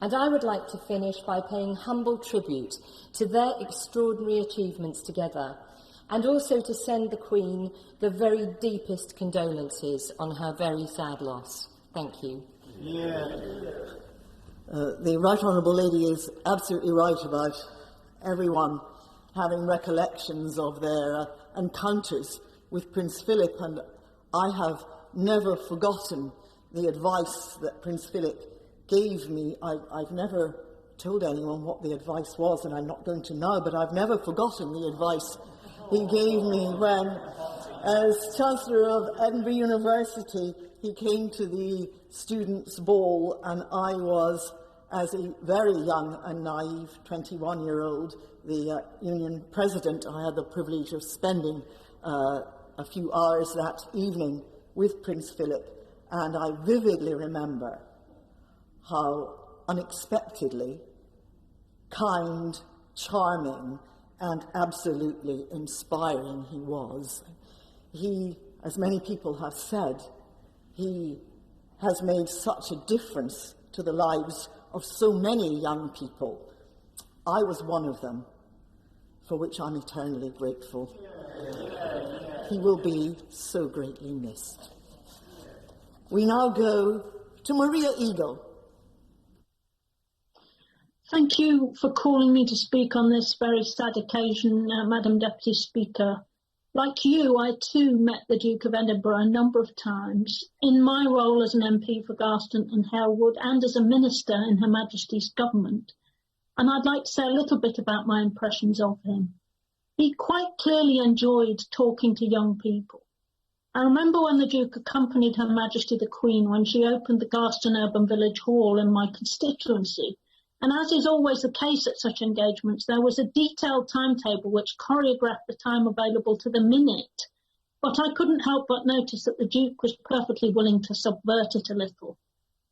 Speaker 8: And I would like to finish by paying humble tribute to their extraordinary achievements together, and also to send the Queen the very deepest condolences on her very sad loss. Thank you.
Speaker 5: The Right Honourable Lady is absolutely right about everyone having recollections of their encounters with Prince Philip, and I have never forgotten the advice that Prince Philip gave me. I've never told anyone what the advice was, and I'm not going to now, but I've never forgotten the advice he gave me when, as Chancellor of Edinburgh University, he came to the students' ball, and I was, as a very young and naive 21-year-old, the union president. I had the privilege of spending a few hours that evening with Prince Philip, and I vividly remember how unexpectedly kind, charming, and absolutely inspiring he was. He, as many people have said, he has made such a difference to the lives of so many young people. I was one of them, for which I'm eternally grateful. He will be so greatly missed. We now go to Maria Eagle.
Speaker 9: Thank you for calling me to speak on this very sad occasion, Madam Deputy Speaker. Like you, I too met the Duke of Edinburgh a number of times in my role as an MP for Garston and Harewood and as a minister in Her Majesty's government. And I'd like to say a little bit about my impressions of him. He quite clearly enjoyed talking to young people. I remember when the Duke accompanied Her Majesty the Queen when she opened the Garston Urban Village Hall in my constituency. And as is always the case at such engagements, there was a detailed timetable which choreographed the time available to the minute. But I couldn't help but notice that the Duke was perfectly willing to subvert it a little.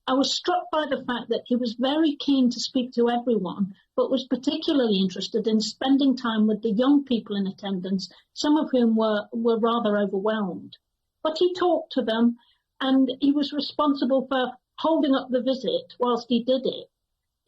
Speaker 9: I was struck by the fact that he was very keen to speak to everyone, but was particularly interested in spending time with the young people in attendance, some of whom were rather overwhelmed. But he talked to them, and he was responsible for holding up the visit whilst he did it.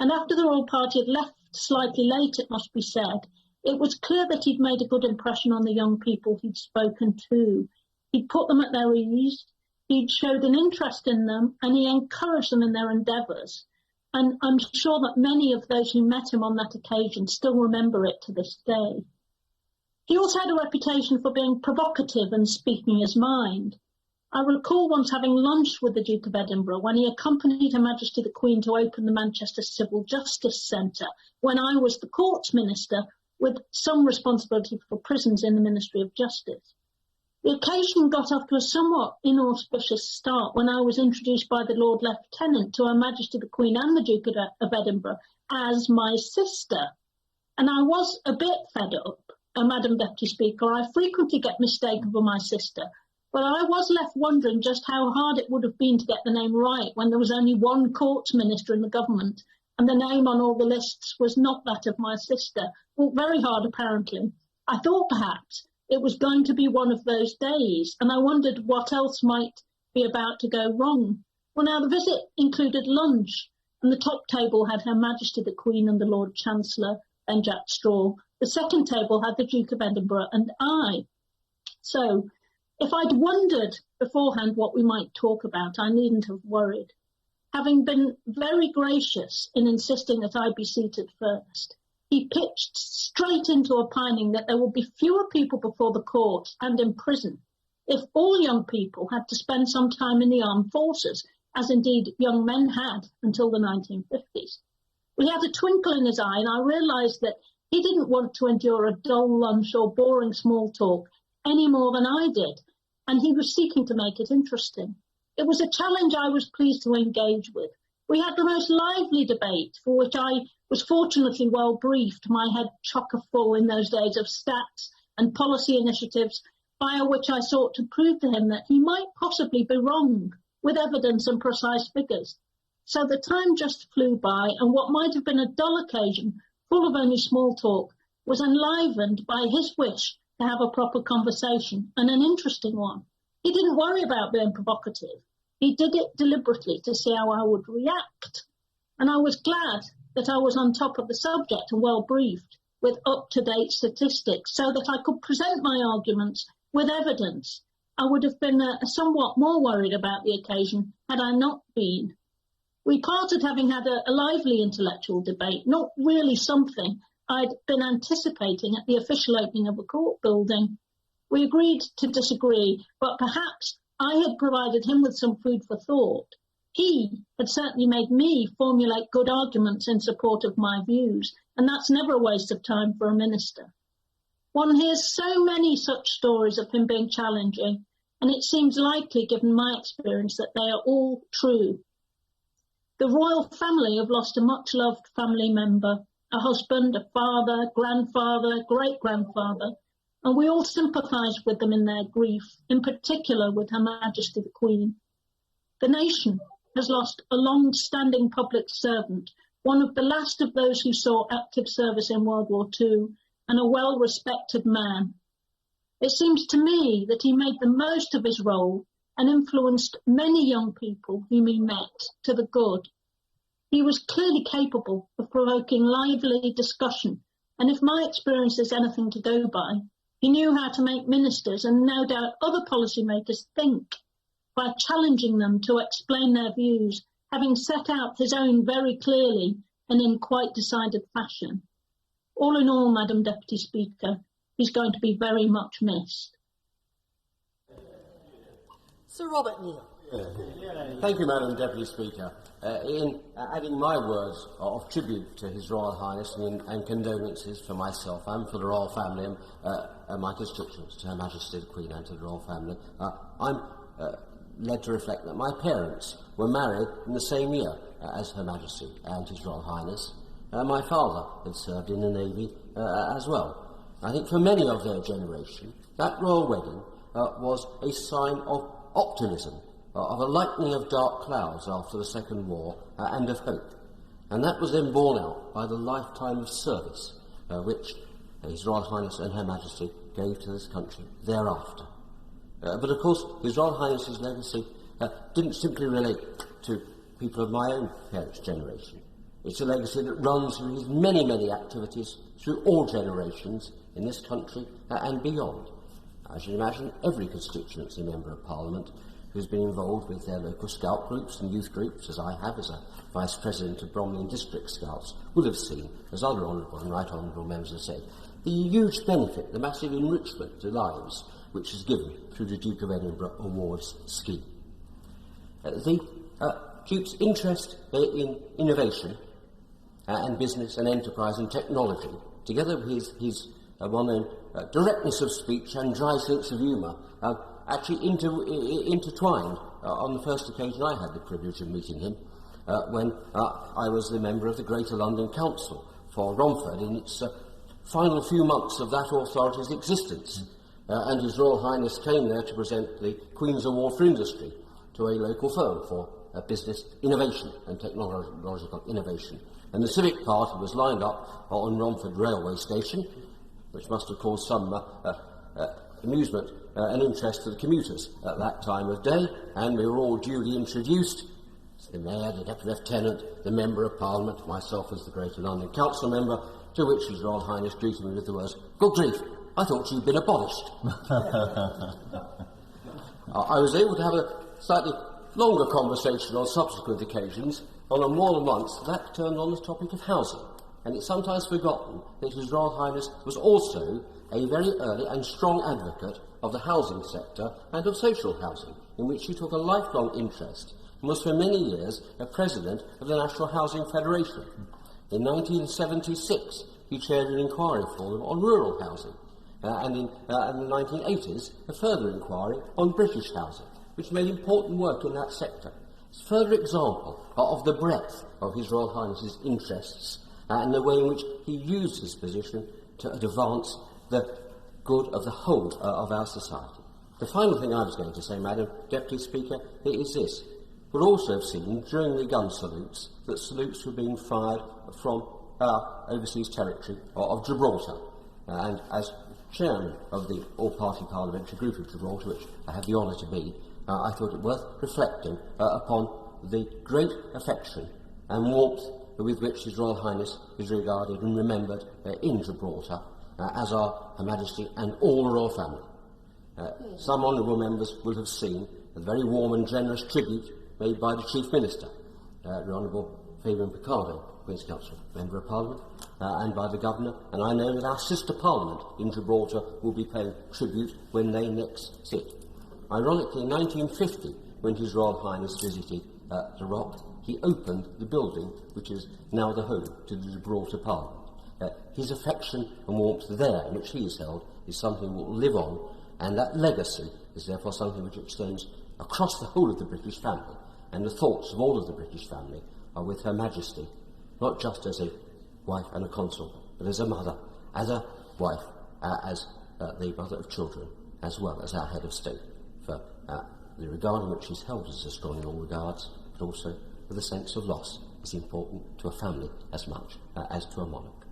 Speaker 9: And after the royal party had left slightly late, it must be said, it was clear that he'd made a good impression on the young people he'd spoken to. He'd put them at their ease, he'd showed an interest in them, and he encouraged them in their endeavours. And I'm sure that many of those who met him on that occasion still remember it to this day. He also had a reputation for being provocative and speaking his mind. I recall once having lunch with the Duke of Edinburgh when he accompanied Her Majesty the Queen to open the Manchester Civil Justice Centre when I was the Courts Minister with some responsibility for prisons in the Ministry of Justice. The occasion got off to a somewhat inauspicious start when I was introduced by the Lord Lieutenant to Her Majesty the Queen and the Duke of Edinburgh as my sister. And I was a bit fed up, Madam Deputy Speaker. I frequently get mistaken for my sister. But I was left wondering just how hard it would have been to get the name right when there was only one courts minister in the government and the name on all the lists was not that of my sister. Well, very hard, apparently. I thought perhaps it was going to be one of those days, and I wondered what else might be about to go wrong. Well, now, the visit included lunch, and the top table had Her Majesty the Queen and the Lord Chancellor, then Jack Straw, The second table had the Duke of Edinburgh and I. So, if I'd wondered beforehand what we might talk about, I needn't have worried. Having been very gracious in insisting that I be seated first, he pitched straight into opining that there would be fewer people before the courts and in prison if all young people had to spend some time in the armed forces, as indeed young men had until the 1950s. He had a twinkle in his eye, and I realised that he didn't want to endure a dull lunch or boring small talk any more than I did, and he was seeking to make it interesting. It was a challenge I was pleased to engage with. We had the most lively debate, for which I was fortunately well briefed, my head chock-a-full in those days of stats and policy initiatives, via which I sought to prove to him that he might possibly be wrong, with evidence and precise figures. So the time just flew by, and what might have been a dull occasion, full of only small talk, was enlivened by his wish to have a proper conversation, and an interesting one. He didn't worry about being provocative. He did it deliberately to see how I would react. And I was glad that I was on top of the subject and well briefed with up-to-date statistics so that I could present my arguments with evidence. I would have been somewhat more worried about the occasion had I not been. We parted having had a lively intellectual debate, not really something I'd been anticipating at the official opening of a court building. We agreed to disagree, but perhaps I had provided him with some food for thought. He had certainly made me formulate good arguments in support of my views, and that's never a waste of time for a minister. One hears so many such stories of him being challenging, and it seems likely, given my experience, that they are all true. The royal family have lost a much-loved family member, a husband, a father, grandfather, great-grandfather, and we all sympathise with them in their grief, in particular with Her Majesty the Queen. The nation has lost a long-standing public servant, one of the last of those who saw active service in World War II, and a well-respected man. It seems to me that he made the most of his role and influenced many young people whom he met to the good. He was clearly capable of provoking lively discussion, and if my experience is anything to go by, he knew how to make ministers and no doubt other policymakers think by challenging them to explain their views, having set out his own very clearly and in quite decided fashion. All in all, Madam Deputy Speaker, he's going to be very much missed.
Speaker 5: Sir Robert Neal.
Speaker 11: Thank you, Madam Deputy Speaker. In adding my words of tribute to His Royal Highness and condolences for myself and for the Royal Family and my constituents, to Her Majesty the Queen and to the Royal Family, I'm led to reflect that my parents were married in the same year as Her Majesty and His Royal Highness. My father had served in the Navy as well. I think for many of their generation, that royal wedding was a sign of optimism, of a lightening of dark clouds after the Second War, and of hope. And that was then borne out by the lifetime of service which His Royal Highness and Her Majesty gave to this country thereafter. But of course, His Royal Highness's legacy didn't simply relate to people of my own parents' generation. It's a legacy that runs through his many, many activities through all generations in this country and beyond. As you imagine, every constituency member of Parliament who's been involved with their local scout groups and youth groups, as I have as a Vice President of Bromley and District Scouts, will have seen, as other honourable and right honourable members have said, the huge benefit, the massive enrichment to lives which is given through the Duke of Edinburgh Awards scheme. The Duke's interest in innovation and business and enterprise and technology, together with his well-known directness of speech and dry sense of humour, actually intertwined on the first occasion I had the privilege of meeting him, when I was the member of the Greater London Council for Romford in its final few months of that authority's existence. And His Royal Highness came there to present the Queen's Award for Industry to a local firm for business innovation and technological innovation. And the Civic Party was lined up on Romford railway station, which must have caused some amusement and interest to the commuters at that time of day, and we were all duly introduced. The Mayor, the Deputy Lieutenant, the Member of Parliament, myself as the Greater London Council member, to which His Royal Highness greeted me with the words, "Good grief, I thought you'd been abolished." I was able to have a slightly longer conversation on subsequent occasions, and on more than once that turned on the topic of housing, and it's sometimes forgotten that His Royal Highness was also a very early and strong advocate of the housing sector and of social housing, in which he took a lifelong interest and was for many years a president of the National Housing Federation. In 1976, he chaired an inquiry forum on rural housing, and in the 1980s, a further inquiry on British housing, which made important work in that sector. It's a further example of the breadth of His Royal Highness's interests and the way in which he used his position to advance the good of the whole of our society. The final thing I was going to say, Madam Deputy Speaker, is this. We'll also have seen during the gun salutes that salutes were being fired from our overseas territory of Gibraltar. And as chairman of the all-party parliamentary group of Gibraltar, which I have the honour to be, I thought it worth reflecting upon the great affection and warmth with which His Royal Highness is regarded and remembered in Gibraltar, as are Her Majesty and all the royal family. Some honourable members will have seen a very warm and generous tribute made by the Chief Minister, the Honourable Fabian Picardo, Queen's Counsel, Member of Parliament, and by the Governor, and I know that our sister Parliament in Gibraltar will be paying tribute when they next sit. Ironically, in 1950, when His Royal Highness visited the Rock, he opened the building which is now the home to the Gibraltar Parliament. His affection and warmth there, in which he is held, is something that will live on, and that legacy is therefore something which extends across the whole of the British family, and the thoughts of all of the British family are with Her Majesty, not just as a wife and a consort, but as a mother, as a wife, as the mother of children, as well as our head of state, for the regard in which she's held as a strong in all regards, but also for the sense of loss is important to a family as much as to a monarch.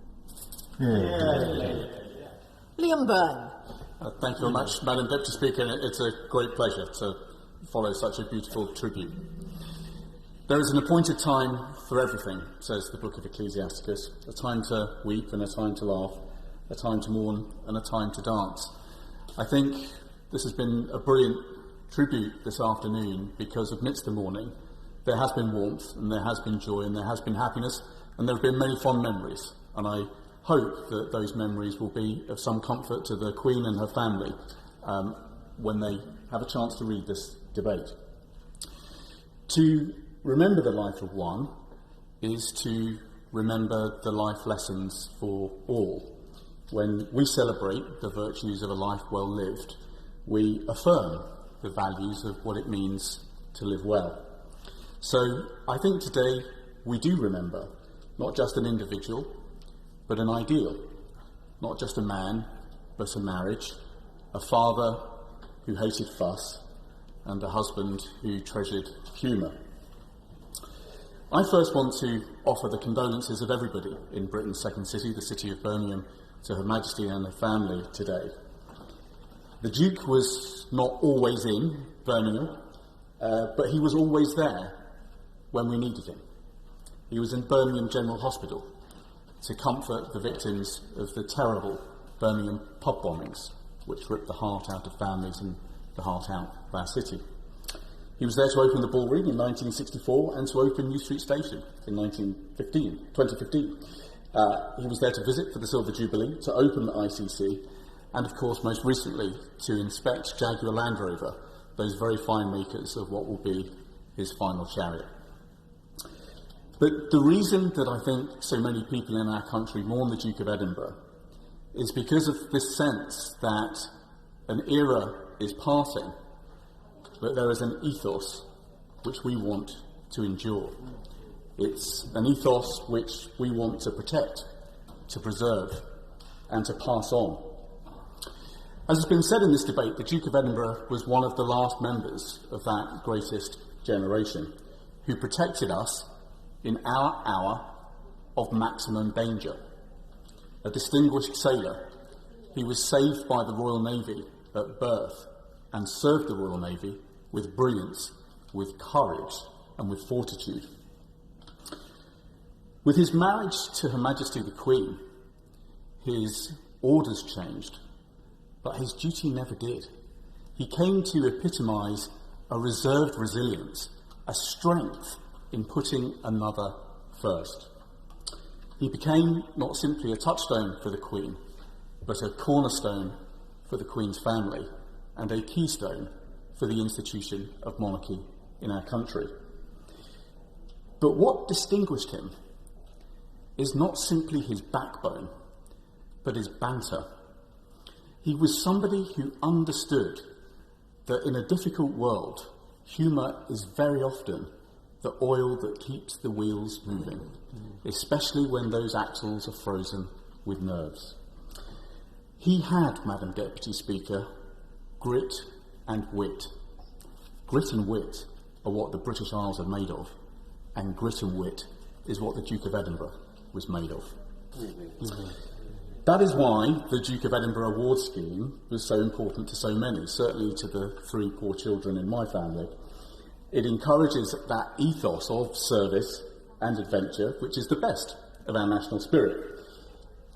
Speaker 5: Liam Byrne.
Speaker 10: Thank you very much, Madam Deputy Speaker. It's a great pleasure to follow such a beautiful tribute. There is an appointed time for everything, says the Book of Ecclesiasticus, a time to weep and a time to laugh, a time to mourn and a time to dance. I think this has been a brilliant tribute this afternoon because amidst the mourning there has been warmth and there has been joy and there has been happiness and there have been many fond memories, and I hope that those memories will be of some comfort to the Queen and her family when they have a chance to read this debate. To remember the life of one is to remember the life lessons for all. When we celebrate the virtues of a life well lived, we affirm the values of what it means to live well. So I think today we do remember not just an individual, but an ideal, not just a man, but a marriage, a father who hated fuss, and a husband who treasured humour. I first want to offer the condolences of everybody in Britain's second city, the city of Birmingham, to Her Majesty and her family today. The Duke was not always in Birmingham, but he was always there when we needed him. He was in Birmingham General Hospital to comfort the victims of the terrible Birmingham pub bombings, which ripped the heart out of families and the heart out of our city. He was there to open the Ballroom in 1964 and to open New Street Station in 2015. He was there to visit for the Silver Jubilee, to open the ICC, and of course most recently to inspect Jaguar Land Rover, those very fine makers of what will be his final chariot. But the reason that I think so many people in our country mourn the Duke of Edinburgh is because of this sense that an era is passing, but there is an ethos which we want to endure. It's an ethos which we want to protect, to preserve, and to pass on. As has been said in this debate, the Duke of Edinburgh was one of the last members of that greatest generation who protected us in our hour of maximum danger. A distinguished sailor, he was saved by the Royal Navy at birth and served the Royal Navy with brilliance, with courage, and with fortitude. With his marriage to Her Majesty the Queen,
Speaker 12: his orders changed, but his duty never did. He came to epitomise a reserved resilience, a strength in putting another first. He became not simply a touchstone for the Queen, but a cornerstone for the Queen's family and a keystone for the institution of monarchy in our country. But what distinguished him is not simply his backbone, but his banter. He was somebody who understood that in a difficult world, humour is very often the oil that keeps the wheels moving, especially when those axles are frozen with nerves. He had, Madam Deputy Speaker, grit and wit. Grit and wit are what the British Isles are made of, and grit and wit is what the Duke of Edinburgh was made of. That is why the Duke of Edinburgh award scheme was so important to so many, certainly to the 3 poor children in my family. It encourages that ethos of service and adventure, which is the best of our national spirit.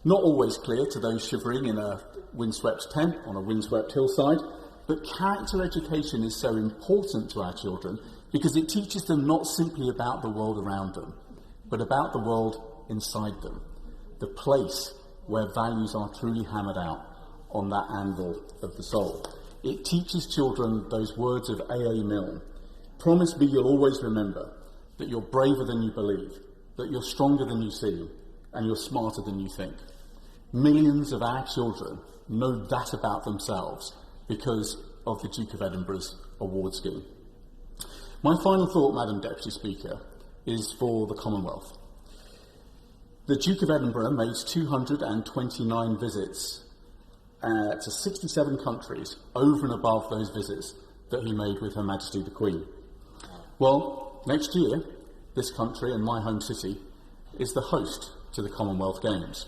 Speaker 12: Not always clear to those shivering in a windswept tent on a windswept hillside, but character education is so important to our children because it teaches them not simply about the world around them, but about the world inside them, the place where values are truly hammered out on that anvil of the soul. It teaches children those words of A.A. Milne: promise me you'll always remember that you're braver than you believe, that you're stronger than you seem, and you're smarter than you think. Millions of our children know that about themselves because of the Duke of Edinburgh's award scheme. My final thought, Madam Deputy Speaker, is for the Commonwealth. The Duke of Edinburgh made 229 visits to 67 countries over and above those visits that he made with Her Majesty the Queen. Well, next year, this country and my home city is the host to the Commonwealth Games.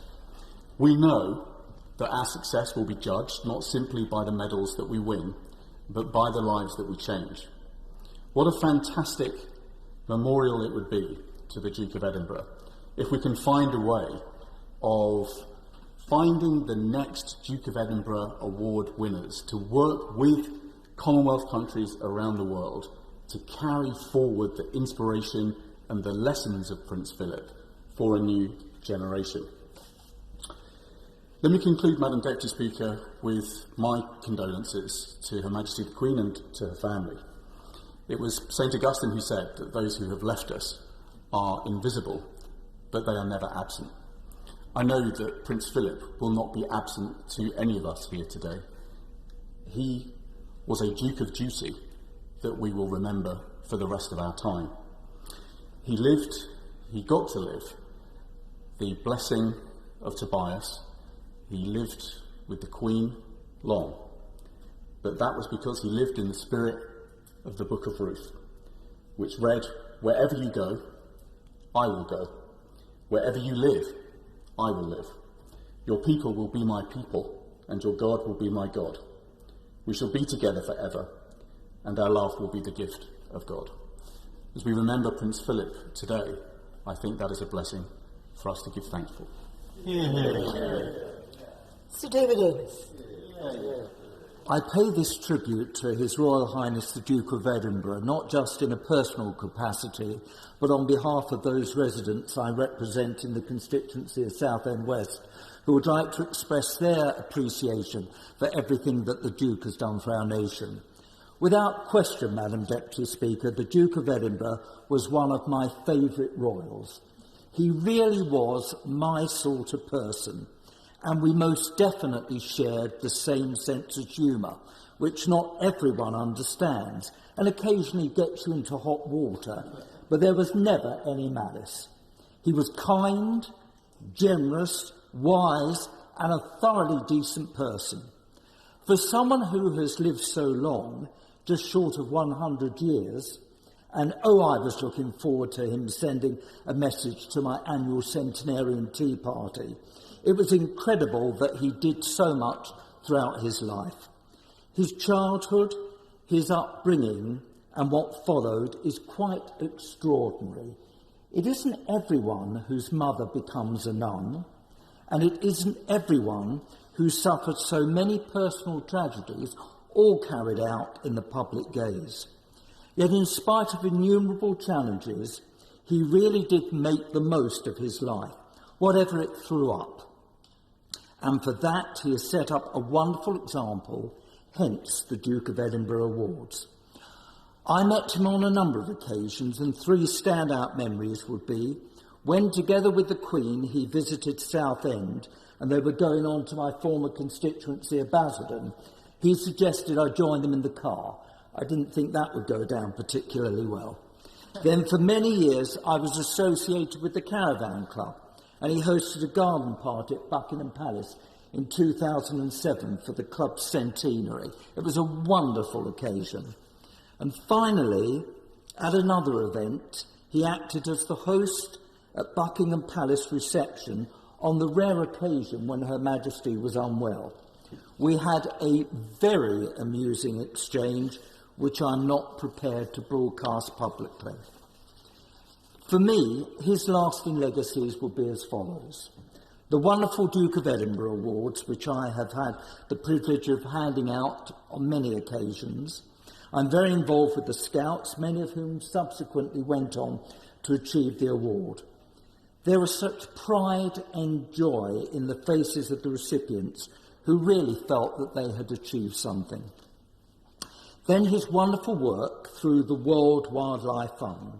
Speaker 12: We know that our success will be judged not simply by the medals that we win, but by the lives that we change. What a fantastic memorial it would be to the Duke of Edinburgh if we can find a way of finding the next Duke of Edinburgh award winners to work with Commonwealth countries around the world to carry forward the inspiration and the lessons of Prince Philip for a new generation. Let me conclude, Madam Deputy Speaker, with my condolences to Her Majesty the Queen and to her family. It was St. Augustine who said that those who have left us are invisible, but they are never absent. I know that Prince Philip will not be absent to any of us here today. He was a Duke of duty that we will remember for the rest of our time. He got to live the blessing of Tobias. He lived with the Queen long, but that was because he lived in the spirit of the Book of Ruth, which read, "Wherever you go, I will go. Wherever you live, I will live. Your people will be my people, and your God will be my God. We shall be together forever, and our love will be the gift of God." As we remember Prince Philip today, I think that is a blessing for us to give thanks for.
Speaker 5: Sir David Davis.
Speaker 13: I pay this tribute to His Royal Highness the Duke of Edinburgh, not just in a personal capacity, but on behalf of those residents I represent in the constituency of Southend West, who would like to express their appreciation for everything that the Duke has done for our nation. Without question, Madam Deputy Speaker, the Duke of Edinburgh was one of my favourite royals. He really was my sort of person, and we most definitely shared the same sense of humour, which not everyone understands, and occasionally gets you into hot water, but there was never any malice. He was kind, generous, wise, and a thoroughly decent person. For someone who has lived so long, just short of 100 years, and I was looking forward to him sending a message to my annual centenarian tea party. It was incredible that he did so much throughout his life. His childhood, his upbringing, and what followed is quite extraordinary. It isn't everyone whose mother becomes a nun, and it isn't everyone who suffered so many personal tragedies, all carried out in the public gaze. Yet in spite of innumerable challenges, he really did make the most of his life, whatever it threw up. And for that, he has set up a wonderful example, hence the Duke of Edinburgh Awards. I met him on a number of occasions, and 3 standout memories would be when, together with the Queen, he visited Southend and they were going on to my former constituency of Basildon. He suggested I join them in the car. I didn't think that would go down particularly well. Then for many years I was associated with the Caravan Club, and he hosted a garden party at Buckingham Palace in 2007 for the club's centenary. It was a wonderful occasion. And finally, at another event, he acted as the host at Buckingham Palace reception on the rare occasion when Her Majesty was unwell. We had a very amusing exchange, which I'm not prepared to broadcast publicly. For me, his lasting legacies will be as follows. The wonderful Duke of Edinburgh Awards, which I have had the privilege of handing out on many occasions. I'm very involved with the Scouts, many of whom subsequently went on to achieve the award. There was such pride and joy in the faces of the recipients who really felt that they had achieved something. Then his wonderful work through the World Wildlife Fund.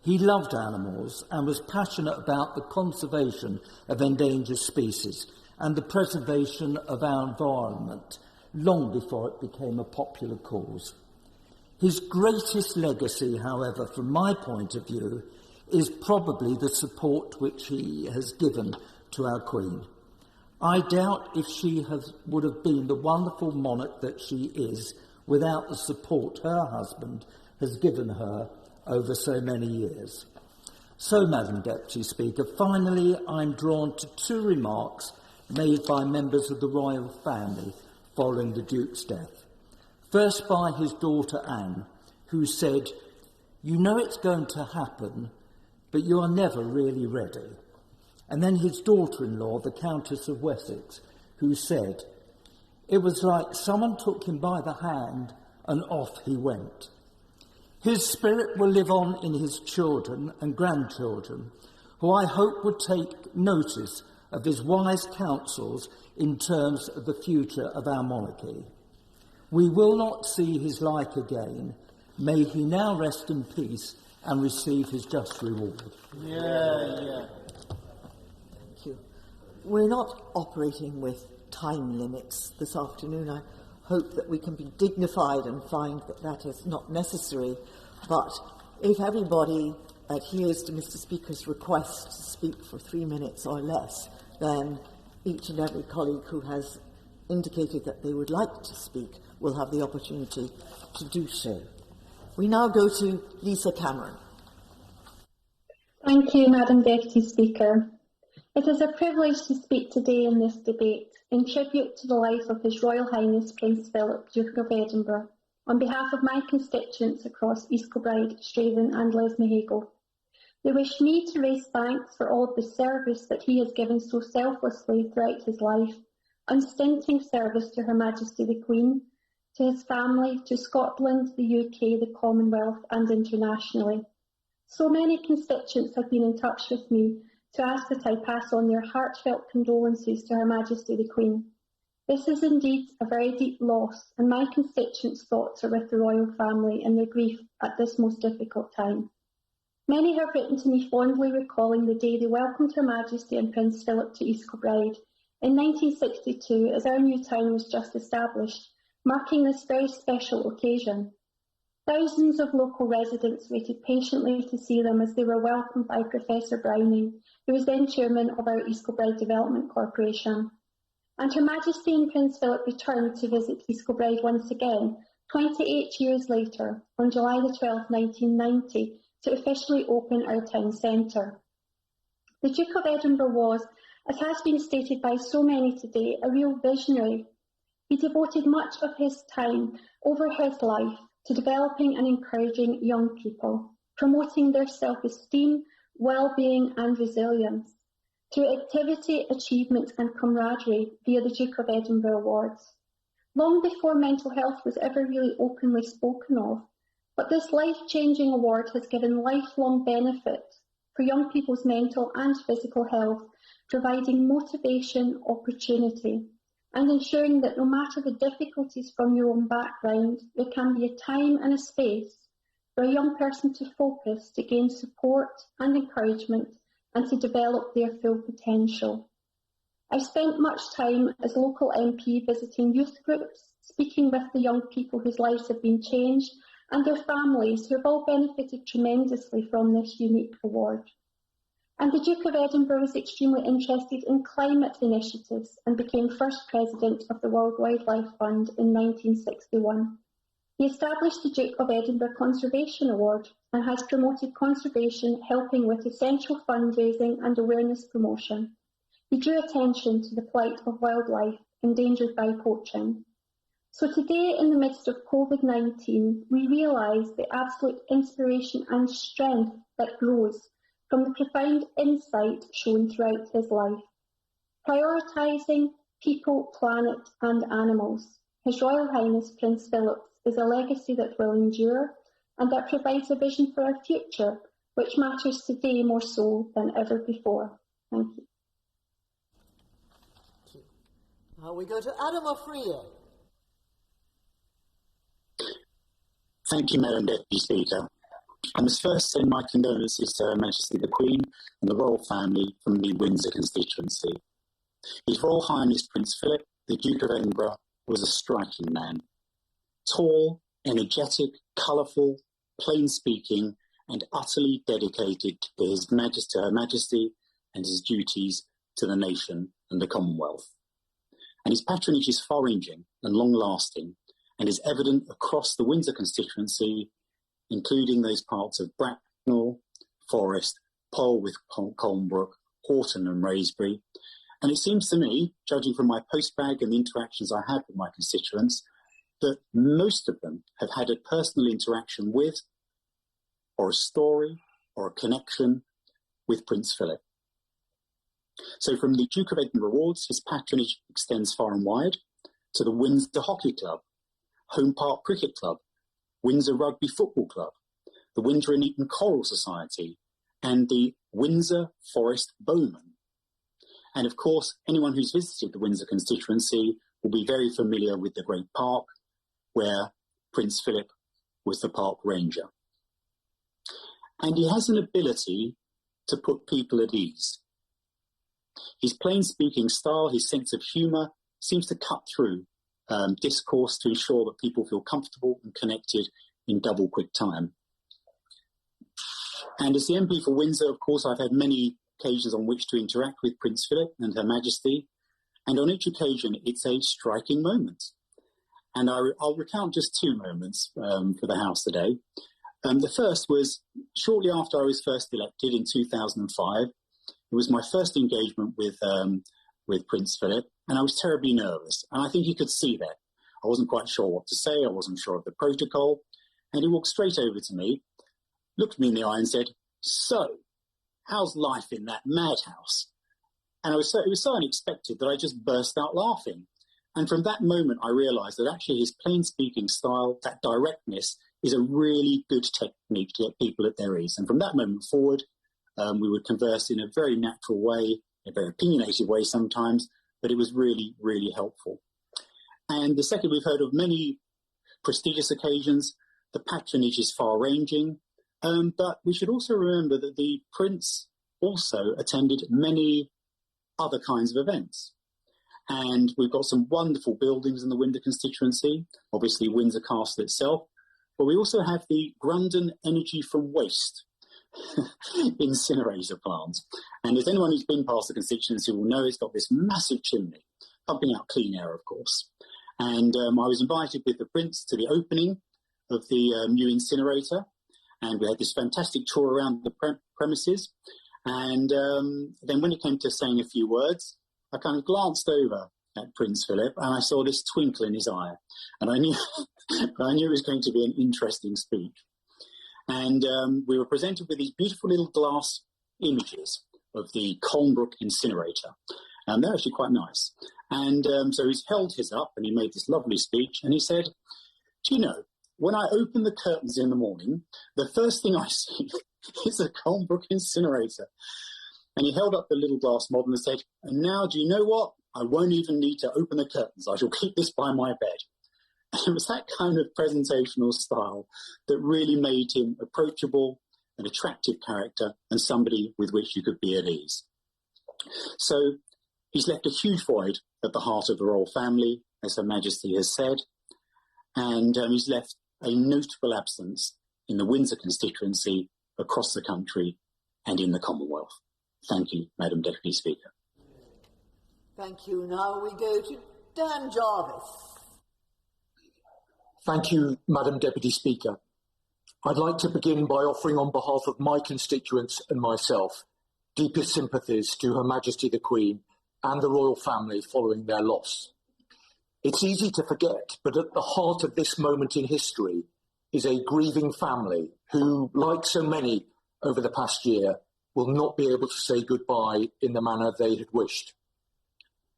Speaker 13: He loved animals and was passionate about the conservation of endangered species and the preservation of our environment long before it became a popular cause. His greatest legacy, however, from my point of view, is probably the support which he has given to our Queen. I doubt if she would have been the wonderful monarch that she is without the support her husband has given her over so many years. So, Madam Deputy Speaker, finally I'm drawn to 2 remarks made by members of the royal family following the Duke's death. First by his daughter Anne, who said, "You know it's going to happen, but you are never really ready." And then his daughter-in-law, the Countess of Wessex, who said, "It was like someone took him by the hand and off he went." His spirit will live on in his children and grandchildren, who I hope would take notice of his wise counsels in terms of the future of our monarchy. We will not see his like again. May he now rest in peace and receive his just reward.
Speaker 5: Yeah. Thank you. We're not operating with time limits this afternoon. I hope that we can be dignified and find that that is not necessary. But if everybody adheres to Mr. Speaker's request to speak for 3 minutes or less, then each and every colleague who has indicated that they would like to speak will have the opportunity to do so. We now go to Lisa Cameron.
Speaker 9: Thank you, Madam Deputy Speaker. It is a privilege to speak today in this debate in tribute to the life of His Royal Highness Prince Philip, Duke of Edinburgh, on behalf of my constituents across East Kilbride, Straven and Lesmahagow. They wish me to raise thanks for all the service that he has given so selflessly throughout his life, unstinting service to Her Majesty the Queen, to his family, to Scotland, the UK, the Commonwealth and internationally. So many constituents have been in touch with me to ask that I pass on their heartfelt condolences to Her Majesty the Queen. This is indeed a very deep loss, and my constituents' thoughts are with the royal family in their grief at this most difficult time. Many have written to me fondly recalling the day they welcomed Her Majesty and Prince Philip to East Kilbride in 1962 as our new town was just established, marking this very special occasion. Thousands of local residents waited patiently to see them as they were welcomed by Professor Browning, who was then chairman of our East Kilbride Development Corporation. And Her Majesty and Prince Philip returned to visit East Kilbride once again, 28 years later, on July the 12th, 1990, to officially open our town centre. The Duke of Edinburgh was, as has been stated by so many today, a real visionary. He devoted much of his time over his life to developing and encouraging young people, promoting their self-esteem, well-being and resilience.
Speaker 14: through activity, achievement and camaraderie via the Duke of Edinburgh Awards. Long before mental health was ever really openly spoken of, but this life-changing award has given lifelong benefit for young people's mental and physical health, providing motivation, opportunity, and ensuring that no matter the difficulties from your own background, there can be a time and a space for a young person to focus, to gain support and encouragement, and to develop their full potential. I've spent much time as local MP visiting youth groups, speaking with the young people whose lives have been changed, and their families who have all benefited tremendously from this unique award. And the Duke of Edinburgh was extremely interested in climate initiatives and became first president of the World Wildlife Fund in 1961. He established the Duke of Edinburgh Conservation Award and has promoted conservation, helping with essential fundraising and awareness promotion. He drew attention to the plight of wildlife endangered by poaching. So today, in the midst of COVID-19, we realise the absolute inspiration and strength that grows from the profound insight shown throughout his life. Prioritising people, planet and animals, His Royal Highness Prince Philip is a legacy that will endure and that provides a vision for our future, which matters today more so than ever before. Thank you.
Speaker 5: Now we go to Adam O'Frier.
Speaker 15: Thank you, Madam Deputy Speaker. I must first send my condolences to Her Majesty the Queen and the royal family from the Windsor constituency. His Royal Highness Prince Philip, the Duke of Edinburgh, was a striking man. Tall, energetic, colourful, plain-speaking, and utterly dedicated to Her Majesty and his duties to the nation and the Commonwealth. And his patronage is far-ranging and long-lasting, and is evident across the Windsor constituency, including those parts of Bracknell, Forest, Polwith, Colnbrook, Horton and Wraysbury. And it seems to me, judging from my postbag and the interactions I had with my constituents, that most of them have had a personal interaction with, or a story, or a connection with Prince Philip. So from the Duke of Edinburgh Awards, his patronage extends far and wide to the Windsor Hockey Club, Home Park Cricket Club, Windsor Rugby Football Club, the Windsor and Eton Choral Society, and the Windsor Forest Bowmen. And of course, anyone who's visited the Windsor constituency will be very familiar with the Great Park, where Prince Philip was the park ranger. And he has an ability to put people at ease. His plain-speaking style, his sense of humour, seems to cut through discourse to ensure that people feel comfortable and connected in double quick time. And as the MP for Windsor, of course, I've had many occasions on which to interact with Prince Philip and Her Majesty, and on each occasion it's a striking moment. And I'll recount just two moments for the House today. The first was shortly after I was first elected in 2005. It was my first engagement with Prince Philip, and I was terribly nervous. And I think he could see that. I wasn't quite sure what to say. I wasn't sure of the protocol. And he walked straight over to me, looked me in the eye and said, "So, how's life in that madhouse?" And it was so unexpected that I just burst out laughing. And from that moment, I realised that actually his plain-speaking style, that directness, is a really good technique to get people at their ease. And from that moment forward, we would converse in a very natural way, a very opinionated way sometimes, but it was really, really helpful. And the second, we've heard of many prestigious occasions. The patronage is far-ranging, but we should also remember that the Prince also attended many other kinds of events. And we've got some wonderful buildings in the Windsor constituency, obviously Windsor Castle itself, but we also have the Grundon Energy from Waste incinerator plant. And as anyone who's been past the constituency will know, it's got this massive chimney, pumping out clean air, of course. And I was invited with the Prince to the opening of the new incinerator, and we had this fantastic tour around the premises. And then when it came to saying a few words, I kind of glanced over at Prince Philip and I saw this twinkle in his eye. And I knew it was going to be an interesting speech. And we were presented with these beautiful little glass images of the Colnbrook incinerator. And they're actually quite nice. And so he's held his up and he made this lovely speech and he said, do you know, when I open the curtains in the morning, the first thing I see is a Colnbrook incinerator. And he held up the little glass model and said, and now do you know what? I won't even need to open the curtains. I shall keep this by my bed. And it was that kind of presentational style that really made him approachable, an attractive character, and somebody with which you could be at ease. So he's left a huge void at the heart of the royal family, as Her Majesty has said, and he's left a notable absence in the Windsor constituency, across the country, and in the Commonwealth. Thank you, Madam Deputy Speaker.
Speaker 5: Thank you. Now we go to Dan Jarvis.
Speaker 17: Thank you, Madam Deputy Speaker. I'd like to begin by offering on behalf of my constituents and myself deepest sympathies to Her Majesty the Queen and the royal family following their loss. It's easy to forget, but at the heart of this moment in history is a grieving family who, like so many over the past year, will not be able to say goodbye in the manner they had wished.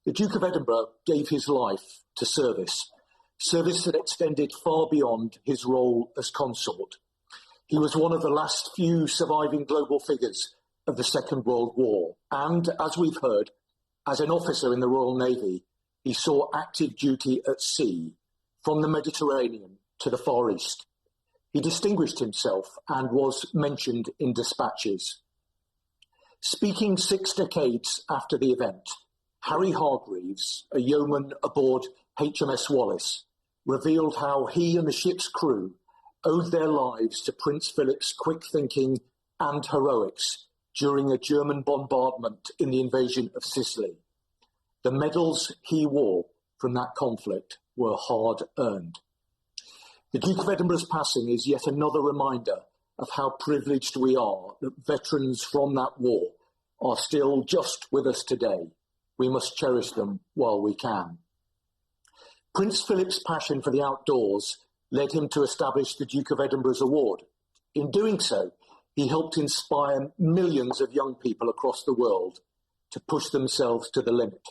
Speaker 17: The Duke of Edinburgh gave his life to service that extended far beyond his role as consort. He was one of the last few surviving global figures of the Second World War, and, as we've heard, as an officer in the Royal Navy, he saw active duty at sea, from the Mediterranean to the Far East. He distinguished himself and was mentioned in dispatches. Speaking 6 decades after the event, Harry Hargreaves, a yeoman aboard HMS Wallace, revealed how he and the ship's crew owed their lives to Prince Philip's quick thinking and heroics during a German bombardment in the invasion of Sicily. The medals he wore from that conflict were hard-earned. The Duke of Edinburgh's passing is yet another reminder of how privileged we are that veterans from that war are still just with us today. We must cherish them while we can. Prince Philip's passion for the outdoors led him to establish the Duke of Edinburgh's Award. In doing so, he helped inspire millions of young people across the world to push themselves to the limit,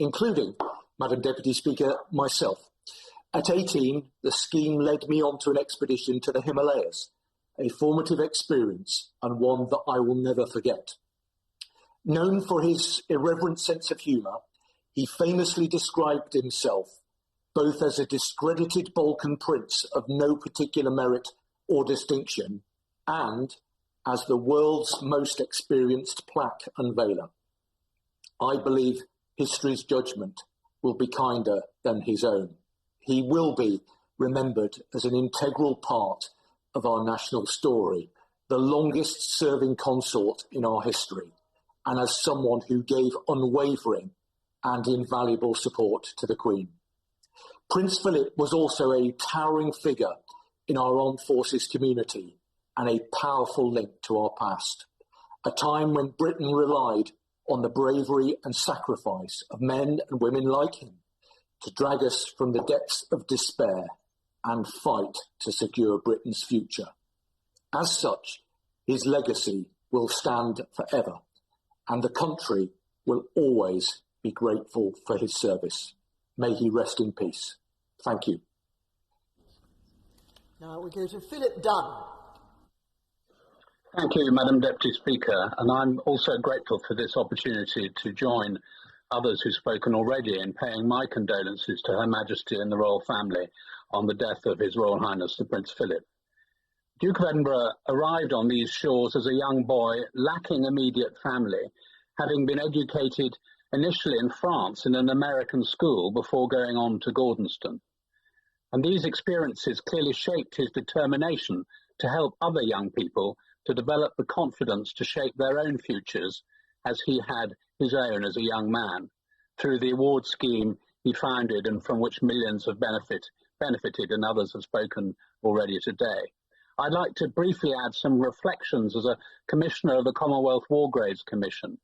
Speaker 17: including, Madam Deputy Speaker, myself. At 18, the scheme led me on to an expedition to the Himalayas, a formative experience and one that I will never forget. Known for his irreverent sense of humour, he famously described himself both as a discredited Balkan prince of no particular merit or distinction and as the world's most experienced plaque unveiler. I believe history's judgment will be kinder than his own. He will be remembered as an integral part of our national story, the longest serving consort in our history, and as someone who gave unwavering and invaluable support to the Queen. Prince Philip was also a towering figure in our armed forces community and a powerful link to our past, a time when Britain relied on the bravery and sacrifice of men and women like him to drag us from the depths of despair and fight to secure Britain's future. As such, his legacy will stand forever, and the country will always be grateful for his service. May he rest in peace. Thank you.
Speaker 5: Now we go to Philip Dunn.
Speaker 18: Thank you, Madam Deputy Speaker, and I'm also grateful for this opportunity to join others who've spoken already in paying my condolences to Her Majesty and the royal family on the death of His Royal Highness the Prince Philip. Duke of Edinburgh arrived on these shores as a young boy lacking immediate family, having been educated initially in France in an American school before going on to Gordonston. And these experiences clearly shaped his determination to help other young people to develop the confidence to shape their own futures as he had his own as a young man, through the award scheme he founded and from which millions have benefited and others have spoken already today. I'd like to briefly add some reflections as a commissioner of the Commonwealth War Graves Commission.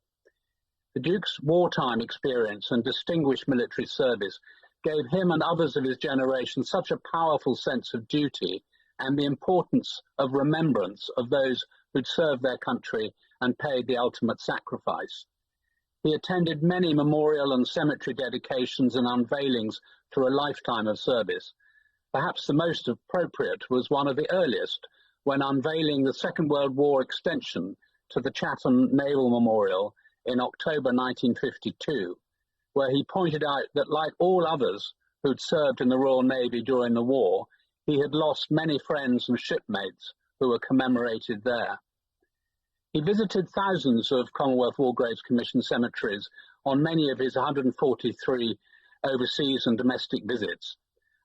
Speaker 18: The Duke's wartime experience and distinguished military service gave him and others of his generation such a powerful sense of duty and the importance of remembrance of those who'd served their country and paid the ultimate sacrifice. He attended many memorial and cemetery dedications and unveilings through a lifetime of service. Perhaps the most appropriate was one of the earliest, when unveiling the Second World War extension to the Chatham Naval Memorial in October 1952, where he pointed out that, like all others who'd served in the Royal Navy during the war, he had lost many friends and shipmates who were commemorated there. He visited thousands of Commonwealth War Graves Commission cemeteries on many of his 143 overseas and domestic visits.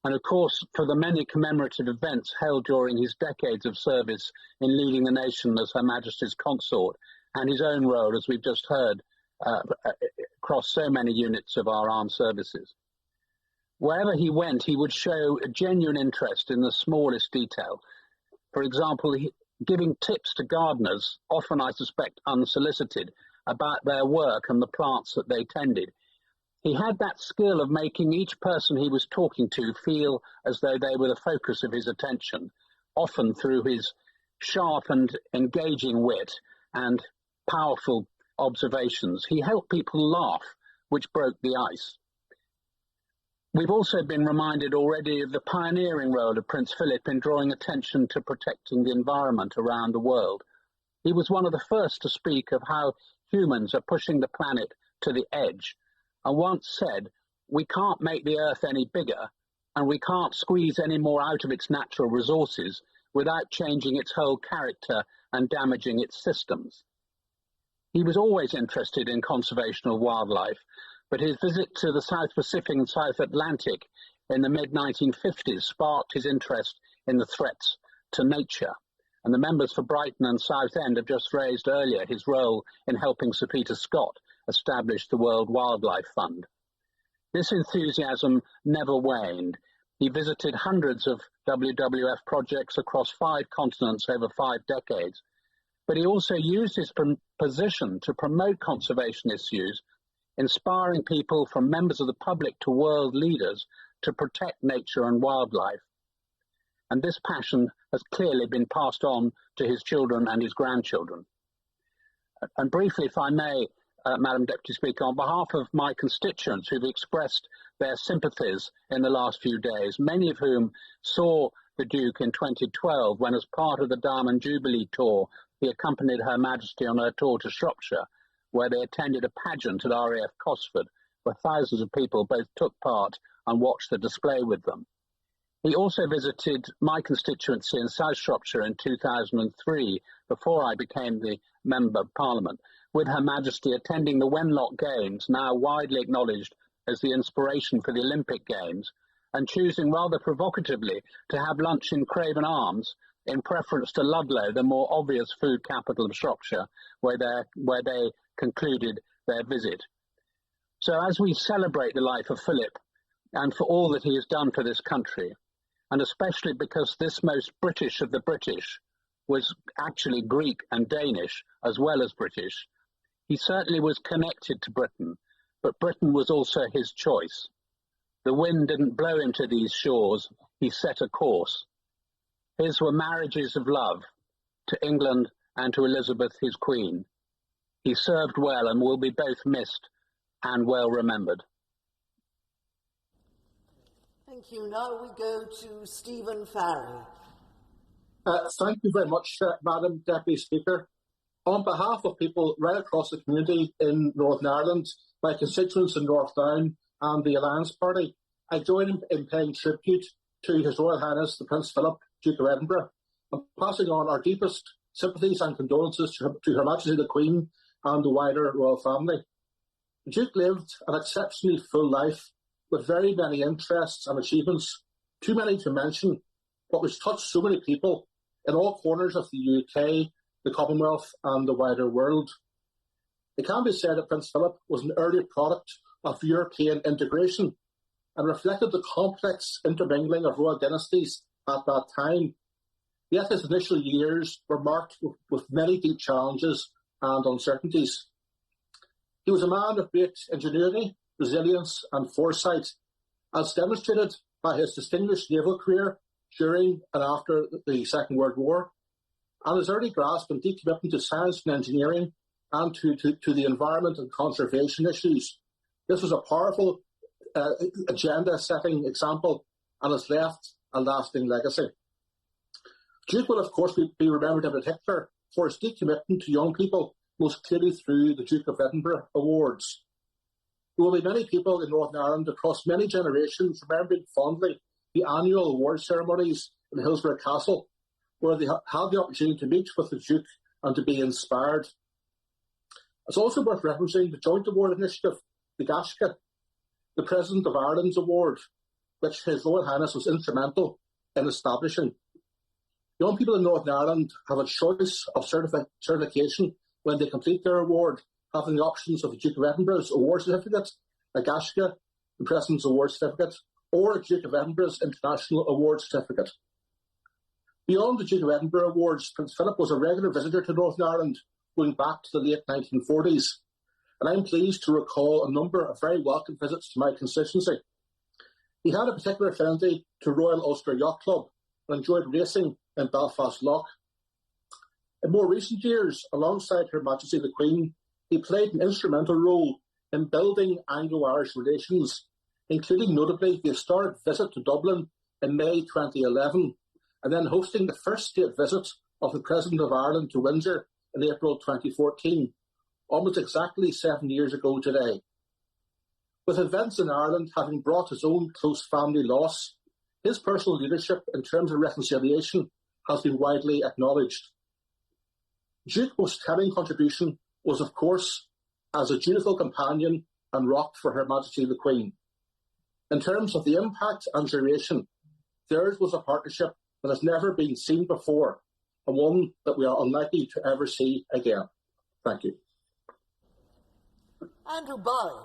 Speaker 18: And of course, for the many commemorative events held during his decades of service in leading the nation as Her Majesty's consort, and his own role, as we've just heard, across so many units of our armed services. Wherever he went, he would show a genuine interest in the smallest detail. For example, giving tips to gardeners, often I suspect unsolicited, about their work and the plants that they tended. He had that skill of making each person he was talking to feel as though they were the focus of his attention, often through his sharp and engaging wit and powerful observations. He helped people laugh, which broke the ice. We've also been reminded already of the pioneering role of Prince Philip in drawing attention to protecting the environment around the world. He was one of the first to speak of how humans are pushing the planet to the edge, and once said, "We can't make the Earth any bigger, and we can't squeeze any more out of its natural resources without changing its whole character and damaging its systems." He was always interested in conservation of wildlife, but his visit to the South Pacific and South Atlantic in the mid-1950s sparked his interest in the threats to nature. And the members for Brighton and Southend have just raised earlier his role in helping Sir Peter Scott establish the World Wildlife Fund. This enthusiasm never waned. He visited hundreds of WWF projects across 5 continents over 5 decades, but he also used his position to promote conservation issues, inspiring people from members of the public to world leaders to protect nature and wildlife. And this passion has clearly been passed on to his children and his grandchildren. And briefly, if I may, Madam Deputy Speaker, on behalf of my constituents who've expressed their sympathies in the last few days, many of whom saw the Duke in 2012 when, as part of the Diamond Jubilee tour, he accompanied Her Majesty on her tour to Shropshire, where they attended a pageant at RAF Cosford, where thousands of people both took part and watched the display with them. He also visited my constituency in South Shropshire in 2003, before I became the Member of Parliament, with Her Majesty attending the Wenlock Games, now widely acknowledged as the inspiration for the Olympic Games, and choosing rather provocatively to have lunch in Craven Arms in preference to Ludlow, the more obvious food capital of Shropshire, where they concluded their visit. So as we celebrate the life of Philip and for all that he has done for this country, and especially because this most British of the British was actually Greek and Danish as well as British, he certainly was connected to Britain, but Britain was also his choice. The wind didn't blow him to these shores, he set a course. His were marriages of love to England and to Elisabeth, his queen. He served well and will be both missed and well remembered.
Speaker 5: Thank you. Now we go to Stephen Farry.
Speaker 19: Thank you very much, Madam Deputy Speaker. On behalf of people right across the community in Northern Ireland, my constituents in North Down and the Alliance Party, I join in paying tribute to His Royal Highness the Prince Philip, Duke of Edinburgh, and passing on our deepest sympathies and condolences to Her Majesty the Queen and the wider royal family. The Duke lived an exceptionally full life with very many interests and achievements, too many to mention, but which touched so many people in all corners of the UK, the Commonwealth and the wider world. It can be said that Prince Philip was an early product of European integration and reflected the complex intermingling of royal dynasties at that time. Yet his initial years were marked with many deep challenges and uncertainties. He was a man of great ingenuity, resilience and foresight, as demonstrated by his distinguished naval career during and after the Second World War. and his early grasp and deep commitment to science and engineering and to the environment and conservation issues. This was a powerful agenda-setting example and has left a lasting legacy. Duke will, of course, be remembered in particular for his deep commitment to young people, most clearly through the Duke of Edinburgh Awards. There will be many people in Northern Ireland across many generations remembering fondly the annual award ceremonies in Windsor Castle, where they had the opportunity to meet with the Duke and to be inspired. It's also worth referencing the joint award initiative, the Gaisce, the President of Ireland's Award, which His Royal Highness was instrumental in establishing. Young people in Northern Ireland have a choice of certification when they complete their award, having the options of the Duke of Edinburgh's Award Certificate, a Gaisce, the President's Award Certificate, or a Duke of Edinburgh's International Award Certificate. Beyond the Duke of Edinburgh Awards, Prince Philip was a regular visitor to Northern Ireland going back to the late 1940s, and I'm pleased to recall a number of very welcome visits to my constituency. He had a particular affinity to Royal Ulster Yacht Club and enjoyed racing in Belfast Lough. In more recent years, alongside Her Majesty the Queen, he played an instrumental role in building Anglo-Irish relations, including notably the historic visit to Dublin in May 2011, and then hosting the first state visit of the President of Ireland to Windsor in April 2014, almost exactly 7 years ago today. With events in Ireland having brought his own close family loss, his personal leadership in terms of reconciliation has been widely acknowledged. Duke's most telling contribution was, of course, as a dutiful companion and rock for Her Majesty the Queen. In terms of the impact and duration, theirs was a partnership that has never been seen before, and one that we are unlikely to ever see again. Thank you.
Speaker 5: Andrew Barry.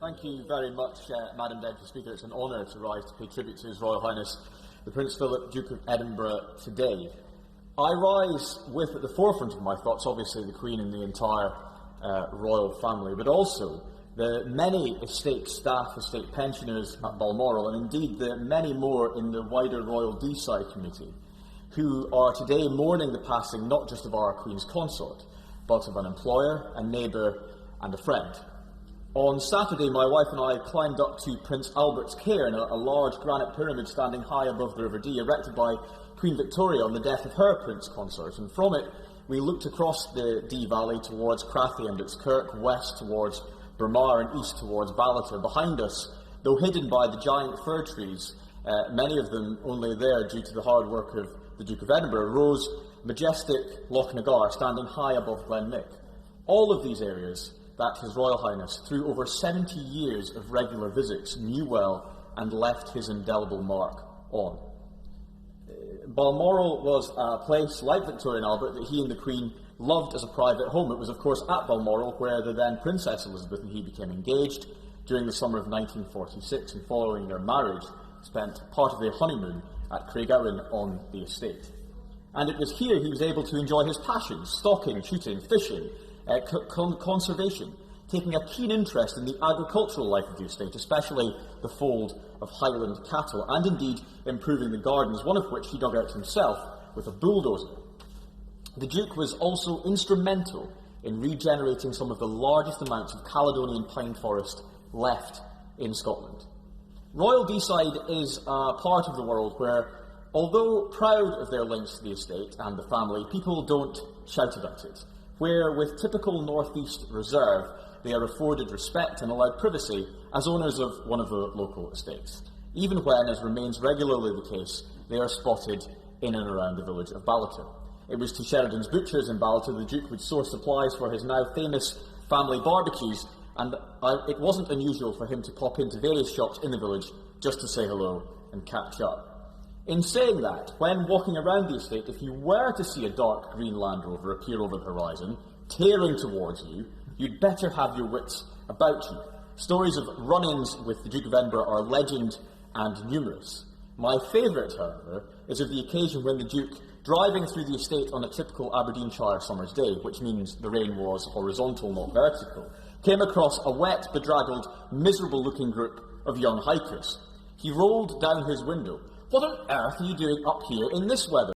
Speaker 20: Thank you very much, Madam Deputy Speaker. It's an honour to rise to pay tribute to His Royal Highness the Prince Philip, Duke of Edinburgh, today. I rise with, at the forefront of my thoughts, obviously the Queen and the entire royal family, but also the many estate staff, estate pensioners at Balmoral, and indeed the many more in the wider Royal Deeside Committee, who are today mourning the passing not just of our Queen's consort, but of an employer, a neighbour and a friend. On Saturday, my wife and I climbed up to Prince Albert's cairn, a large granite pyramid standing high above the River Dee, erected by Queen Victoria on the death of her Prince Consort, and from it we looked across the Dee Valley towards Crathy and its Kirk, west towards Braemar and east towards Ballater. Behind us, though hidden by the giant fir trees, many of them only there due to the hard work of the Duke of Edinburgh, rose majestic Loch Nagar, standing high above Glenmick. All of these areas that His Royal Highness, through over 70 years of regular visits, knew well and left his indelible mark on. Balmoral was a place like Victoria and Albert that he and the Queen loved as a private home. It was, of course, at Balmoral where the then Princess Elisabeth and he became engaged during the summer of 1946, and following their marriage, spent part of their honeymoon at Craigowran on the estate. And it was here he was able to enjoy his passions: stalking, shooting, fishing, conservation, taking a keen interest in the agricultural life of the estate, especially the fold of Highland cattle, and indeed improving the gardens, one of which he dug out himself with a bulldozer. The Duke was also instrumental in regenerating some of the largest amounts of Caledonian pine forest left in Scotland. Royal Deeside is a part of the world where, although proud of their links to the estate and the family, people don't shout about it, where, with typical North East reserve, they are afforded respect and allowed privacy as owners of one of the local estates, even when, as remains regularly the case, they are spotted in and around the village of Ballater. It was to Sheridan's Butchers in Ballater the Duke would source supplies for his now famous family barbecues, and it wasn't unusual for him to pop into various shops in the village just to say hello and catch up. In saying that, when walking around the estate, if you were to see a dark green Land Rover appear over the horizon, tearing towards you, you'd better have your wits about you. Stories of run-ins with the Duke of Edinburgh are legend and numerous. My favourite, however, is of the occasion when the Duke, driving through the estate on a typical Aberdeenshire summer's day, which means the rain was horizontal, not vertical, came across a wet, bedraggled, miserable-looking group of young hikers. He rolled down his window. "What on earth are you doing up here in this weather?"